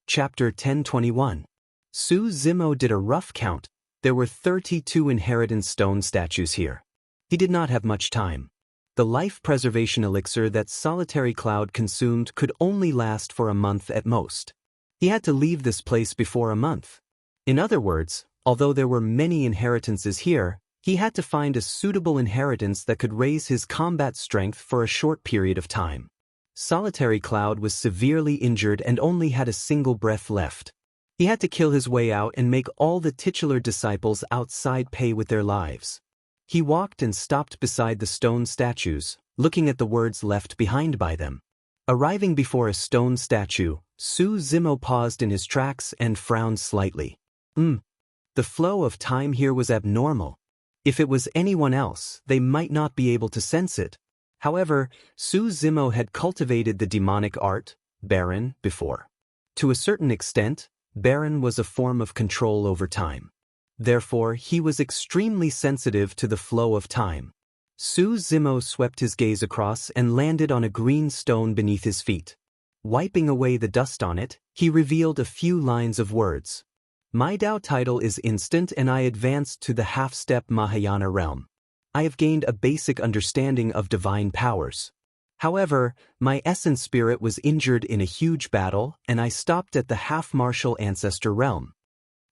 Chapter 1021. Su Zimo did a rough count. There were 32 inheritance stone statues here. He did not have much time. The life preservation elixir that Solitary Cloud consumed could only last for a month at most. He had to leave this place before a month. In other words, although there were many inheritances here, he had to find a suitable inheritance that could raise his combat strength for a short period of time. Solitary Cloud was severely injured and only had a single breath left. He had to kill his way out and make all the titular disciples outside pay with their lives. He walked and stopped beside the stone statues, looking at the words left behind by them. Arriving before a stone statue, Su Zimo paused in his tracks and frowned slightly. The flow of time here was abnormal. If it was anyone else, they might not be able to sense it. However, Su Zimo had cultivated the demonic art, Baron, before. To a certain extent, Baron was a form of control over time. Therefore, he was extremely sensitive to the flow of time. Su Zimo swept his gaze across and landed on a green stone beneath his feet. Wiping away the dust on it, he revealed a few lines of words. My Dao title is instant and I advanced to the half-step Mahayana realm. I have gained a basic understanding of divine powers. However, my essence spirit was injured in a huge battle and I stopped at the half-martial ancestor realm.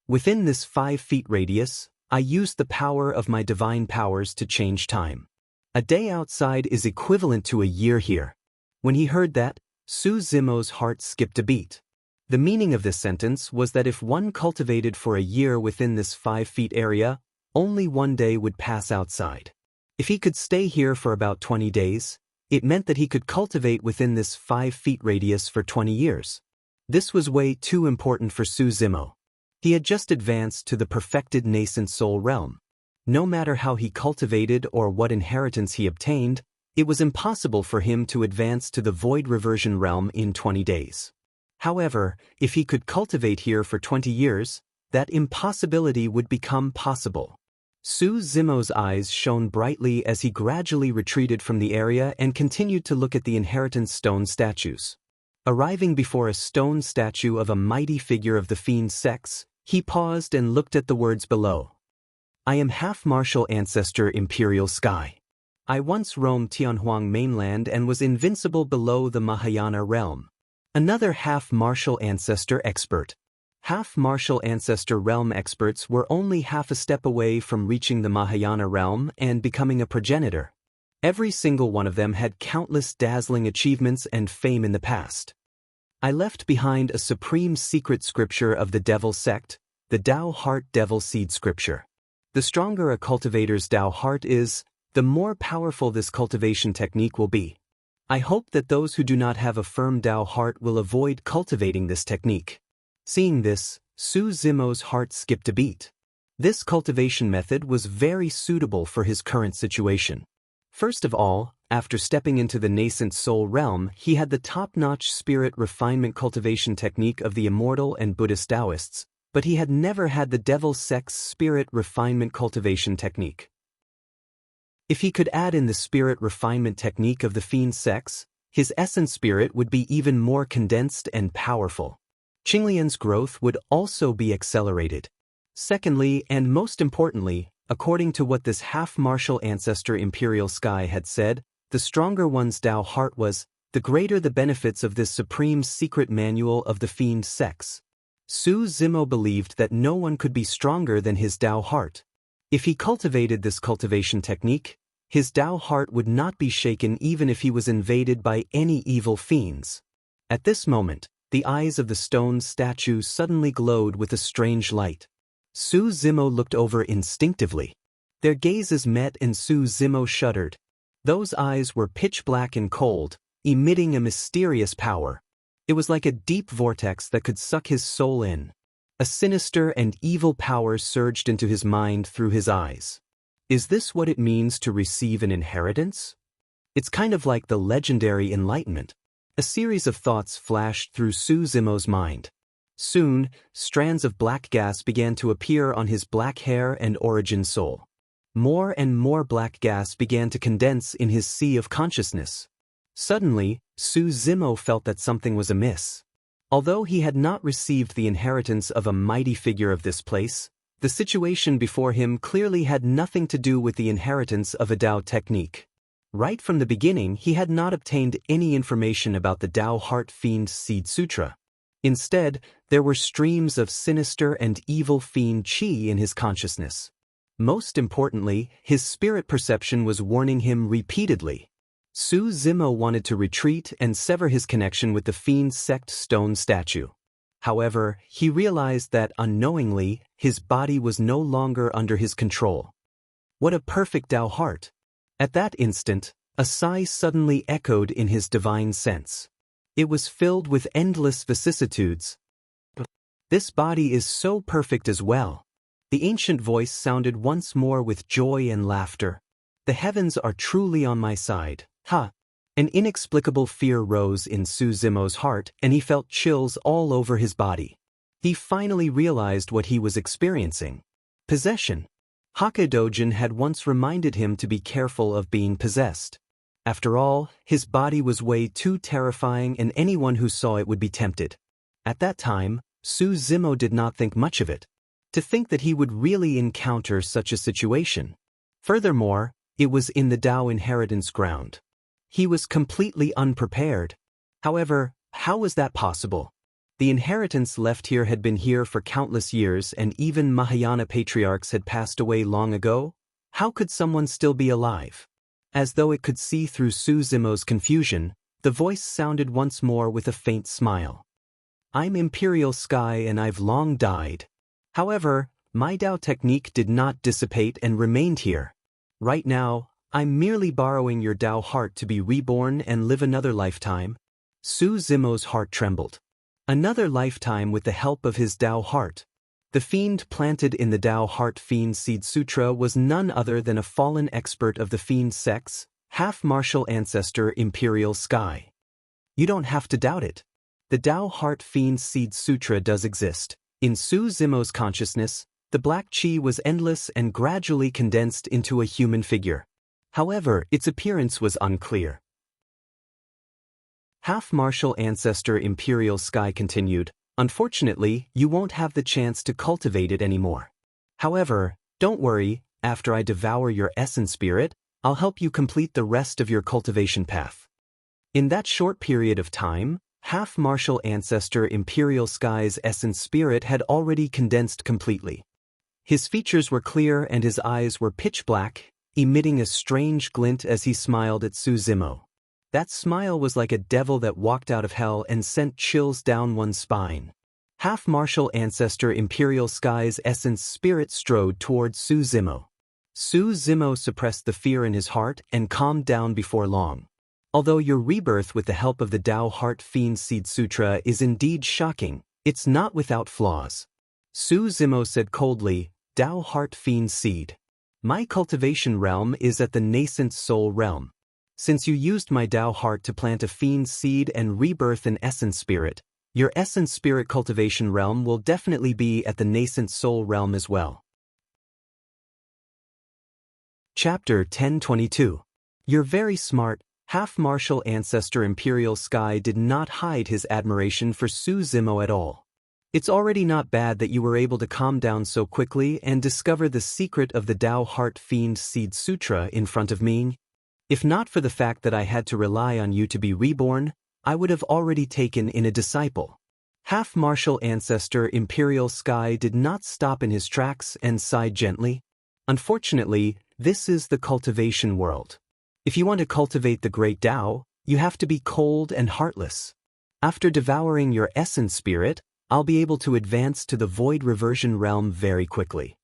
Within this 5 feet radius, I used the power of my divine powers to change time. A day outside is equivalent to a year here. When he heard that, Su Zimo's heart skipped a beat. The meaning of this sentence was that if one cultivated for a year within this 5 feet area, only 1 day would pass outside. If he could stay here for about 20 days, it meant that he could cultivate within this 5 feet radius for 20 years. This was way too important for Su Zimo. He had just advanced to the perfected nascent soul realm. No matter how he cultivated or what inheritance he obtained, it was impossible for him to advance to the void reversion realm in 20 days. However, if he could cultivate here for 20 years, that impossibility would become possible. Su Zimo's eyes shone brightly as he gradually retreated from the area and continued to look at the inheritance stone statues. Arriving before a stone statue of a mighty figure of the fiend sex, he paused and looked at the words below. I am half-martial ancestor Imperial Sky. I once roamed Tianhuang mainland and was invincible below the Mahayana realm. Another half-martial ancestor expert. Half-martial ancestor realm experts were only half a step away from reaching the Mahayana realm and becoming a progenitor. Every single one of them had countless dazzling achievements and fame in the past. I left behind a supreme secret scripture of the Devil sect, the Dao Heart Devil Seed Scripture. The stronger a cultivator's Dao heart is, the more powerful this cultivation technique will be. I hope that those who do not have a firm Dao heart will avoid cultivating this technique. Seeing this, Su Zimo's heart skipped a beat. This cultivation method was very suitable for his current situation. First of all, after stepping into the nascent soul realm, he had the top-notch spirit refinement cultivation technique of the immortal and Buddhist Taoists, but he had never had the devil sex spirit refinement cultivation technique. If he could add in the spirit refinement technique of the fiend sex, his essence spirit would be even more condensed and powerful. Qinglian's growth would also be accelerated. Secondly, and most importantly, according to what this half-martial ancestor Imperial Sky had said, the stronger one's Dao heart was, the greater the benefits of this supreme secret manual of the fiend sex. Su Zimo believed that no one could be stronger than his Dao heart. If he cultivated this cultivation technique, his Dao heart would not be shaken even if he was invaded by any evil fiends. At this moment, the eyes of the stone statue suddenly glowed with a strange light. Su Zimo looked over instinctively. Their gazes met and Su Zimo shuddered. Those eyes were pitch black and cold, emitting a mysterious power. It was like a deep vortex that could suck his soul in. A sinister and evil power surged into his mind through his eyes. Is this what it means to receive an inheritance? It's kind of like the legendary enlightenment. A series of thoughts flashed through Su Zimo's mind. Soon, strands of black gas began to appear on his black hair and origin soul. More and more black gas began to condense in his sea of consciousness. Suddenly, Su Zimo felt that something was amiss. Although he had not received the inheritance of a mighty figure of this place, The situation before him clearly had nothing to do with the inheritance of a Dao technique. Right from the beginning, he had not obtained any information about the Dao Heart Fiend Seed Sutra. Instead, there were streams of sinister and evil fiend qi in his consciousness. Most importantly, his spirit perception was warning him repeatedly. Su Zimo wanted to retreat and sever his connection with the fiend sect stone statue. However, he realized that unknowingly, his body was no longer under his control. What a perfect Dao heart! At that instant, a sigh suddenly echoed in his divine sense. It was filled with endless vicissitudes. This body is so perfect as well. The ancient voice sounded once more with joy and laughter. The heavens are truly on my side. Ha! An inexplicable fear rose in Su Zimo's heart, and he felt chills all over his body. He finally realized what he was experiencing. Possession. Hakka-dojin had once reminded him to be careful of being possessed. After all, his body was way too terrifying and anyone who saw it would be tempted. At that time, Su Zimo did not think much of it. To think that he would really encounter such a situation. Furthermore, it was in the Dao inheritance ground. He was completely unprepared. However, how was that possible? The inheritance left here had been here for countless years, and even Mahayana patriarchs had passed away long ago. How could someone still be alive? As though it could see through Su Zimo's confusion, the voice sounded once more with a faint smile. I'm Imperial Sky and I've long died. However, my Dao technique did not dissipate and remained here. Right now, I'm merely borrowing your Dao heart to be reborn and live another lifetime. Su Zimo's heart trembled. Another lifetime with the help of his Dao heart. The fiend planted in the Dao Heart Fiend Seed Sutra was none other than a fallen expert of the fiend sects, half-martial ancestor Imperial Sky. You don't have to doubt it. The Dao Heart Fiend Seed Sutra does exist. In Su Zimo's consciousness, the black qi was endless and gradually condensed into a human figure. However, its appearance was unclear. Half-martial ancestor Imperial Sky continued, unfortunately, you won't have the chance to cultivate it anymore. However, don't worry, after I devour your essence spirit, I'll help you complete the rest of your cultivation path. In that short period of time, half-martial ancestor Imperial Sky's essence spirit had already condensed completely. His features were clear and his eyes were pitch black, emitting a strange glint as he smiled at Su Zimo. That smile was like a devil that walked out of hell and sent chills down one's spine. Half-martial ancestor Imperial Sky's essence spirit strode towards Su Zimo. Su Zimo suppressed the fear in his heart and calmed down before long. Although your rebirth with the help of the Dao Heart Fiend Seed Sutra is indeed shocking, it's not without flaws. Su Zimo said coldly, Dao Heart Fiend Seed. My cultivation realm is at the nascent soul realm. Since you used my Dao heart to plant a fiend seed and rebirth an essence spirit, your essence spirit cultivation realm will definitely be at the nascent soul realm as well. Chapter 1022. You're very smart. Half-martial ancestor Imperial Sky did not hide his admiration for Su Zimo at all. It's already not bad that you were able to calm down so quickly and discover the secret of the Dao Heart Fiend Seed Sutra in front of me. If not for the fact that I had to rely on you to be reborn, I would have already taken in a disciple. Half-martial ancestor Imperial Sky did not stop in his tracks and sighed gently. Unfortunately, this is the cultivation world. If you want to cultivate the great Dao, you have to be cold and heartless. After devouring your essence spirit, I'll be able to advance to the void reversion realm very quickly.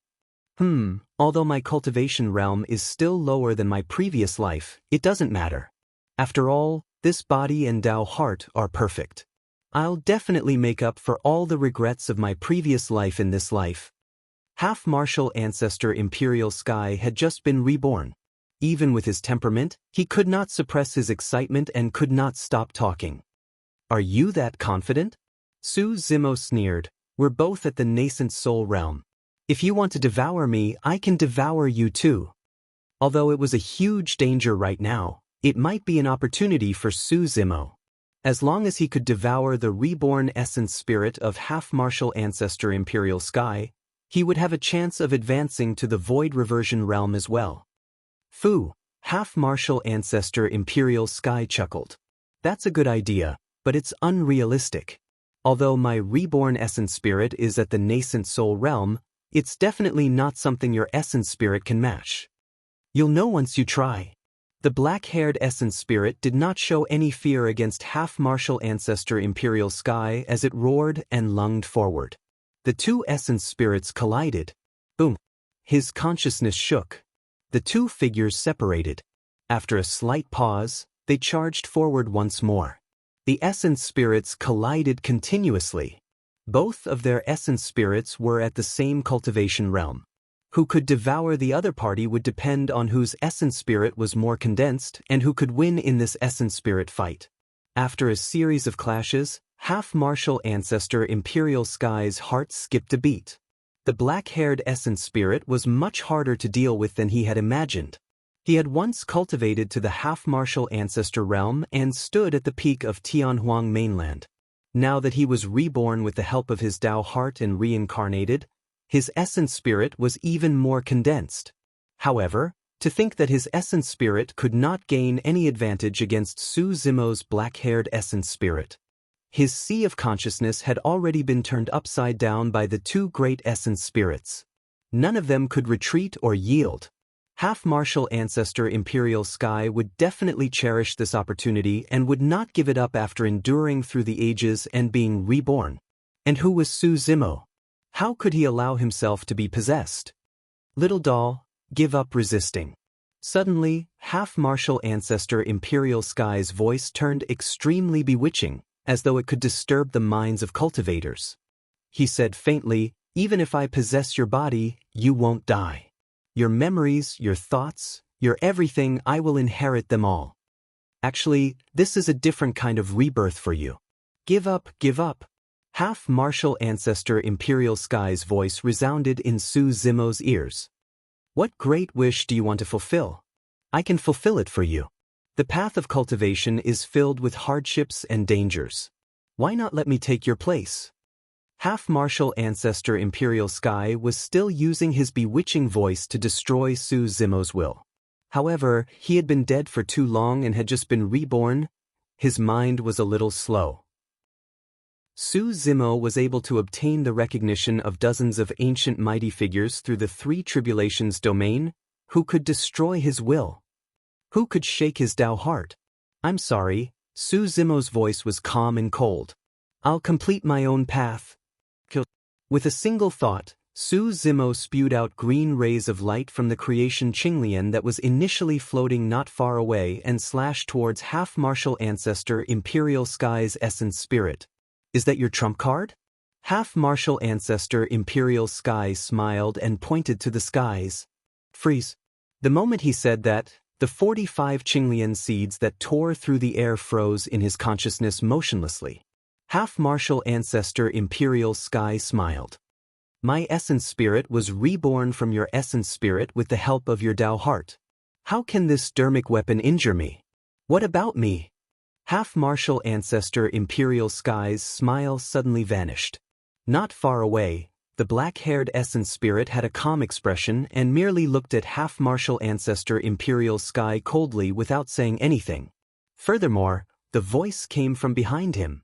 Although my cultivation realm is still lower than my previous life, it doesn't matter. After all, this body and Dao heart are perfect. I'll definitely make up for all the regrets of my previous life in this life. Half-martial ancestor Imperial Sky had just been reborn. Even with his temperament, he could not suppress his excitement and could not stop talking. Are you that confident? Su Zimo sneered. We're both at the nascent soul realm. If you want to devour me, I can devour you too. Although it was a huge danger right now, it might be an opportunity for Su Zimo. As long as he could devour the reborn essence spirit of half-martial ancestor Imperial Sky, he would have a chance of advancing to the Void Reversion realm as well. Fu, half-martial ancestor Imperial Sky chuckled. That's a good idea, but it's unrealistic. Although my reborn essence spirit is at the nascent soul realm, it's definitely not something your essence spirit can match. You'll know once you try. The black-haired essence spirit did not show any fear against half-martial ancestor Imperial Sky as it roared and lunged forward. The two essence spirits collided. Boom! His consciousness shook. The two figures separated. After a slight pause, they charged forward once more. The essence spirits collided continuously. Both of their essence spirits were at the same cultivation realm. Who could devour the other party would depend on whose essence spirit was more condensed and who could win in this essence spirit fight. After a series of clashes, half-martial ancestor Imperial Sky's heart skipped a beat. The black-haired essence spirit was much harder to deal with than he had imagined. He had once cultivated to the half-martial ancestor realm and stood at the peak of Tianhuang mainland. Now that he was reborn with the help of his Tao heart and reincarnated, his essence spirit was even more condensed. However, to think that his essence spirit could not gain any advantage against Su Zimo's black-haired essence spirit. His sea of consciousness had already been turned upside down by the two great essence spirits. None of them could retreat or yield. Half-martial ancestor Imperial Sky would definitely cherish this opportunity and would not give it up after enduring through the ages and being reborn. And who was Su Zimo? How could he allow himself to be possessed? Little doll, give up resisting. Suddenly, half-martial ancestor Imperial Sky's voice turned extremely bewitching, as though it could disturb the minds of cultivators. He said faintly, "Even if I possess your body, you won't die. Your memories, your thoughts, your everything, I will inherit them all. Actually, this is a different kind of rebirth for you. Give up, give up." Half-martial ancestor Imperial Sky's voice resounded in Su Zimo's ears. "What great wish do you want to fulfill? I can fulfill it for you. The path of cultivation is filled with hardships and dangers. Why not let me take your place?" Half-martial ancestor Imperial Sky was still using his bewitching voice to destroy Su Zimo's will. However, he had been dead for too long and had just been reborn. His mind was a little slow. Su Zimo was able to obtain the recognition of dozens of ancient mighty figures through the Three Tribulations domain, who could destroy his will. Who could shake his Tao heart? "I'm sorry," Su Zimo's voice was calm and cold. "I'll complete my own path." With a single thought, Su Zimo spewed out green rays of light from the creation Qinglian that was initially floating not far away and slashed towards half-martial ancestor Imperial Sky's essence spirit. "Is that your trump card?" Half-martial ancestor Imperial Sky smiled and pointed to the skies. "Freeze." The moment he said that, the 45 Qinglian seeds that tore through the air froze in his consciousness motionlessly. Half-martial ancestor Imperial Sky smiled. "My essence spirit was reborn from your essence spirit with the help of your Tao heart. How can this dermic weapon injure me? What about me?" Half-martial ancestor Imperial Sky's smile suddenly vanished. Not far away, the black-haired essence spirit had a calm expression and merely looked at half-martial ancestor Imperial Sky coldly without saying anything. Furthermore, the voice came from behind him.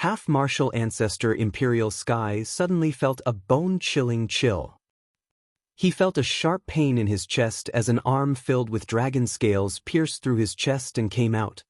Half-martial ancestor Imperial Sky suddenly felt a bone-chilling chill. He felt a sharp pain in his chest as an arm filled with dragon scales pierced through his chest and came out.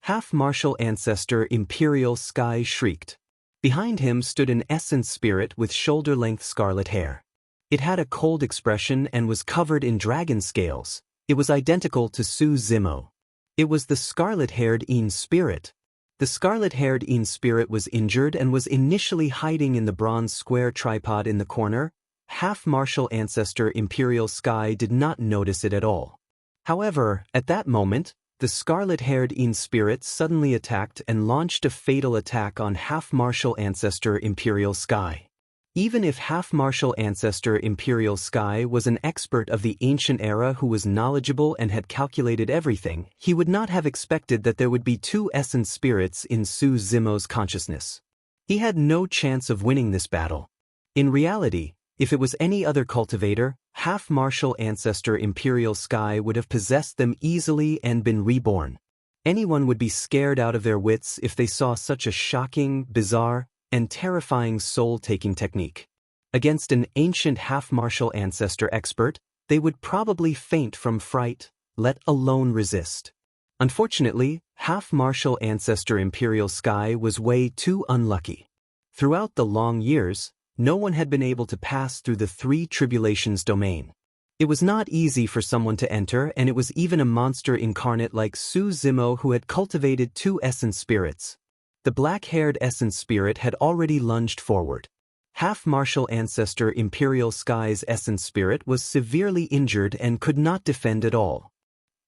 Half-martial ancestor Imperial Sky shrieked. Behind him stood an essence spirit with shoulder-length scarlet hair. It had a cold expression and was covered in dragon scales. It was identical to Su Zimo. It was the scarlet-haired Een spirit. The scarlet-haired Een spirit was injured and was initially hiding in the bronze square tripod in the corner. Half-martial ancestor Imperial Sky did not notice it at all. However, at that moment, the scarlet-haired Een spirit suddenly attacked and launched a fatal attack on half-martial ancestor Imperial Sky. Even if half-martial ancestor Imperial Sky was an expert of the ancient era who was knowledgeable and had calculated everything, he would not have expected that there would be two essence spirits in Su Zimo's consciousness. He had no chance of winning this battle. In reality, If it was any other cultivator, half-martial ancestor Imperial Sky would have possessed them easily and been reborn. Anyone would be scared out of their wits if they saw such a shocking, bizarre, and terrifying soul-taking technique. Against an ancient half-martial ancestor expert, they would probably faint from fright, let alone resist. Unfortunately, half-martial ancestor Imperial Sky was way too unlucky. Throughout the long years, no one had been able to pass through the Three Tribulations domain. It was not easy for someone to enter, and it was even a monster incarnate like Su Zimo who had cultivated two essence spirits. The black-haired essence spirit had already lunged forward. Half-martial ancestor Imperial Sky's essence spirit was severely injured and could not defend at all.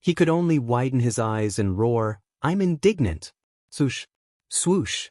He could only widen his eyes and roar, "I'm indignant!" Swoosh! Swoosh!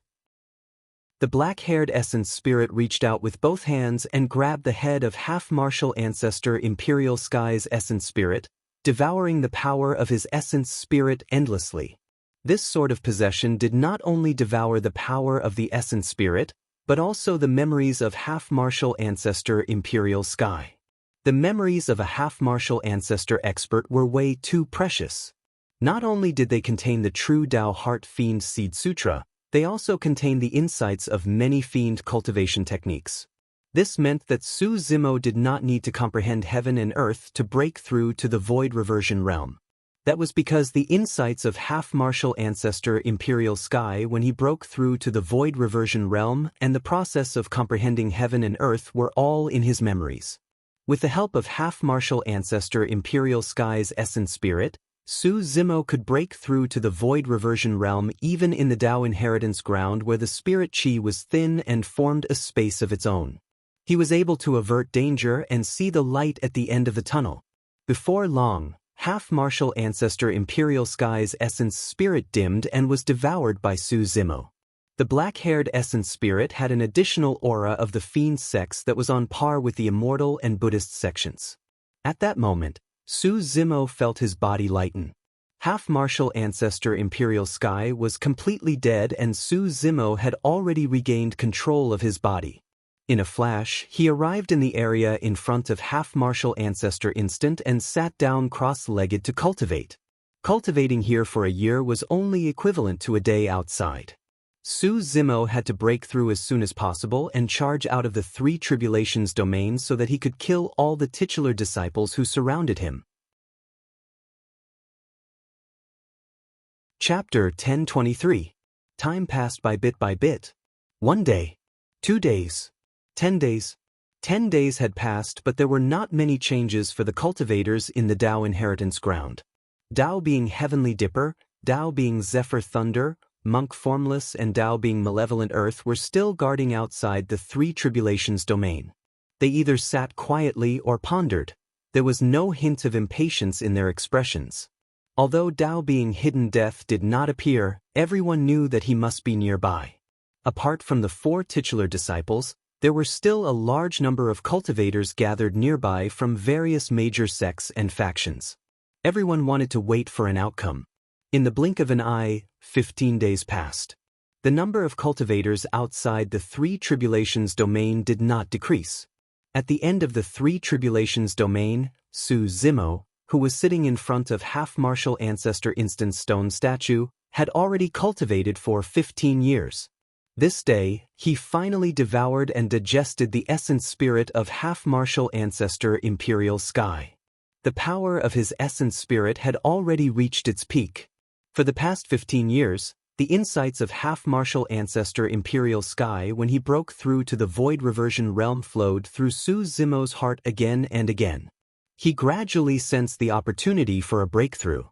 The black-haired essence spirit reached out with both hands and grabbed the head of half-martial ancestor Imperial Sky's essence spirit, devouring the power of his essence spirit endlessly. This sort of possession did not only devour the power of the essence spirit, but also the memories of half-martial ancestor Imperial Sky. The memories of a half-martial ancestor expert were way too precious. Not only did they contain the true Tao Heart Fiend Seed Sutra, they also contained the insights of many fiend cultivation techniques. This meant that Su Zimo did not need to comprehend heaven and earth to break through to the void reversion realm. That was because the insights of half-martial ancestor Imperial Sky when he broke through to the void reversion realm and the process of comprehending heaven and earth were all in his memories. With the help of half-martial ancestor Imperial Sky's essence spirit, Su Zimo could break through to the void reversion realm even in the Tao inheritance ground where the spirit chi was thin and formed a space of its own. He was able to avert danger and see the light at the end of the tunnel. Before long, half-martial ancestor Imperial Sky's essence spirit dimmed and was devoured by Su Zimo. The black-haired essence spirit had an additional aura of the fiend sex that was on par with the immortal and Buddhist sections. At that moment, Su Zimo felt his body lighten. Half-martial ancestor Imperial Sky was completely dead and Su Zimo had already regained control of his body. In a flash, he arrived in the area in front of half-martial ancestor Instant and sat down cross-legged to cultivate. Cultivating here for a year was only equivalent to a day outside. Su Zimo had to break through as soon as possible and charge out of the Three Tribulations domain so that he could kill all the titular disciples who surrounded him. Chapter 1023. Time passed by bit. 1 day. 2 days. 10 days. 10 days had passed, but there were not many changes for the cultivators in the Tao inheritance ground. Tao being Heavenly Dipper, Tao being Zephyr Thunder, Monk Formless and Tao being Malevolent Earth were still guarding outside the Three Tribulations domain. They either sat quietly or pondered. There was no hint of impatience in their expressions. Although Tao being Hidden Death did not appear, everyone knew that he must be nearby. Apart from the 4 titular disciples, there were still a large number of cultivators gathered nearby from various major sects and factions. Everyone wanted to wait for an outcome. In the blink of an eye, 15 days passed. The number of cultivators outside the Three Tribulations domain did not decrease. At the end of the Three Tribulations domain, Su Zimo, who was sitting in front of half-martial ancestor Instant stone statue, had already cultivated for 15 years. This day, he finally devoured and digested the essence spirit of half-martial ancestor Imperial Sky. The power of his essence spirit had already reached its peak. For the past 15 years, the insights of half-martial ancestor Imperial Sky when he broke through to the void reversion realm flowed through Su Zimo's heart again and again. He gradually sensed the opportunity for a breakthrough.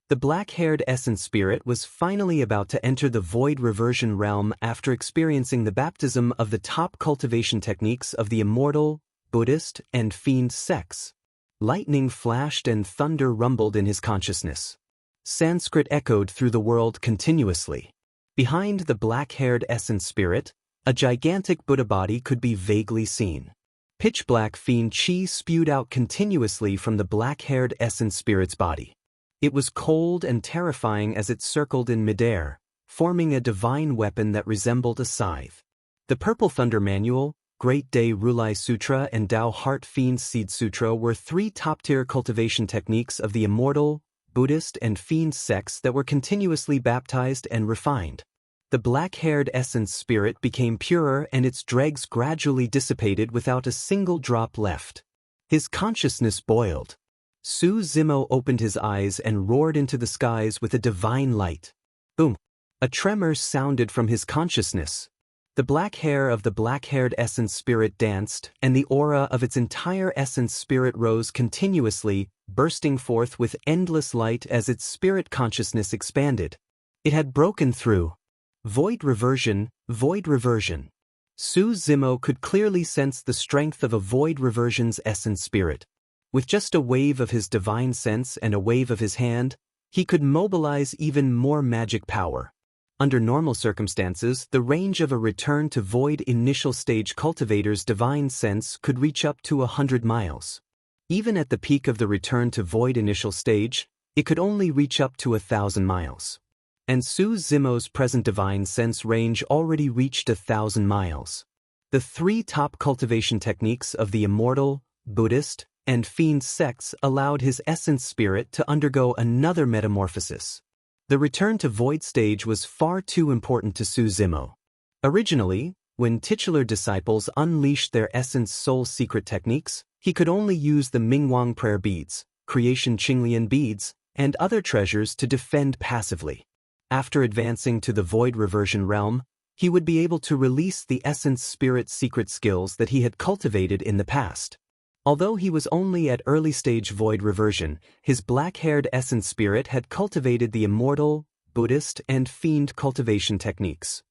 The black-haired essence spirit was finally about to enter the void reversion realm after experiencing the baptism of the top cultivation techniques of the immortal, Buddhist, and fiend sects. Lightning flashed and thunder rumbled in his consciousness. Sanskrit echoed through the world continuously. Behind the black-haired essence spirit, a gigantic Buddha body could be vaguely seen. Pitch-black fiend chi spewed out continuously from the black-haired essence spirit's body. It was cold and terrifying as it circled in midair, forming a divine weapon that resembled a scythe. The Purple Thunder Manual, Great Day Rulai Sutra and Tao Heart Fiend Seed Sutra were three top-tier cultivation techniques of the immortal, Buddhist and fiend sects that were continuously baptized and refined. The black-haired essence spirit became purer and its dregs gradually dissipated without a single drop left. His consciousness boiled. Su Zimo opened his eyes and roared into the skies with a divine light. Boom! A tremor sounded from his consciousness. The black hair of the black-haired essence spirit danced, and the aura of its entire essence spirit rose continuously, bursting forth with endless light as its spirit consciousness expanded. It had broken through. Void reversion, void reversion. Su Zimo could clearly sense the strength of a void reversion's essence spirit. With just a wave of his divine sense and a wave of his hand, he could mobilize even more magic power. Under normal circumstances, the range of a return to void initial stage cultivator's divine sense could reach up to 100 miles. Even at the peak of the return to void initial stage, it could only reach up to 1,000 miles. And Su Zimo's present divine sense range already reached 1,000 miles. The three top cultivation techniques of the immortal, Buddhist, and fiend sects allowed his essence spirit to undergo another metamorphosis. The return to void stage was far too important to Su Zimo. Originally, when titular disciples unleashed their essence soul secret techniques, he could only use the Mingwang prayer beads, creation Qinglian beads, and other treasures to defend passively. After advancing to the void reversion realm, he would be able to release the essence spirit secret skills that he had cultivated in the past. Although he was only at early stage void reversion, his black-haired essence spirit had cultivated the immortal, Buddhist, and fiend cultivation techniques.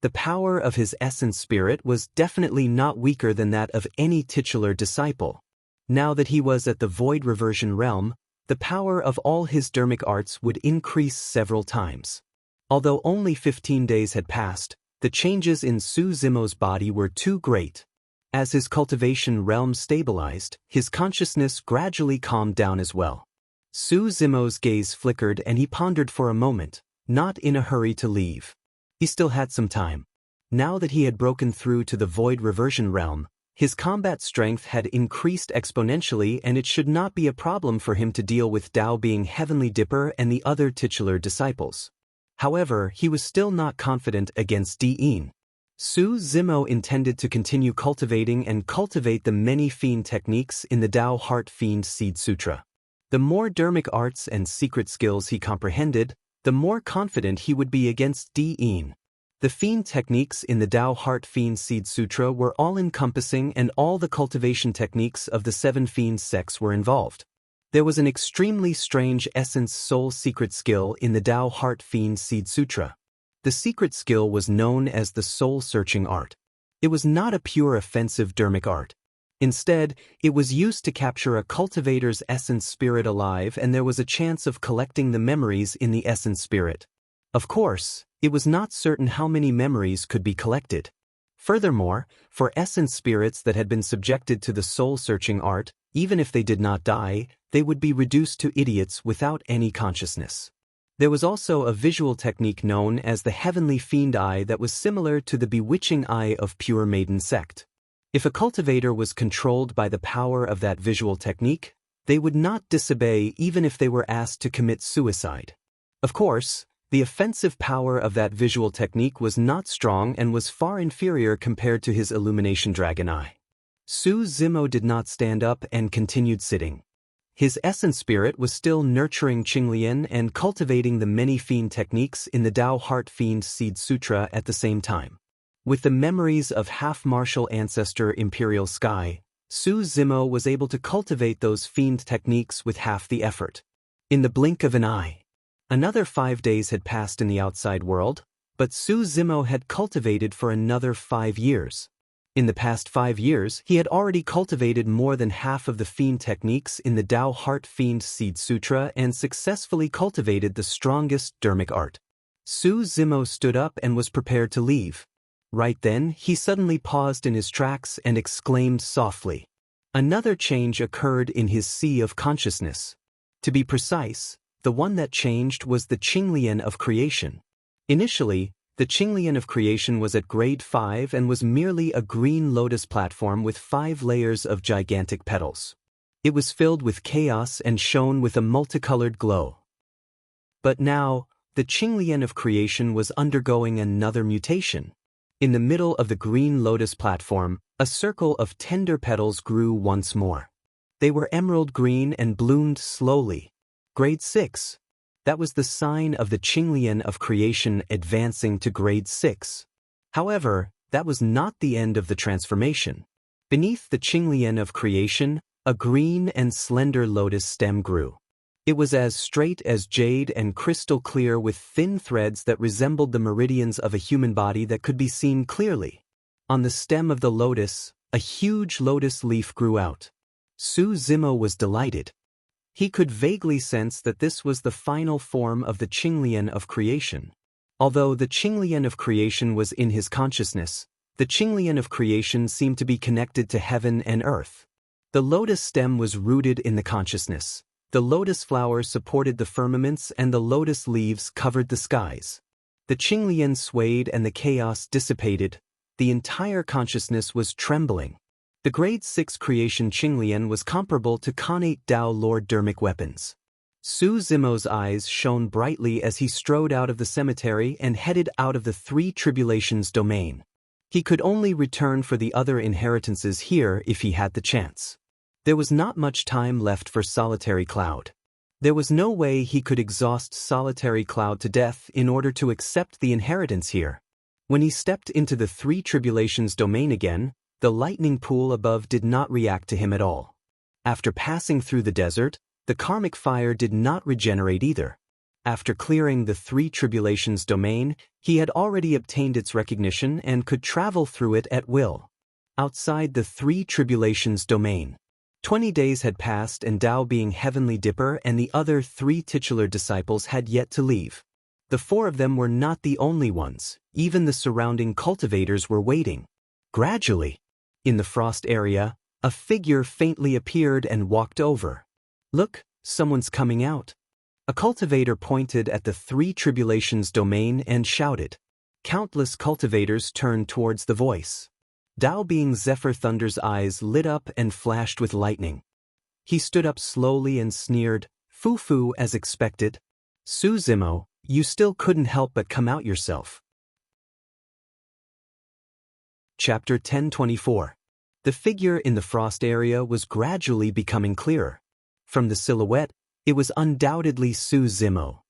The power of his essence spirit was definitely not weaker than that of any titular disciple. Now that he was at the void reversion realm, the power of all his dermic arts would increase several times. Although only 15 days had passed, the changes in Su Zimo's body were too great. As his cultivation realm stabilized, his consciousness gradually calmed down as well. Su Zimo's gaze flickered and he pondered for a moment, not in a hurry to leave. He still had some time. Now that he had broken through to the void reversion realm, his combat strength had increased exponentially and it should not be a problem for him to deal with Tao Being Heavenly Dipper and the other titular disciples. However, he was still not confident against Di'in. Su Zimo intended to continue cultivating the many fiend techniques in the Tao Heart Fiend Seed Sutra. The more dermic arts and secret skills he comprehended, the more confident he would be against Di'in. The fiend techniques in the Tao Heart Fiend Seed Sutra were all-encompassing and all the cultivation techniques of the 7 fiend sects were involved. There was an extremely strange essence soul secret skill in the Tao Heart Fiend Seed Sutra. The secret skill was known as the soul-searching art. It was not a pure offensive dermic art. Instead, it was used to capture a cultivator's essence spirit alive and there was a chance of collecting the memories in the essence spirit. Of course, it was not certain how many memories could be collected. Furthermore, for essence spirits that had been subjected to the soul-searching art, even if they did not die, they would be reduced to idiots without any consciousness. There was also a visual technique known as the Heavenly Fiend Eye that was similar to the bewitching eye of Pure Maiden sect. If a cultivator was controlled by the power of that visual technique, they would not disobey even if they were asked to commit suicide. Of course, the offensive power of that visual technique was not strong and was far inferior compared to his Illumination Dragon Eye. Su Zimo did not stand up and continued sitting. His essence spirit was still nurturing Qinglian and cultivating the many fiend techniques in the Tao Heart Fiend Seed Sutra at the same time. With the memories of half-martial ancestor Imperial Sky, Su Zimo was able to cultivate those fiend techniques with half the effort. In the blink of an eye. Another 5 days had passed in the outside world, but Su Zimo had cultivated for another 5 years. In the past 5 years, he had already cultivated more than half of the fiend techniques in the Tao Heart Fiend Seed Sutra and successfully cultivated the strongest dermic art. Su Zimo stood up and was prepared to leave. Right then, he suddenly paused in his tracks and exclaimed softly. Another change occurred in his sea of consciousness. To be precise, the one that changed was the Qinglian of creation. Initially, The Qinglian of creation was at grade 5 and was merely a green lotus platform with 5 layers of gigantic petals. It was filled with chaos and shone with a multicolored glow. But now, the Qinglian of creation was undergoing another mutation. In the middle of the green lotus platform, a circle of tender petals grew once more. They were emerald green and bloomed slowly. Grade 6. That was the sign of the Qinglian of creation advancing to grade 6. However, that was not the end of the transformation. Beneath the Qinglian of creation, a green and slender lotus stem grew. It was as straight as jade and crystal clear with thin threads that resembled the meridians of a human body that could be seen clearly. On the stem of the lotus, a huge lotus leaf grew out. Su Zimo was delighted. He could vaguely sense that this was the final form of the Qinglian of creation. Although the Qinglian of creation was in his consciousness, the Qinglian of creation seemed to be connected to heaven and earth. The lotus stem was rooted in the consciousness. The lotus flower supported the firmaments and the lotus leaves covered the skies. The Qinglian swayed and the chaos dissipated. The entire consciousness was trembling. The grade 6 creation Qinglian was comparable to Khanate Dao Lord Dermic weapons. Su Zimo's eyes shone brightly as he strode out of the cemetery and headed out of the 3 tribulations domain. He could only return for the other inheritances here if he had the chance. There was not much time left for Solitary Cloud. There was no way he could exhaust Solitary Cloud to death in order to accept the inheritance here. When he stepped into the 3 tribulations domain again, the lightning pool above did not react to him at all. After passing through the desert, the karmic fire did not regenerate either. After clearing the 3 tribulations domain, he had already obtained its recognition and could travel through it at will. Outside the 3 tribulations domain, 20 days had passed and Dao being Heavenly Dipper and the other 3 titular disciples had yet to leave. The 4 of them were not the only ones, even the surrounding cultivators were waiting. Gradually, in the frost area, a figure faintly appeared and walked over. "Look, someone's coming out." A cultivator pointed at the 3 tribulations domain and shouted. Countless cultivators turned towards the voice. Dao being Zephyr Thunder's eyes lit up and flashed with lightning. He stood up slowly and sneered, "Foo-foo as expected. Su Zimo, you still couldn't help but come out yourself." Chapter 1024. The figure in the frost area was gradually becoming clearer. From the silhouette, it was undoubtedly Su Zimo.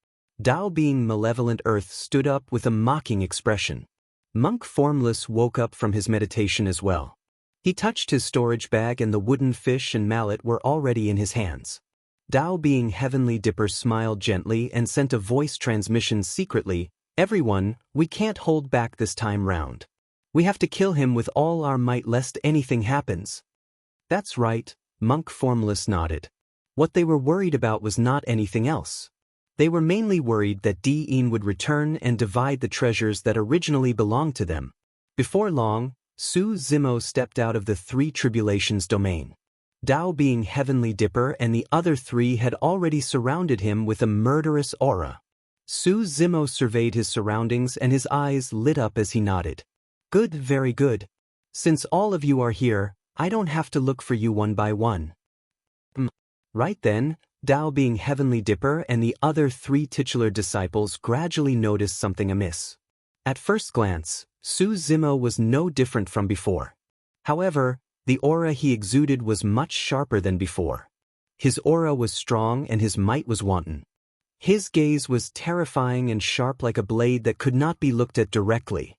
Dao being Malevolent Earth stood up with a mocking expression. Monk Formless woke up from his meditation as well. He touched his storage bag and the wooden fish and mallet were already in his hands. Dao being Heavenly Dipper smiled gently and sent a voice transmission secretly, "Everyone, we can't hold back this time round. We have to kill him with all our might lest anything happens." "That's right," Monk Formless nodded. What they were worried about was not anything else. They were mainly worried that Di'in would return and divide the treasures that originally belonged to them. Before long, Su Zimo stepped out of the 3 tribulations domain. Dao being Heavenly Dipper and the other 3 had already surrounded him with a murderous aura. Su Zimo surveyed his surroundings and his eyes lit up as he nodded. "Good, very good. Since all of you are here, I don't have to look for you one by one." Right then, Dao being Heavenly Dipper and the other 3 titular disciples gradually noticed something amiss. At first glance, Su Zimo was no different from before. However, the aura he exuded was much sharper than before. His aura was strong and his might was wanton. His gaze was terrifying and sharp like a blade that could not be looked at directly.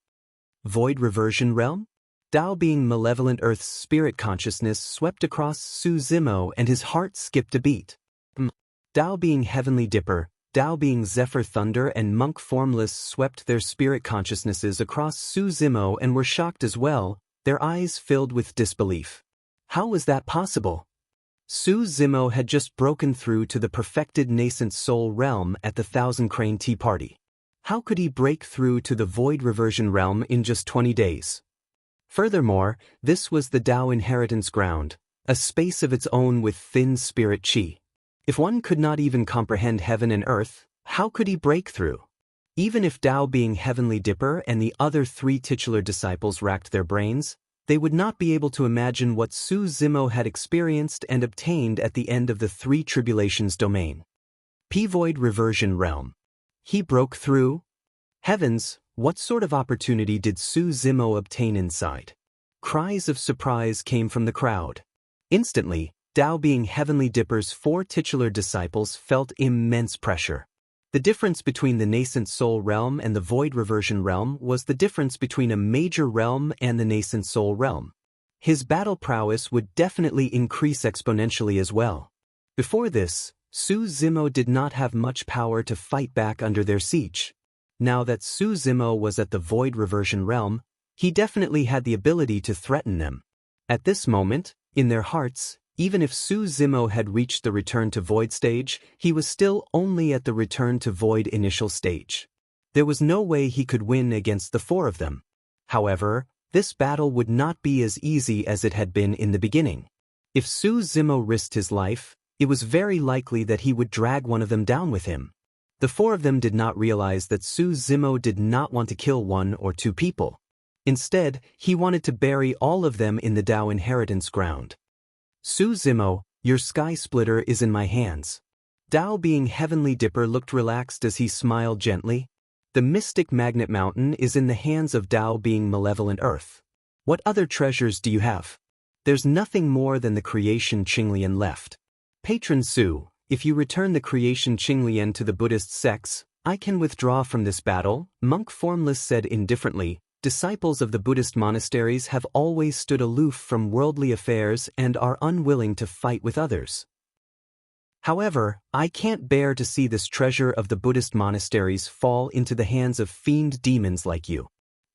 Void Reversion Realm? Dao being Malevolent Earth's spirit consciousness swept across Su Zimo and his heart skipped a beat. Dao being Heavenly Dipper, Dao being Zephyr Thunder and Monk Formless swept their spirit consciousnesses across Su Zimo and were shocked as well, their eyes filled with disbelief. How was that possible? Su Zimo had just broken through to the perfected nascent soul realm at the Thousand Crane Tea Party. How could he break through to the Void Reversion realm in just 20 days? Furthermore, this was the Dao inheritance ground, a space of its own with thin spirit chi. If one could not even comprehend heaven and earth, how could he break through? Even if Tao being Heavenly Dipper and the other 3 titular disciples racked their brains, they would not be able to imagine what Su Zimo had experienced and obtained at the end of the 3 tribulations domain. P-Void Reversion Realm. He broke through? Heavens, what sort of opportunity did Su Zimo obtain inside? Cries of surprise came from the crowd. Instantly, Tao being Heavenly Dipper's 4 titular disciples felt immense pressure. The difference between the nascent soul realm and the void reversion realm was the difference between a major realm and the nascent soul realm. His battle prowess would definitely increase exponentially as well. Before this, Su Zimo did not have much power to fight back under their siege. Now that Su Zimo was at the void reversion realm, he definitely had the ability to threaten them. At this moment, in their hearts, even if Su Zimo had reached the return to void stage, he was still only at the return to void initial stage. There was no way he could win against the 4 of them. However, this battle would not be as easy as it had been in the beginning. If Su Zimo risked his life, it was very likely that he would drag one of them down with him. The 4 of them did not realize that Su Zimo did not want to kill 1 or 2 people. Instead, he wanted to bury all of them in the Tao inheritance ground. Su Zimo, your sky splitter is in my hands. Tao being Heavenly Dipper looked relaxed as he smiled gently. The mystic magnet mountain is in the hands of Tao being Malevolent Earth. What other treasures do you have? There's nothing more than the creation Qinglian left. Patron Su, if you return the creation Qinglian to the Buddhist sects, I can withdraw from this battle, Monk Formless said indifferently. Disciples of the Buddhist monasteries have always stood aloof from worldly affairs and are unwilling to fight with others. However, I can't bear to see this treasure of the Buddhist monasteries fall into the hands of fiend demons like you.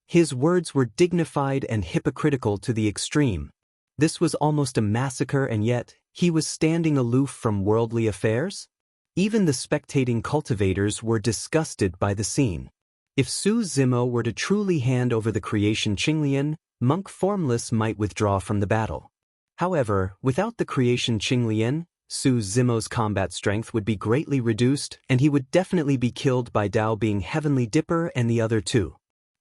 His words were dignified and hypocritical to the extreme. This was almost a massacre, and yet, he was standing aloof from worldly affairs? Even the spectating cultivators were disgusted by the scene. If Su Zimo were to truly hand over the creation Qinglian, Monk Formless might withdraw from the battle. However, without the creation Qinglian, Su Zimo's combat strength would be greatly reduced, and he would definitely be killed by Tao being Heavenly Dipper and the other 2.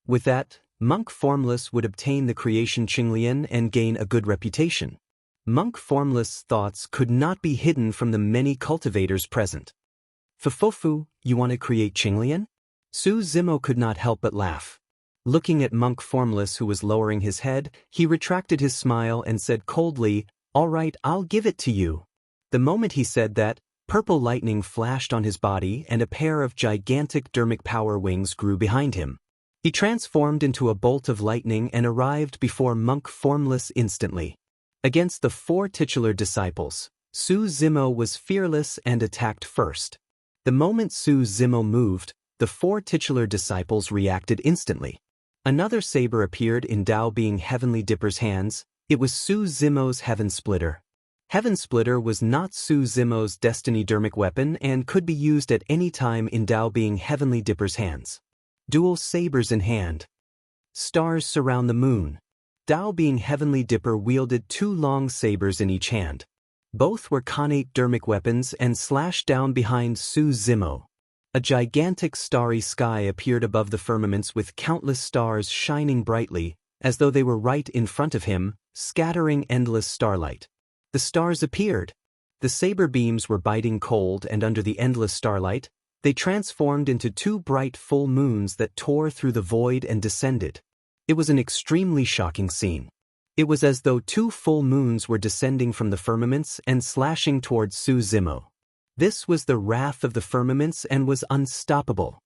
With that, Monk Formless would obtain the creation Qinglian and gain a good reputation. Monk Formless' thoughts could not be hidden from the many cultivators present. Fufofu, you want to create Qinglian? Su Zimo could not help but laugh. Looking at Monk Formless, who was lowering his head, he retracted his smile and said coldly, "All right, I'll give it to you." The moment he said that, purple lightning flashed on his body and a pair of gigantic dermic power wings grew behind him. He transformed into a bolt of lightning and arrived before Monk Formless instantly. Against the 4 titular disciples, Su Zimo was fearless and attacked first. The moment Su Zimo moved, the 4 titular disciples reacted instantly. Another saber appeared in Tao being Heavenly Dipper's hands. It was Su Zimo's Heaven Splitter. Heaven Splitter was not Su Zimo's destiny dermic weapon and could be used at any time in Tao being Heavenly Dipper's hands. Dual sabers in hand. Stars surround the moon. Tao being Heavenly Dipper wielded 2 long sabers in each hand. Both were connate dermic weapons and slashed down behind Su Zimo. A gigantic starry sky appeared above the firmaments with countless stars shining brightly, as though they were right in front of him, scattering endless starlight. The stars appeared. The saber beams were biting cold, and under the endless starlight, they transformed into 2 bright full moons that tore through the void and descended. It was an extremely shocking scene. It was as though 2 full moons were descending from the firmaments and slashing towards Su Zimo. This was the wrath of the firmaments and was unstoppable.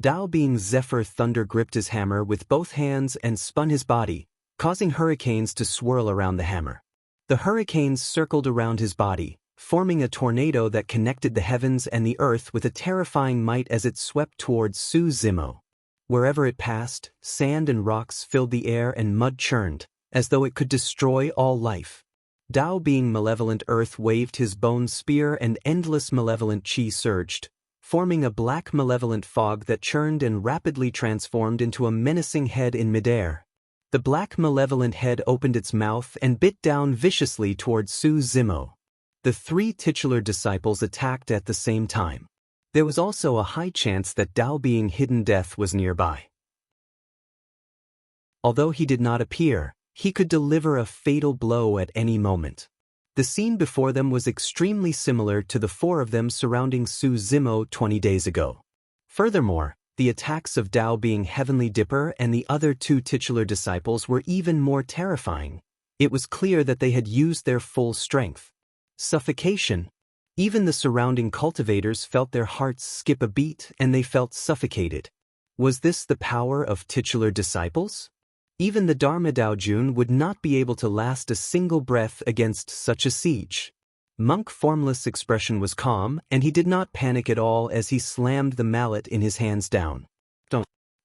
Tao being Zephyr Thunder gripped his hammer with both hands and spun his body, causing hurricanes to swirl around the hammer. The hurricanes circled around his body, forming a tornado that connected the heavens and the earth with a terrifying might as it swept towards Su Zimo. Wherever it passed, sand and rocks filled the air and mud churned, as though it could destroy all life. Tao being Malevolent Earth waved his bone spear and endless malevolent chi surged, forming a black malevolent fog that churned and rapidly transformed into a menacing head in midair. The black malevolent head opened its mouth and bit down viciously towards Su Zimo. The 3 titular disciples attacked at the same time. There was also a high chance that Dao Being Hidden Death was nearby. Although he did not appear, he could deliver a fatal blow at any moment. The scene before them was extremely similar to the four of them surrounding Su Zimo 20 days ago. Furthermore, the attacks of Dao Being Heavenly Dipper and the other two titular disciples were even more terrifying. It was clear that they had used their full strength. Suffocation. Even the surrounding cultivators felt their hearts skip a beat and they felt suffocated. Was this the power of titular disciples? Even the Dharma Daojun would not be able to last a single breath against such a siege. Monk Formless' expression was calm, and he did not panic at all as he slammed the mallet in his hands down.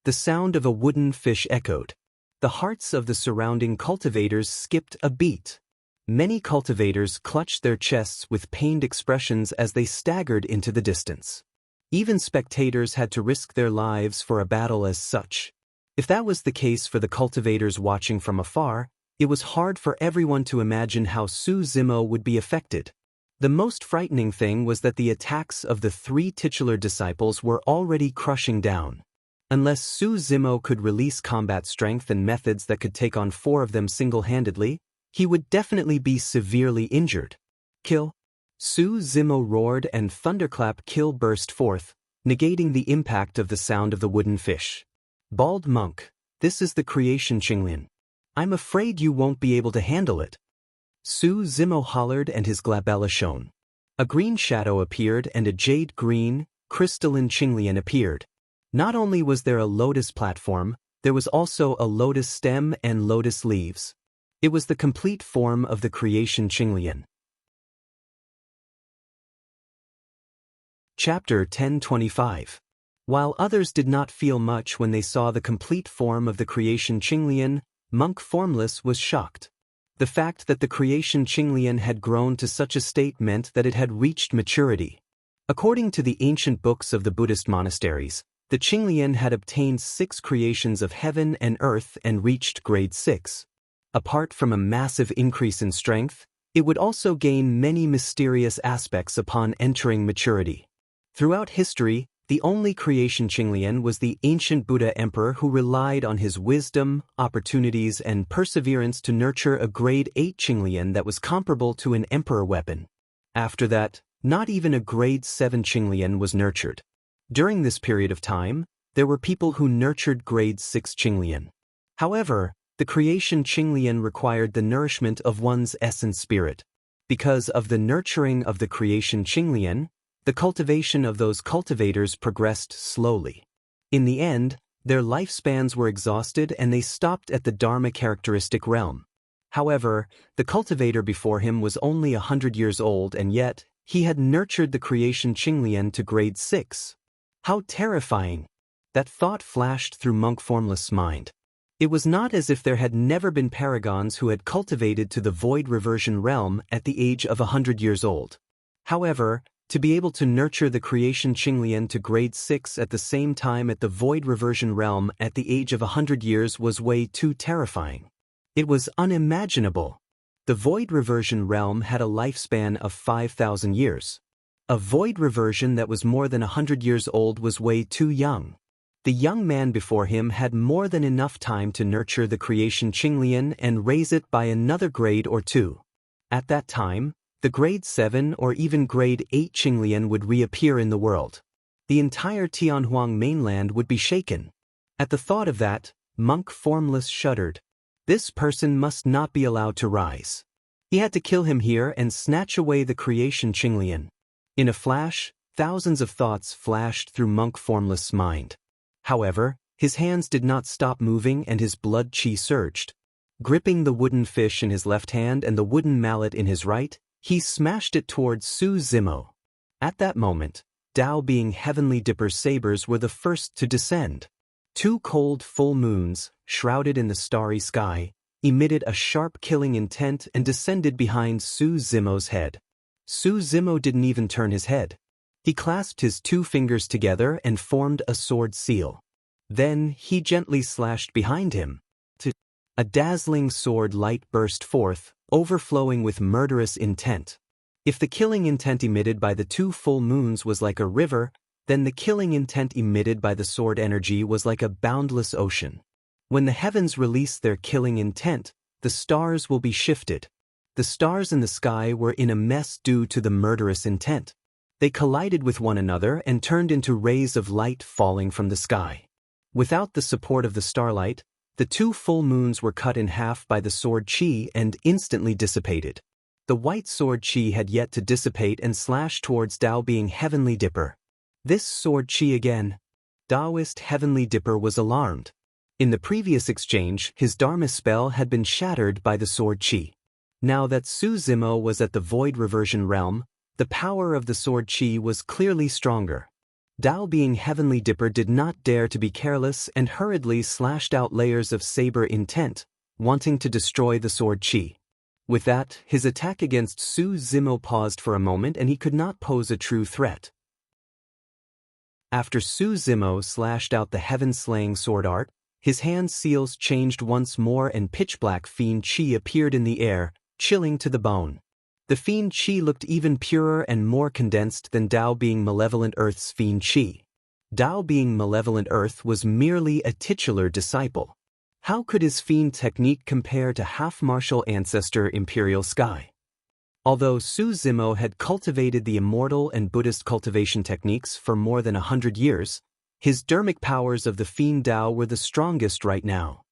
The sound of a wooden fish echoed. The hearts of the surrounding cultivators skipped a beat. Many cultivators clutched their chests with pained expressions as they staggered into the distance. Even spectators had to risk their lives for a battle as such. If that was the case for the cultivators watching from afar, it was hard for everyone to imagine how Su Zimo would be affected. The most frightening thing was that the attacks of the three titular disciples were already crushing down. Unless Su Zimo could release combat strength and methods that could take on four of them single-handedly, he would definitely be severely injured. Kill! Su Zimo roared and thunderclap kill burst forth, negating the impact of the sound of the wooden fish. Bald monk, this is the creation Qinglian. I'm afraid you won't be able to handle it. Su Zimo hollered and his glabella shone. A green shadow appeared and a jade-green, crystalline Qinglian appeared. Not only was there a lotus platform, there was also a lotus stem and lotus leaves. It was the complete form of the creation Qinglian. Chapter 1025. While others did not feel much when they saw the complete form of the creation Qinglian, Monk Formless was shocked. The fact that the creation Qinglian had grown to such a state meant that it had reached maturity. According to the ancient books of the Buddhist monasteries, the Qinglian had obtained 6 creations of heaven and earth and reached grade 6. Apart from a massive increase in strength, it would also gain many mysterious aspects upon entering maturity. Throughout history, the only creation Qinglian was the ancient Buddha emperor who relied on his wisdom, opportunities, and perseverance to nurture a grade 8 Qinglian that was comparable to an emperor weapon. After that, not even a grade 7 Qinglian was nurtured. During this period of time, there were people who nurtured grade 6 Qinglian. However, the creation Qinglian required the nourishment of one's essence spirit. Because of the nurturing of the creation Qinglian, the cultivation of those cultivators progressed slowly. In the end, their lifespans were exhausted and they stopped at the Dharma characteristic realm. However, the cultivator before him was only 100 years old and yet, he had nurtured the creation Qinglian to grade 6. How terrifying! That thought flashed through Monk Formless' mind. It was not as if there had never been paragons who had cultivated to the void reversion realm at the age of 100 years old. However, to be able to nurture the creation Qinglian to grade 6 at the same time at the void reversion realm at the age of 100 years was way too terrifying. It was unimaginable. The void reversion realm had a lifespan of 5,000 years. A void reversion that was more than 100 years old was way too young. The young man before him had more than enough time to nurture the creation Qinglian and raise it by another grade or 2. At that time, the grade 7 or even grade 8 Qinglian would reappear in the world. The entire Tianhuang mainland would be shaken. At the thought of that, Monk Formless shuddered. This person must not be allowed to rise. He had to kill him here and snatch away the creation Qinglian. In a flash, thousands of thoughts flashed through Monk Formless' mind. However, his hands did not stop moving and his blood chi surged. Gripping the wooden fish in his left hand and the wooden mallet in his right, he smashed it towards Su Zimo. At that moment, Dao Being Heavenly Dipper's sabers were the first to descend. 2 cold full moons, shrouded in the starry sky, emitted a sharp killing intent and descended behind Su Zimo's head. Su Zimo didn't even turn his head. He clasped his 2 fingers together and formed a sword seal. Then he gently slashed behind him. A dazzling sword light burst forth, overflowing with murderous intent. If the killing intent emitted by the 2 full moons was like a river, Then the killing intent emitted by the sword energy was like a boundless ocean. When the heavens release their killing intent, the stars will be shifted. The stars in the sky were in a mess due to the murderous intent. They collided with one another and turned into rays of light falling from the sky. Without the support of the starlight, the 2 full moons were cut in half by the sword chi and instantly dissipated. The white sword chi had yet to dissipate and slash towards Tao being Heavenly Dipper. This sword chi again. Taoist Heavenly Dipper was alarmed. In the previous exchange, his Dharma spell had been shattered by the sword chi. Now that Su Zimo was at the void reversion realm, the power of the sword chi was clearly stronger. Tao being Heavenly Dipper did not dare to be careless and hurriedly slashed out layers of saber intent, wanting to destroy the sword chi. With that, his attack against Su Zimo paused for a moment and he could not pose a true threat. After Su Zimo slashed out the heaven-slaying sword art, his hand seals changed once more and pitch-black fiend chi appeared in the air, chilling to the bone. The fiend chi looked even purer and more condensed than Tao being Malevolent Earth's fiend chi. Tao being Malevolent Earth was merely a titular disciple. How could his fiend technique compare to half-martial ancestor Imperial Sky? Although Su Zimo had cultivated the immortal and Buddhist cultivation techniques for more than 100 years, his dermic powers of the fiend Tao were the strongest right now.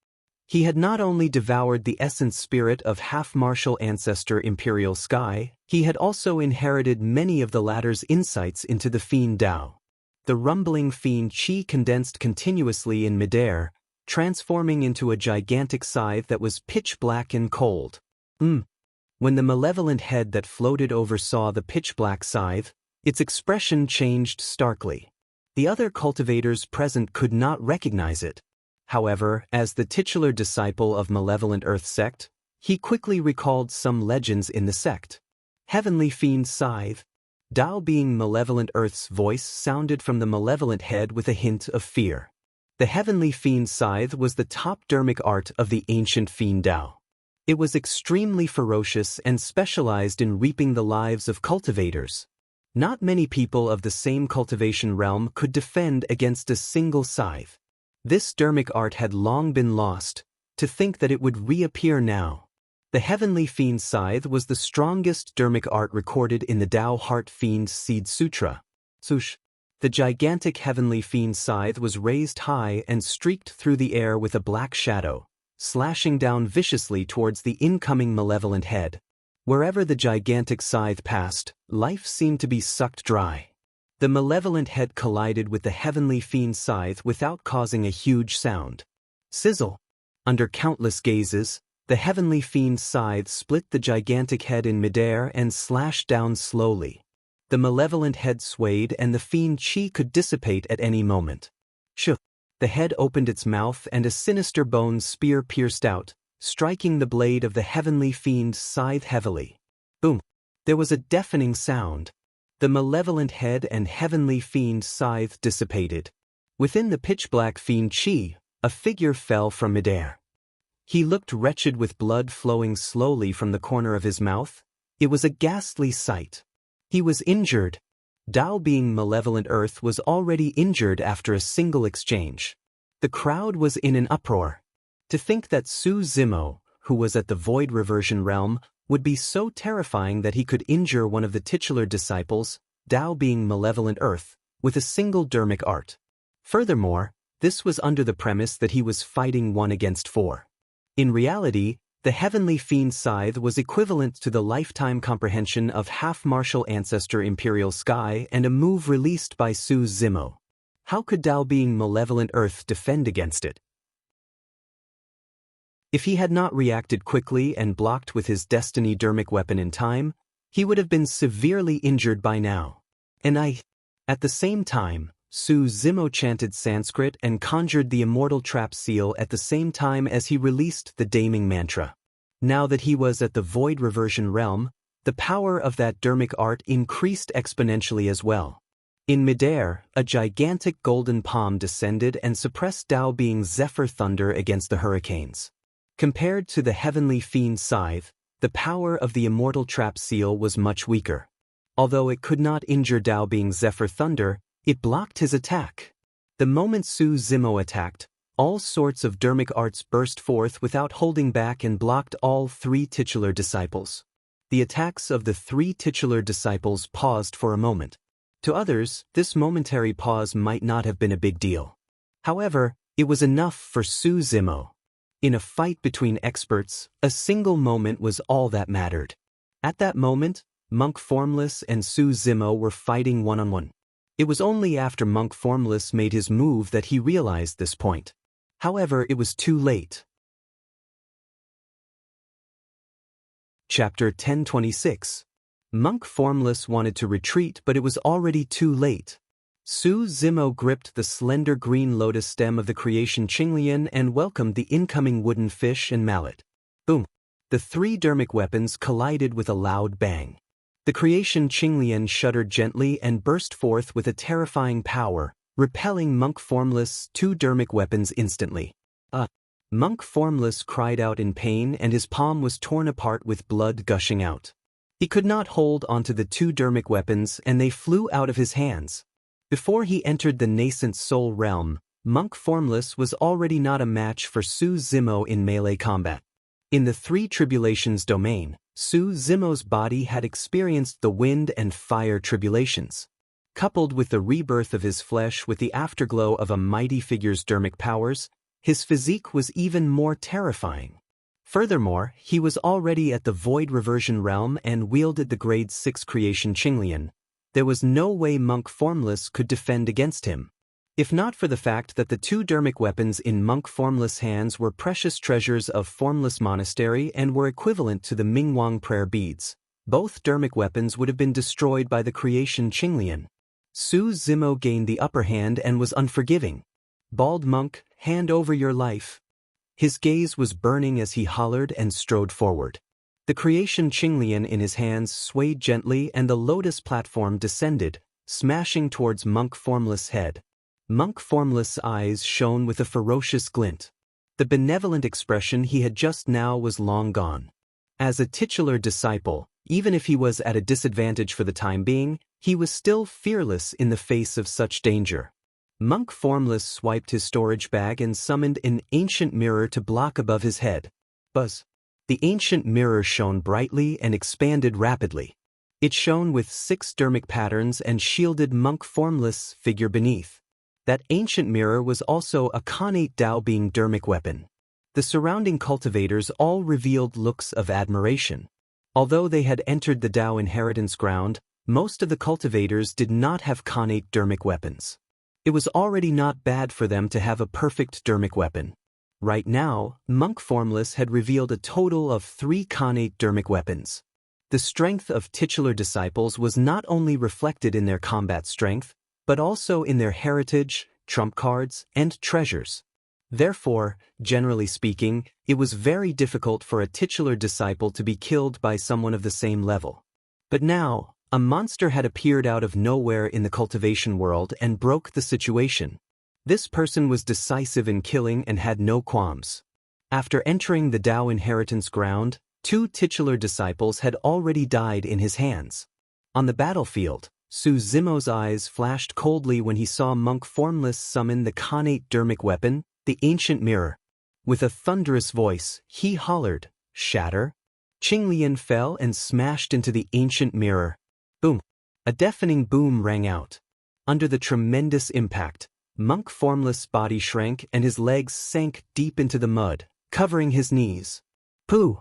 He had not only devoured the essence spirit of half-martial ancestor Imperial Sky, he had also inherited many of the latter's insights into the fiend Tao. The rumbling fiend chi condensed continuously in midair, transforming into a gigantic scythe that was pitch-black and cold. When the malevolent head that floated over saw the pitch-black scythe, its expression changed starkly. The other cultivators present could not recognize it. However, as the titular disciple of Malevolent Earth sect, he quickly recalled some legends in the sect. Heavenly Fiend Scythe. Tao being Malevolent Earth's voice sounded from the malevolent head with a hint of fear. The Heavenly Fiend Scythe was the top dermic art of the ancient fiend Tao. It was extremely ferocious and specialized in reaping the lives of cultivators. Not many people of the same cultivation realm could defend against a single scythe. This dermic art had long been lost. To think that it would reappear now. The Heavenly Fiend Scythe was the strongest dermic art recorded in the Tao Heart Fiend Seed Sutra. The gigantic Heavenly Fiend Scythe was raised high and streaked through the air with a black shadow, slashing down viciously towards the incoming malevolent head. Wherever the gigantic scythe passed, life seemed to be sucked dry. The malevolent head collided with the Heavenly Fiend Scythe without causing a huge sound. Sizzle! Under countless gazes, the Heavenly Fiend Scythe split the gigantic head in midair and slashed down slowly. The malevolent head swayed and the fiend chi could dissipate at any moment. The head opened its mouth and a sinister bone spear pierced out, striking the blade of the Heavenly Fiend Scythe heavily. Boom! There was a deafening sound. The malevolent head and Heavenly Fiend Scythe dissipated. Within the pitch-black fiend chi, a figure fell from midair. He looked wretched with blood flowing slowly from the corner of his mouth. It was a ghastly sight. He was injured. Tao being Malevolent Earth was already injured after a single exchange. The crowd was in an uproar. To think that Su Zimo, who was at the void reversion realm, would be so terrifying that he could injure one of the titular disciples, Tao being Malevolent Earth, with a single dermic art. Furthermore, this was under the premise that he was fighting 1 against 4. In reality, the Heavenly Fiend Scythe was equivalent to the lifetime comprehension of half-martial ancestor Imperial Sky and a move released by Su Zimo. How could Tao being Malevolent Earth defend against it? If he had not reacted quickly and blocked with his destiny dermic weapon in time, he would have been severely injured by now. At the same time, Su Zimo chanted Sanskrit and conjured the immortal trap seal at the same time as he released the damning mantra. Now that he was at the void reversion realm, the power of that dermic art increased exponentially as well. In midair, a gigantic golden palm descended and suppressed Tao being Zephyr Thunder against the hurricanes. Compared to the Heavenly Fiend Scythe, the power of the immortal trap seal was much weaker. Although it could not injure Tao being Zephyr Thunder, It blocked his attack. The moment Su Zimo attacked, all sorts of dermic arts burst forth without holding back and blocked all three titular disciples. The attacks of the three titular disciples paused for a moment. To others, this momentary pause might not have been a big deal. However, it was enough for Su Zimo. In a fight between experts, a single moment was all that mattered. At that moment, Monk Formless and Su Zimo were fighting one-on-one. It was only after Monk Formless made his move that he realized this point. However, it was too late. Chapter 1026. Monk Formless wanted to retreat, but it was already too late. Su Zimo gripped the slender green lotus stem of the creation Qinglian and welcomed the incoming wooden fish and mallet. Boom! The three dermic weapons collided with a loud bang. The creation Qinglian shuddered gently and burst forth with a terrifying power, repelling Monk Formless' two dermic weapons instantly. Monk Formless cried out in pain and his palm was torn apart with blood gushing out. He could not hold onto the two dermic weapons and they flew out of his hands. Before he entered the nascent soul realm, Monk Formless was already not a match for Su Zimo in melee combat. In the three tribulations domain, Su Zimo's body had experienced the wind and fire tribulations. Coupled with the rebirth of his flesh with the afterglow of a mighty figure's dermic powers, his physique was even more terrifying. Furthermore, he was already at the Void Reversion realm and wielded the Grade 6 creation Qinglian. There was no way Monk Formless could defend against him. If not for the fact that the two dermic weapons in Monk Formless' hands were precious treasures of Formless Monastery and were equivalent to the Mingwang prayer beads, both dermic weapons would have been destroyed by the creation Qinglian. Su Zimo gained the upper hand and was unforgiving. "Bald monk, hand over your life." His gaze was burning as he hollered and strode forward. The creation Qinglian in his hands swayed gently and the lotus platform descended, smashing towards Monk Formless' head. Monk Formless' eyes shone with a ferocious glint. The benevolent expression he had just now was long gone. As a titular disciple, even if he was at a disadvantage for the time being, he was still fearless in the face of such danger. Monk Formless swiped his storage bag and summoned an ancient mirror to block above his head. Buzz. The ancient mirror shone brightly and expanded rapidly. It shone with 6 dermic patterns and shielded Monk Formless' figure beneath. That ancient mirror was also a Khanate Dao being dermic weapon. The surrounding cultivators all revealed looks of admiration. Although they had entered the Dao inheritance ground, most of the cultivators did not have Khanate dermic weapons. It was already not bad for them to have a perfect dermic weapon. Right now, Monk Formless had revealed a total of 3 Khanate dermic weapons. The strength of titular disciples was not only reflected in their combat strength, but also in their heritage, trump cards, and treasures. Therefore, generally speaking, it was very difficult for a titular disciple to be killed by someone of the same level. But now, a monster had appeared out of nowhere in the cultivation world and broke the situation. This person was decisive in killing and had no qualms. After entering the Dao inheritance ground, 2 titular disciples had already died in his hands. On the battlefield, Su Zimo's eyes flashed coldly when he saw Monk Formless summon the Khanate dermic weapon, the ancient mirror. With a thunderous voice, he hollered, "Shatter!" Qinglian fell and smashed into the ancient mirror. Boom! A deafening boom rang out. Under the tremendous impact, Monk Formless' body shrank and his legs sank deep into the mud, covering his knees. Pooh!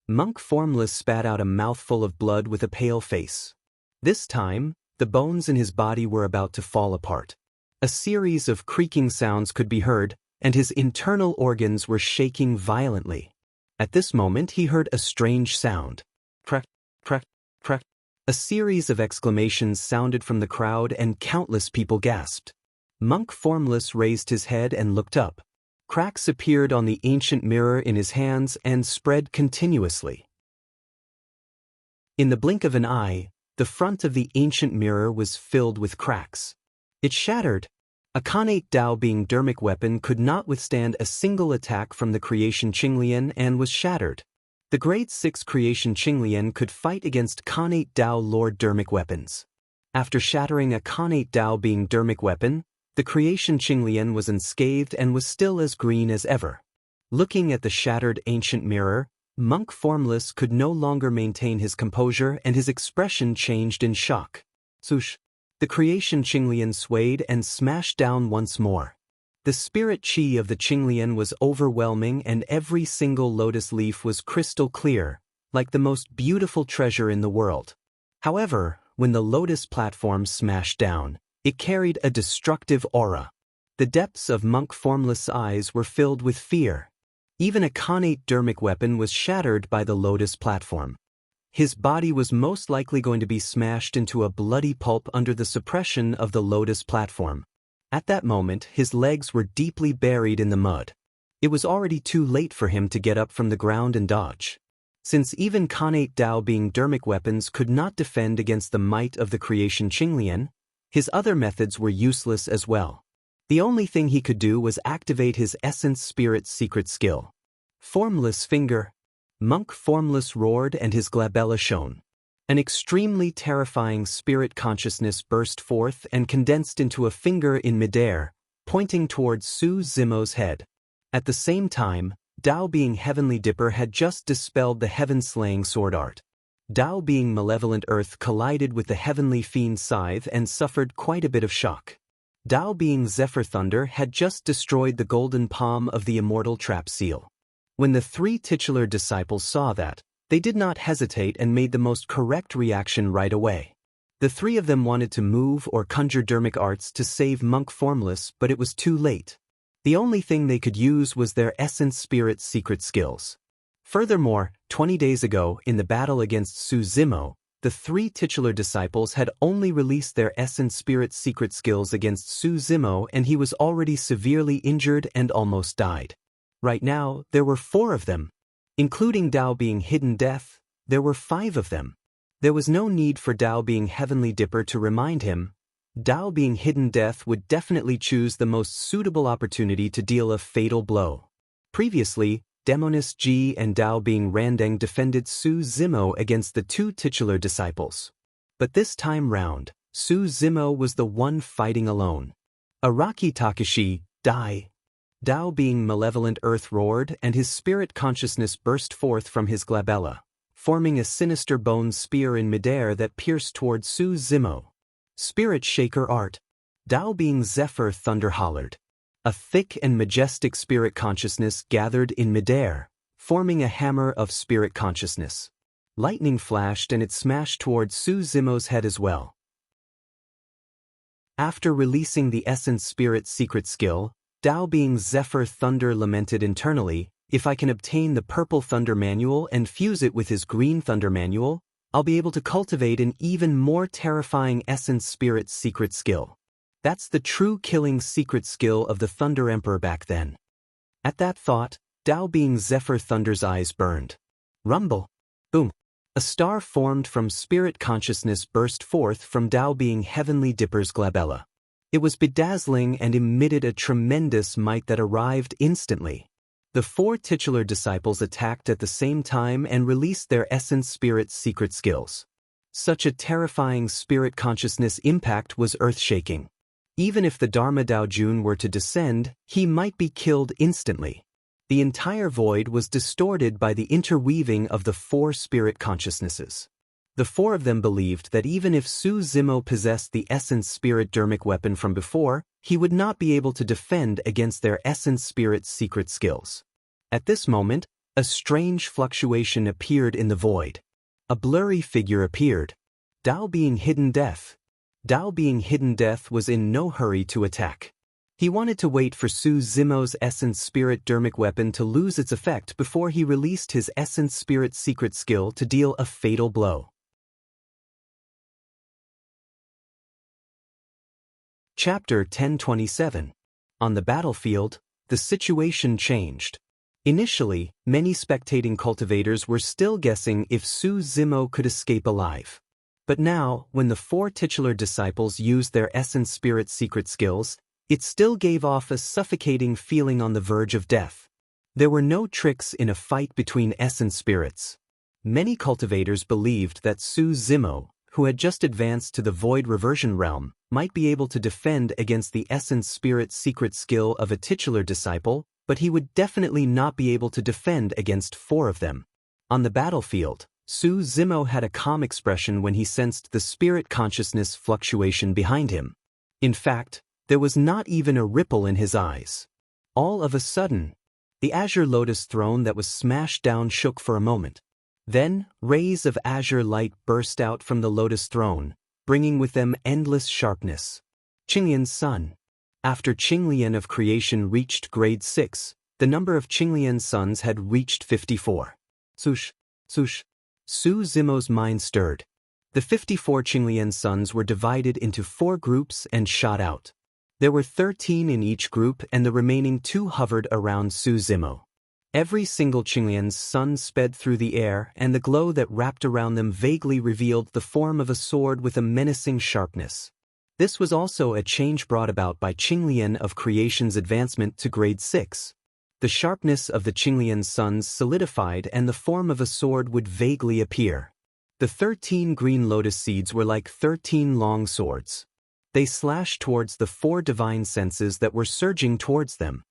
Monk Formless spat out a mouthful of blood with a pale face. This time, the bones in his body were about to fall apart. A series of creaking sounds could be heard, and his internal organs were shaking violently. At this moment he heard a strange sound. Crack, crack, crack. A series of exclamations sounded from the crowd and countless people gasped. Monk Formless raised his head and looked up. Cracks appeared on the ancient mirror in his hands and spread continuously. In the blink of an eye, the front of the ancient mirror was filled with cracks. It shattered. A Khanate Dao being dermic weapon could not withstand a single attack from the creation Qinglian and was shattered. The Grade 6 creation Qinglian could fight against Khanate Dao Lord dermic weapons. After shattering a Khanate Dao being dermic weapon, the creation Qinglian was unscathed and was still as green as ever. Looking at the shattered ancient mirror, Monk Formless could no longer maintain his composure and his expression changed in shock. Swoosh! The creation Qinglian swayed and smashed down once more. The spirit qi of the Qinglian was overwhelming and every single lotus leaf was crystal clear, like the most beautiful treasure in the world. However, when the lotus platform smashed down, it carried a destructive aura. The depths of Monk Formless' eyes were filled with fear. Even a Khanate dermic weapon was shattered by the lotus platform. His body was most likely going to be smashed into a bloody pulp under the suppression of the lotus platform. At that moment, his legs were deeply buried in the mud. It was already too late for him to get up from the ground and dodge. Since even Khanate Dao being dermic weapons could not defend against the might of the creation Qinglian, his other methods were useless as well. The only thing he could do was activate his Essence Spirit's secret skill. Formless Finger. Monk Formless roared and his glabella shone. An extremely terrifying spirit consciousness burst forth and condensed into a finger in midair, pointing towards Su Zimo's head. At the same time, Dao being Heavenly Dipper had just dispelled the heaven-slaying sword art. Dao being Malevolent Earth collided with the Heavenly Fiend Scythe and suffered quite a bit of shock. Dao being Zephyr Thunder had just destroyed the golden palm of the immortal trap seal. When the three titular disciples saw that, they did not hesitate and made the most correct reaction right away. The three of them wanted to move or conjure dermic arts to save Monk Formless, but it was too late. The only thing they could use was their Essence Spirit's secret skills. Furthermore, 20 days ago, in the battle against Su Zimo, the three titular disciples had only released their Essence Spirit's secret skills against Su Zimo and he was already severely injured and almost died. Right now, there were 4 of them. Including Dao being Hidden Death, there were 5 of them. There was no need for Dao being Heavenly Dipper to remind him. Dao being Hidden Death would definitely choose the most suitable opportunity to deal a fatal blow. Previously, Demonis Ji and Dao being Randeng defended Su Zimo against the 2 titular disciples. But this time round, Su Zimo was the one fighting alone. Araki Takashi, die! Dao being Malevolent Earth roared and his spirit consciousness burst forth from his glabella, forming a sinister bone spear in midair that pierced toward Su Zimo. Spirit Shaker Art. Dao being Zephyr Thunder hollered. A thick and majestic spirit consciousness gathered in midair, forming a hammer of spirit consciousness. Lightning flashed and it smashed toward Su Zimo's head as well. After releasing the Essence Spirit's secret skill, Dao being Zephyr Thunder lamented internally, if I can obtain the Purple Thunder Manual and fuse it with his Green Thunder Manual, I'll be able to cultivate an even more terrifying Essence Spirit's secret skill. That's the true killing secret skill of the Thunder Emperor back then. At that thought, Dao being Zephyr Thunder's eyes burned. Rumble. Boom. A star formed from spirit consciousness burst forth from Dao being Heavenly Dipper's glabella. It was bedazzling and emitted a tremendous might that arrived instantly. The 4 titular disciples attacked at the same time and released their Essence Spirit's secret skills. Such a terrifying spirit consciousness impact was earth-shaking. Even if the Dharma Dao Jun were to descend, he might be killed instantly. The entire void was distorted by the interweaving of the 4 spirit consciousnesses. The 4 of them believed that even if Su Zimo possessed the Essence Spirit dermic weapon from before, he would not be able to defend against their Essence Spirit's secret skills. At this moment, a strange fluctuation appeared in the void. A blurry figure appeared. Dao being Hidden Death. Dao being Hidden Death was in no hurry to attack. He wanted to wait for Su Zimo's Essence Spirit dermic weapon to lose its effect before he released his Essence Spirit secret skill to deal a fatal blow. Chapter 1027. On the battlefield, the situation changed. Initially, many spectating cultivators were still guessing if Su Zimo could escape alive. But now, when the 4 titular disciples used their Essence Spirit secret skills, it still gave off a suffocating feeling on the verge of death. There were no tricks in a fight between Essence Spirits. Many cultivators believed that Su Zimo, who had just advanced to the Void Reversion realm, might be able to defend against the Essence Spirit secret skill of a titular disciple, but he would definitely not be able to defend against 4 of them. On the battlefield, Su Zimo had a calm expression when he sensed the spirit consciousness fluctuation behind him. In fact, there was not even a ripple in his eyes. All of a sudden, the azure lotus throne that was smashed down shook for a moment. Then, rays of azure light burst out from the lotus throne, bringing with them endless sharpness. Qinglian's son. After Qinglian of creation reached grade 6, the number of Qinglian's sons had reached 54. Sush. Su Zimo's mind stirred. The 54 Qinglian sons were divided into 4 groups and shot out. There were 13 in each group and the remaining 2 hovered around Su Zimo. Every single Qinglian's son sped through the air and the glow that wrapped around them vaguely revealed the form of a sword with a menacing sharpness. This was also a change brought about by Qinglian of creation's advancement to grade 6. The sharpness of the Qinglian sons solidified and the form of a sword would vaguely appear. The 13 green lotus seeds were like 13 long swords. They slashed towards the 4 divine senses that were surging towards them.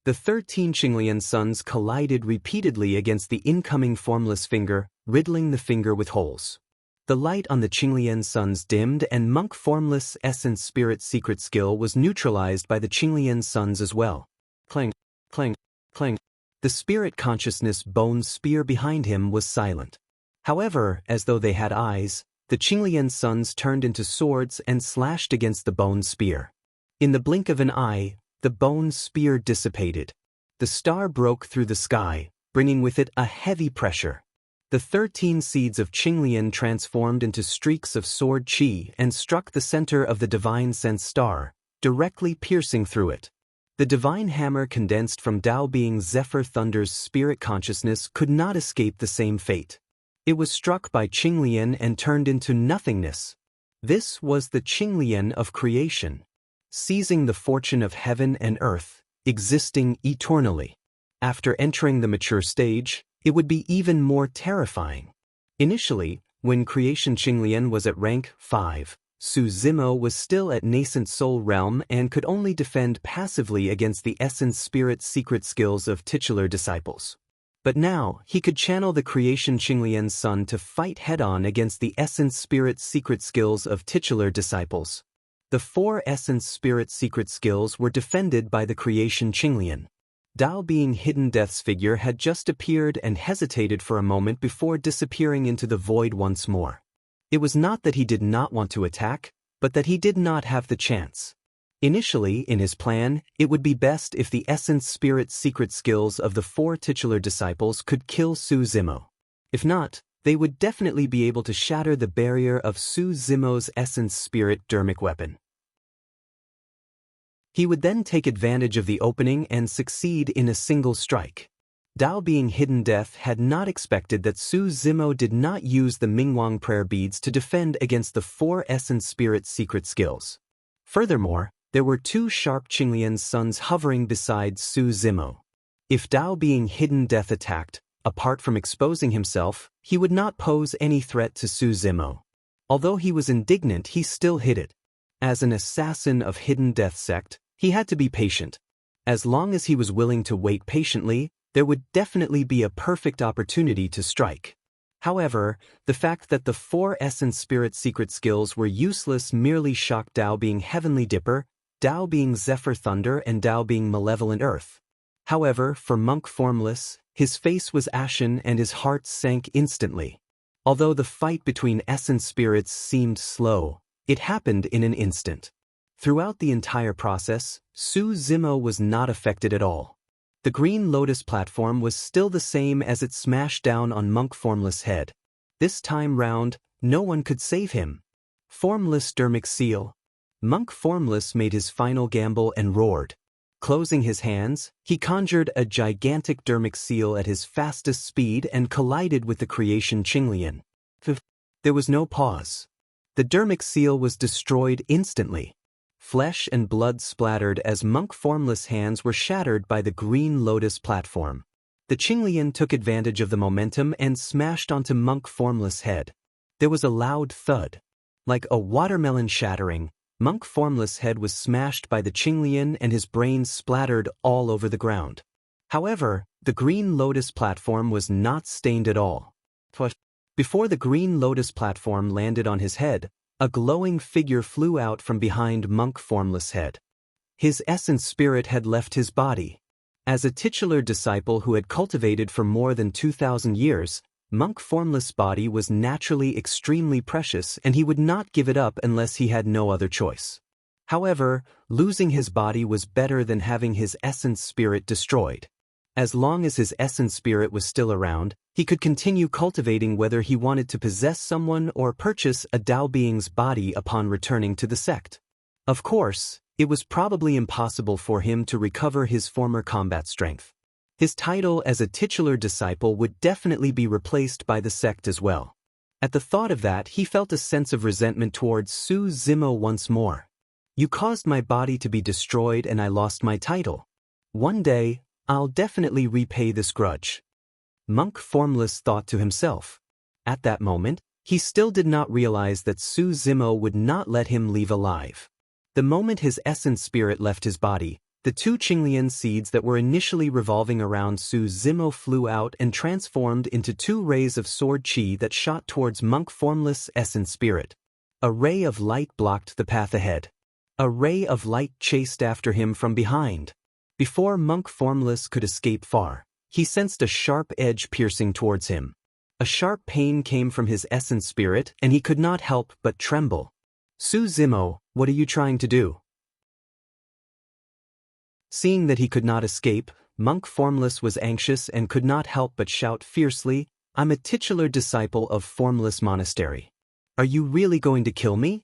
The 13 Qinglian sons collided repeatedly against the incoming formless finger, riddling the finger with holes. The light on the Qinglian sons dimmed and monk formless essence spirit secret skill was neutralized by the Qinglian sons as well. Clang, clang, clang. The spirit consciousness bone spear behind him was silent. However, as though they had eyes, the Qinglian sons turned into swords and slashed against the bone spear. In the blink of an eye, the bone spear dissipated. The star broke through the sky, bringing with it a heavy pressure. The 13 seeds of Qinglian transformed into streaks of sword qi and struck the center of the divine sense star, directly piercing through it. The divine hammer condensed from Tao being Zephyr Thunder's spirit consciousness could not escape the same fate. It was struck by Qinglian and turned into nothingness. This was the Qinglian of creation, seizing the fortune of heaven and earth, existing eternally. After entering the mature stage, it would be even more terrifying. Initially, when creation Qinglian was at rank 5, Su Zimo was still at nascent soul realm and could only defend passively against the essence spirit secret skills of titular disciples. But now, he could channel the creation Qinglian's son to fight head-on against the essence spirit secret skills of titular disciples. The 4 essence spirit secret skills were defended by the creation Qinglian. Tao being Hidden Death's figure had just appeared and hesitated for a moment before disappearing into the void once more. It was not that he did not want to attack, but that he did not have the chance. Initially, in his plan, it would be best if the essence spirit secret skills of the 4 titular disciples could kill Su Zimo. If not, they would definitely be able to shatter the barrier of Su Zimo's essence spirit dermic weapon. He would then take advantage of the opening and succeed in a single strike. Tao being Hidden Death had not expected that Su Zimo did not use the Mingwang prayer beads to defend against the 4 essence spirit secret skills. Furthermore, there were 2 sharp Qinglian sons hovering beside Su Zimo. If Tao being Hidden Death attacked, apart from exposing himself, he would not pose any threat to Su Zimo. Although he was indignant, he still hid it. As an assassin of Hidden Death sect, he had to be patient. As long as he was willing to wait patiently, there would definitely be a perfect opportunity to strike. However, the fact that the 4 essence spirit secret skills were useless merely shocked Tao being Heavenly Dipper, Tao being Zephyr Thunder and Tao being Malevolent Earth. However, for Monk Formless, his face was ashen and his heart sank instantly. Although the fight between essence spirits seemed slow, it happened in an instant. Throughout the entire process, Su Zimo was not affected at all. The green lotus platform was still the same as it smashed down on Monk Formless' head. This time round, no one could save him. Formless dermic seal. Monk Formless made his final gamble and roared. Closing his hands, he conjured a gigantic dermic seal at his fastest speed and collided with the creation Qinglian. There was no pause. The dermic seal was destroyed instantly. Flesh and blood splattered as Monk Formless' hands were shattered by the green lotus platform. The Qinglian took advantage of the momentum and smashed onto Monk Formless' head. There was a loud thud. Like a watermelon shattering, Monk Formless' head was smashed by the Qinglian and his brains splattered all over the ground. However, the Green Lotus platform was not stained at all. Before the Green Lotus platform landed on his head, a glowing figure flew out from behind Monk Formless' head. His essence spirit had left his body. As a titular disciple who had cultivated for more than 2,000 years, Monk Formless' body was naturally extremely precious and he would not give it up unless he had no other choice. However, losing his body was better than having his essence spirit destroyed. As long as his essence spirit was still around, he could continue cultivating whether he wanted to possess someone or purchase a Tao being's body upon returning to the sect. Of course, it was probably impossible for him to recover his former combat strength. His title as a titular disciple would definitely be replaced by the sect as well. At the thought of that, he felt a sense of resentment towards Su Zimo once more. You caused my body to be destroyed and I lost my title. One day, I'll definitely repay this grudge. Monk Formless thought to himself. At that moment, he still did not realize that Su Zimo would not let him leave alive. The moment his essence spirit left his body, the two Qinglian seeds that were initially revolving around Su Zimo flew out and transformed into two rays of sword chi that shot towards Monk Formless' essence spirit. A ray of light blocked the path ahead. A ray of light chased after him from behind. Before Monk Formless could escape far, he sensed a sharp edge piercing towards him. A sharp pain came from his essence spirit and he could not help but tremble. Su Zimo, what are you trying to do? Seeing that he could not escape, Monk Formless was anxious and could not help but shout fiercely, I'm a titular disciple of Formless Monastery. Are you really going to kill me?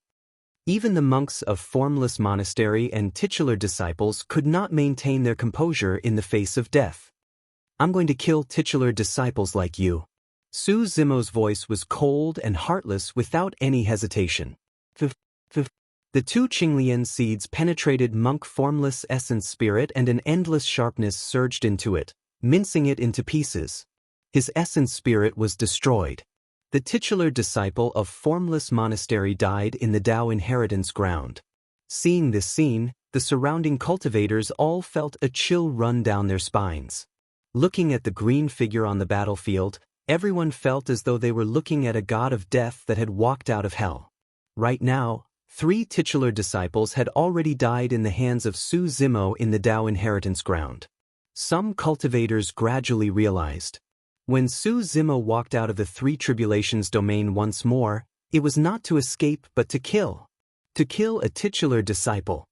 Even the monks of Formless Monastery and titular disciples could not maintain their composure in the face of death. I'm going to kill titular disciples like you. Su Zimo's voice was cold and heartless without any hesitation. The two Qinglian seeds penetrated Monk Formless' essence spirit and an endless sharpness surged into it, mincing it into pieces. His essence spirit was destroyed. The titular disciple of Formless Monastery died in the Tao inheritance ground. Seeing this scene, the surrounding cultivators all felt a chill run down their spines. Looking at the green figure on the battlefield, everyone felt as though they were looking at a god of death that had walked out of hell. Right now, 3 titular disciples had already died in the hands of Su Zimo in the Tao inheritance ground. Some cultivators gradually realized. When Su Zimo walked out of the 3 tribulations domain once more, it was not to escape but to kill. To kill a titular disciple.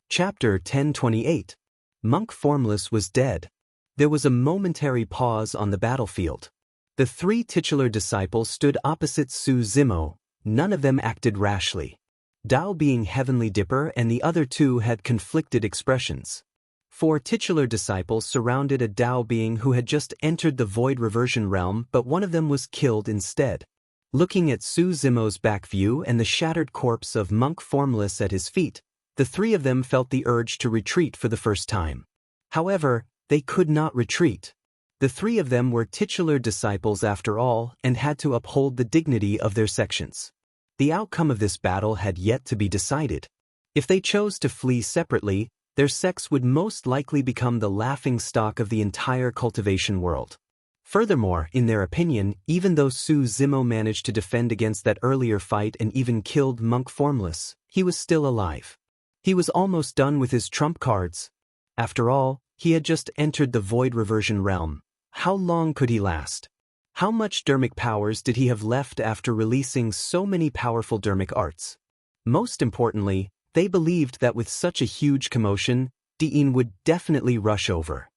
Chapter 1028. Monk Formless was dead. There was a momentary pause on the battlefield. The 3 titular disciples stood opposite Su Zimo. None of them acted rashly. Tao being Heavenly Dipper and the other 2 had conflicted expressions. 4 titular disciples surrounded a Tao being who had just entered the void reversion realm, but one of them was killed instead. Looking at Su Zimo's back view and the shattered corpse of Monk Formless at his feet, the 3 of them felt the urge to retreat for the first time. However, they could not retreat. The 3 of them were titular disciples after all and had to uphold the dignity of their sections. The outcome of this battle had yet to be decided. If they chose to flee separately, their sects would most likely become the laughingstock of the entire cultivation world. Furthermore, in their opinion, even though Su Zimo managed to defend against that earlier fight and even killed Monk Formless, he was still alive. He was almost done with his trump cards. After all, he had just entered the void reversion realm. How long could he last? How much dermic powers did he have left after releasing so many powerful dermic arts? Most importantly, they believed that with such a huge commotion, Diin would definitely rush over.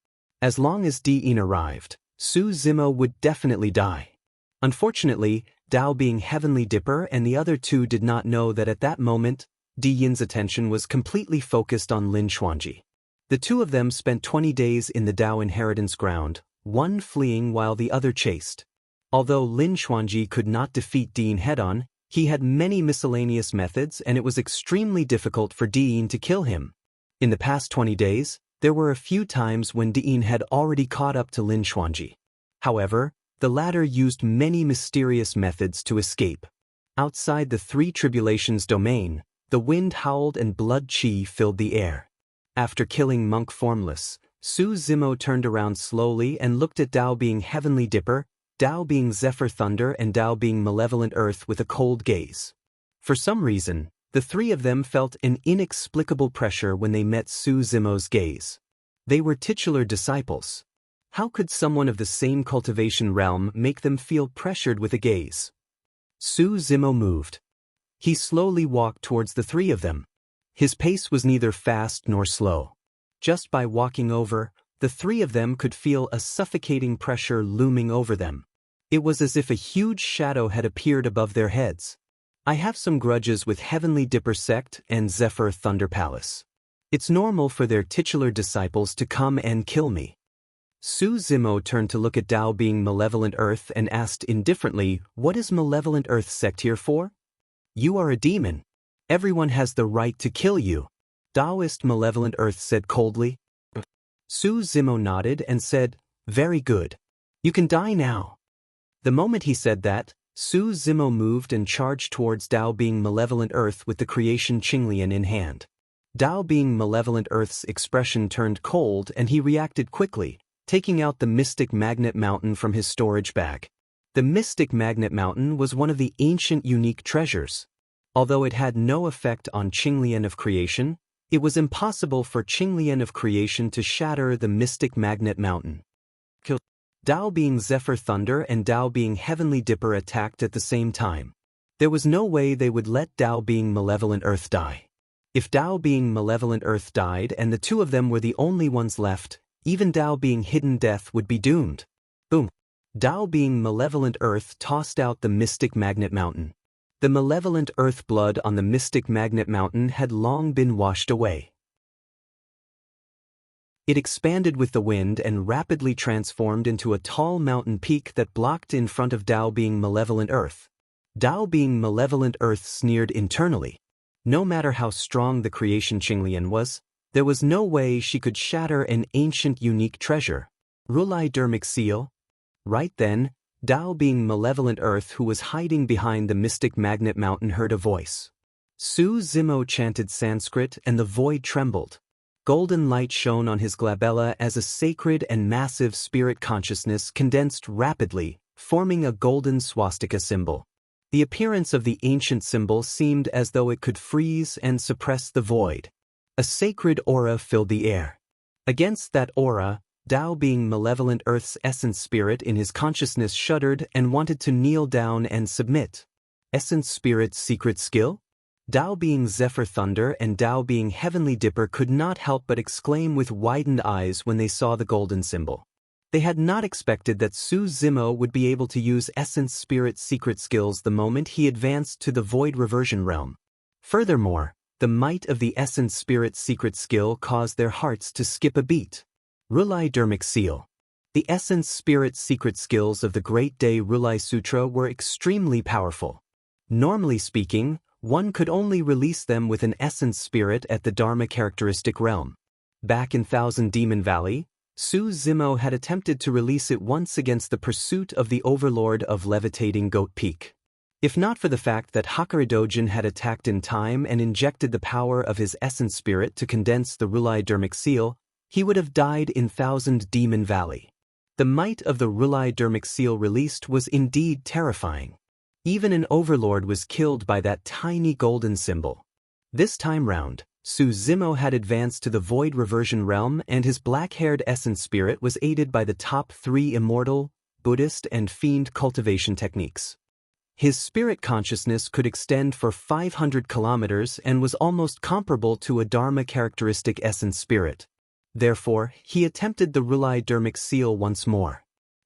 As long as Diin arrived, Su Zimo would definitely die. Unfortunately, Tao being Heavenly Dipper and the other 2 did not know that at that moment, Diin's attention was completely focused on Lin Xuanji. The 2 of them spent 20 days in the Tao inheritance ground, one fleeing while the other chased. Although Lin Xuanji could not defeat Diin head-on, he had many miscellaneous methods and it was extremely difficult for Diin to kill him. In the past 20 days, there were a few times when Diin had already caught up to Lin Xuanji. However, the latter used many mysterious methods to escape. Outside the three tribulations domain, the wind howled and blood chi filled the air. After killing Monk Formless, Su Zimo turned around slowly and looked at Tao being Heavenly Dipper, Tao being Zephyr Thunder and Tao being Malevolent Earth with a cold gaze. For some reason, the three of them felt an inexplicable pressure when they met Su Zimo's gaze. They were titular disciples. How could someone of the same cultivation realm make them feel pressured with a gaze? Su Zimo moved. He slowly walked towards the three of them. His pace was neither fast nor slow. Just by walking over, the three of them could feel a suffocating pressure looming over them. It was as if a huge shadow had appeared above their heads. I have some grudges with Heavenly Dipper Sect and Zephyr Thunder Palace. It's normal for their titular disciples to come and kill me. Su Zimo turned to look at Tao being Malevolent Earth and asked indifferently, "What is Malevolent Earth Sect here for?" "You are a demon. Everyone has the right to kill you," Taoist Malevolent Earth said coldly. Su Zimo nodded and said, "Very good. You can die now." The moment he said that, Su Zimo moved and charged towards Tao being Malevolent Earth with the creation Qinglian in hand. Tao being Malevolent Earth's expression turned cold and he reacted quickly, taking out the Mystic Magnet Mountain from his storage bag. The Mystic Magnet Mountain was one of the ancient unique treasures. Although it had no effect on Qinglian of creation, it was impossible for Qinglian of creation to shatter the Mystic Magnet Mountain. Tao being Zephyr Thunder and Tao being Heavenly Dipper attacked at the same time. There was no way they would let Tao being Malevolent Earth die. If Tao being Malevolent Earth died and the two of them were the only ones left, even Tao being Hidden Death would be doomed. Boom. Tao being Malevolent Earth tossed out the Mystic Magnet Mountain. The Malevolent Earth blood on the Mystic Magnet Mountain had long been washed away. It expanded with the wind and rapidly transformed into a tall mountain peak that blocked in front of Tao being Malevolent Earth. Tao being Malevolent Earth sneered internally. No matter how strong the creation Qinglian was, there was no way she could shatter an ancient unique treasure. Rulai Dermic Seal? Right then, Tao being Malevolent Earth who was hiding behind the Mystic Magnet Mountain heard a voice. Su Zimo chanted Sanskrit and the void trembled. Golden light shone on his glabella as a sacred and massive spirit consciousness condensed rapidly, forming a golden swastika symbol. The appearance of the ancient symbol seemed as though it could freeze and suppress the void. A sacred aura filled the air. Against that aura, Tao being Malevolent Earth's essence spirit in his consciousness shuddered and wanted to kneel down and submit. Essence spirit's secret skill? Tao being Zephyr Thunder and Tao being Heavenly Dipper could not help but exclaim with widened eyes when they saw the golden symbol. They had not expected that Su Zimo would be able to use Essence Spirit's secret skills the moment he advanced to the Void Reversion realm. Furthermore, the might of the Essence Spirit's secret skill caused their hearts to skip a beat. Rulai Dermic Seal. The Essence Spirit's secret skills of the Great Day Rulai Sutra were extremely powerful. Normally speaking, one could only release them with an essence spirit at the Dharma characteristic realm. Back in Thousand Demon Valley, Su Zimo had attempted to release it once against the pursuit of the overlord of Levitating Goat Peak. If not for the fact that Hakuridojin had attacked in time and injected the power of his essence spirit to condense the Rulai Dermic Seal, he would have died in Thousand Demon Valley. The might of the Rulai Dermic Seal released was indeed terrifying. Even an overlord was killed by that tiny golden symbol. This time round, Su Zimo had advanced to the Void Reversion realm and his black-haired essence spirit was aided by the top 3 immortal, Buddhist and fiend cultivation techniques. His spirit consciousness could extend for 500 kilometers and was almost comparable to a Dharma characteristic essence spirit. Therefore, he attempted the Rulai Dermic Seal once more.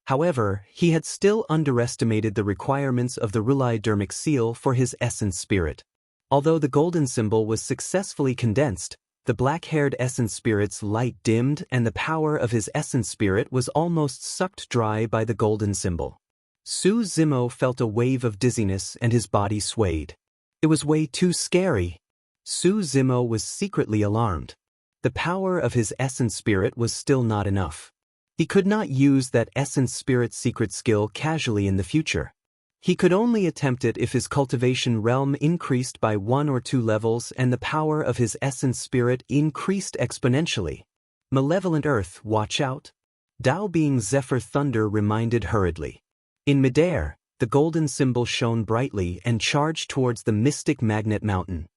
However, he had still underestimated the requirements of the Rulai Dermic Seal for his essence spirit. Although the golden symbol was successfully condensed, the black-haired essence spirit's light dimmed and the power of his essence spirit was almost sucked dry by the golden symbol. Su Zimo felt a wave of dizziness and his body swayed. It was way too scary. Su Zimo was secretly alarmed. The power of his essence spirit was still not enough. He could not use that essence spirit's secret skill casually in the future. He could only attempt it if his cultivation realm increased by 1 or 2 levels and the power of his essence spirit increased exponentially. Malevolent Earth, watch out. Tao being Zephyr Thunder reminded hurriedly. In midair, the golden symbol shone brightly and charged towards the mystic magnet mountain.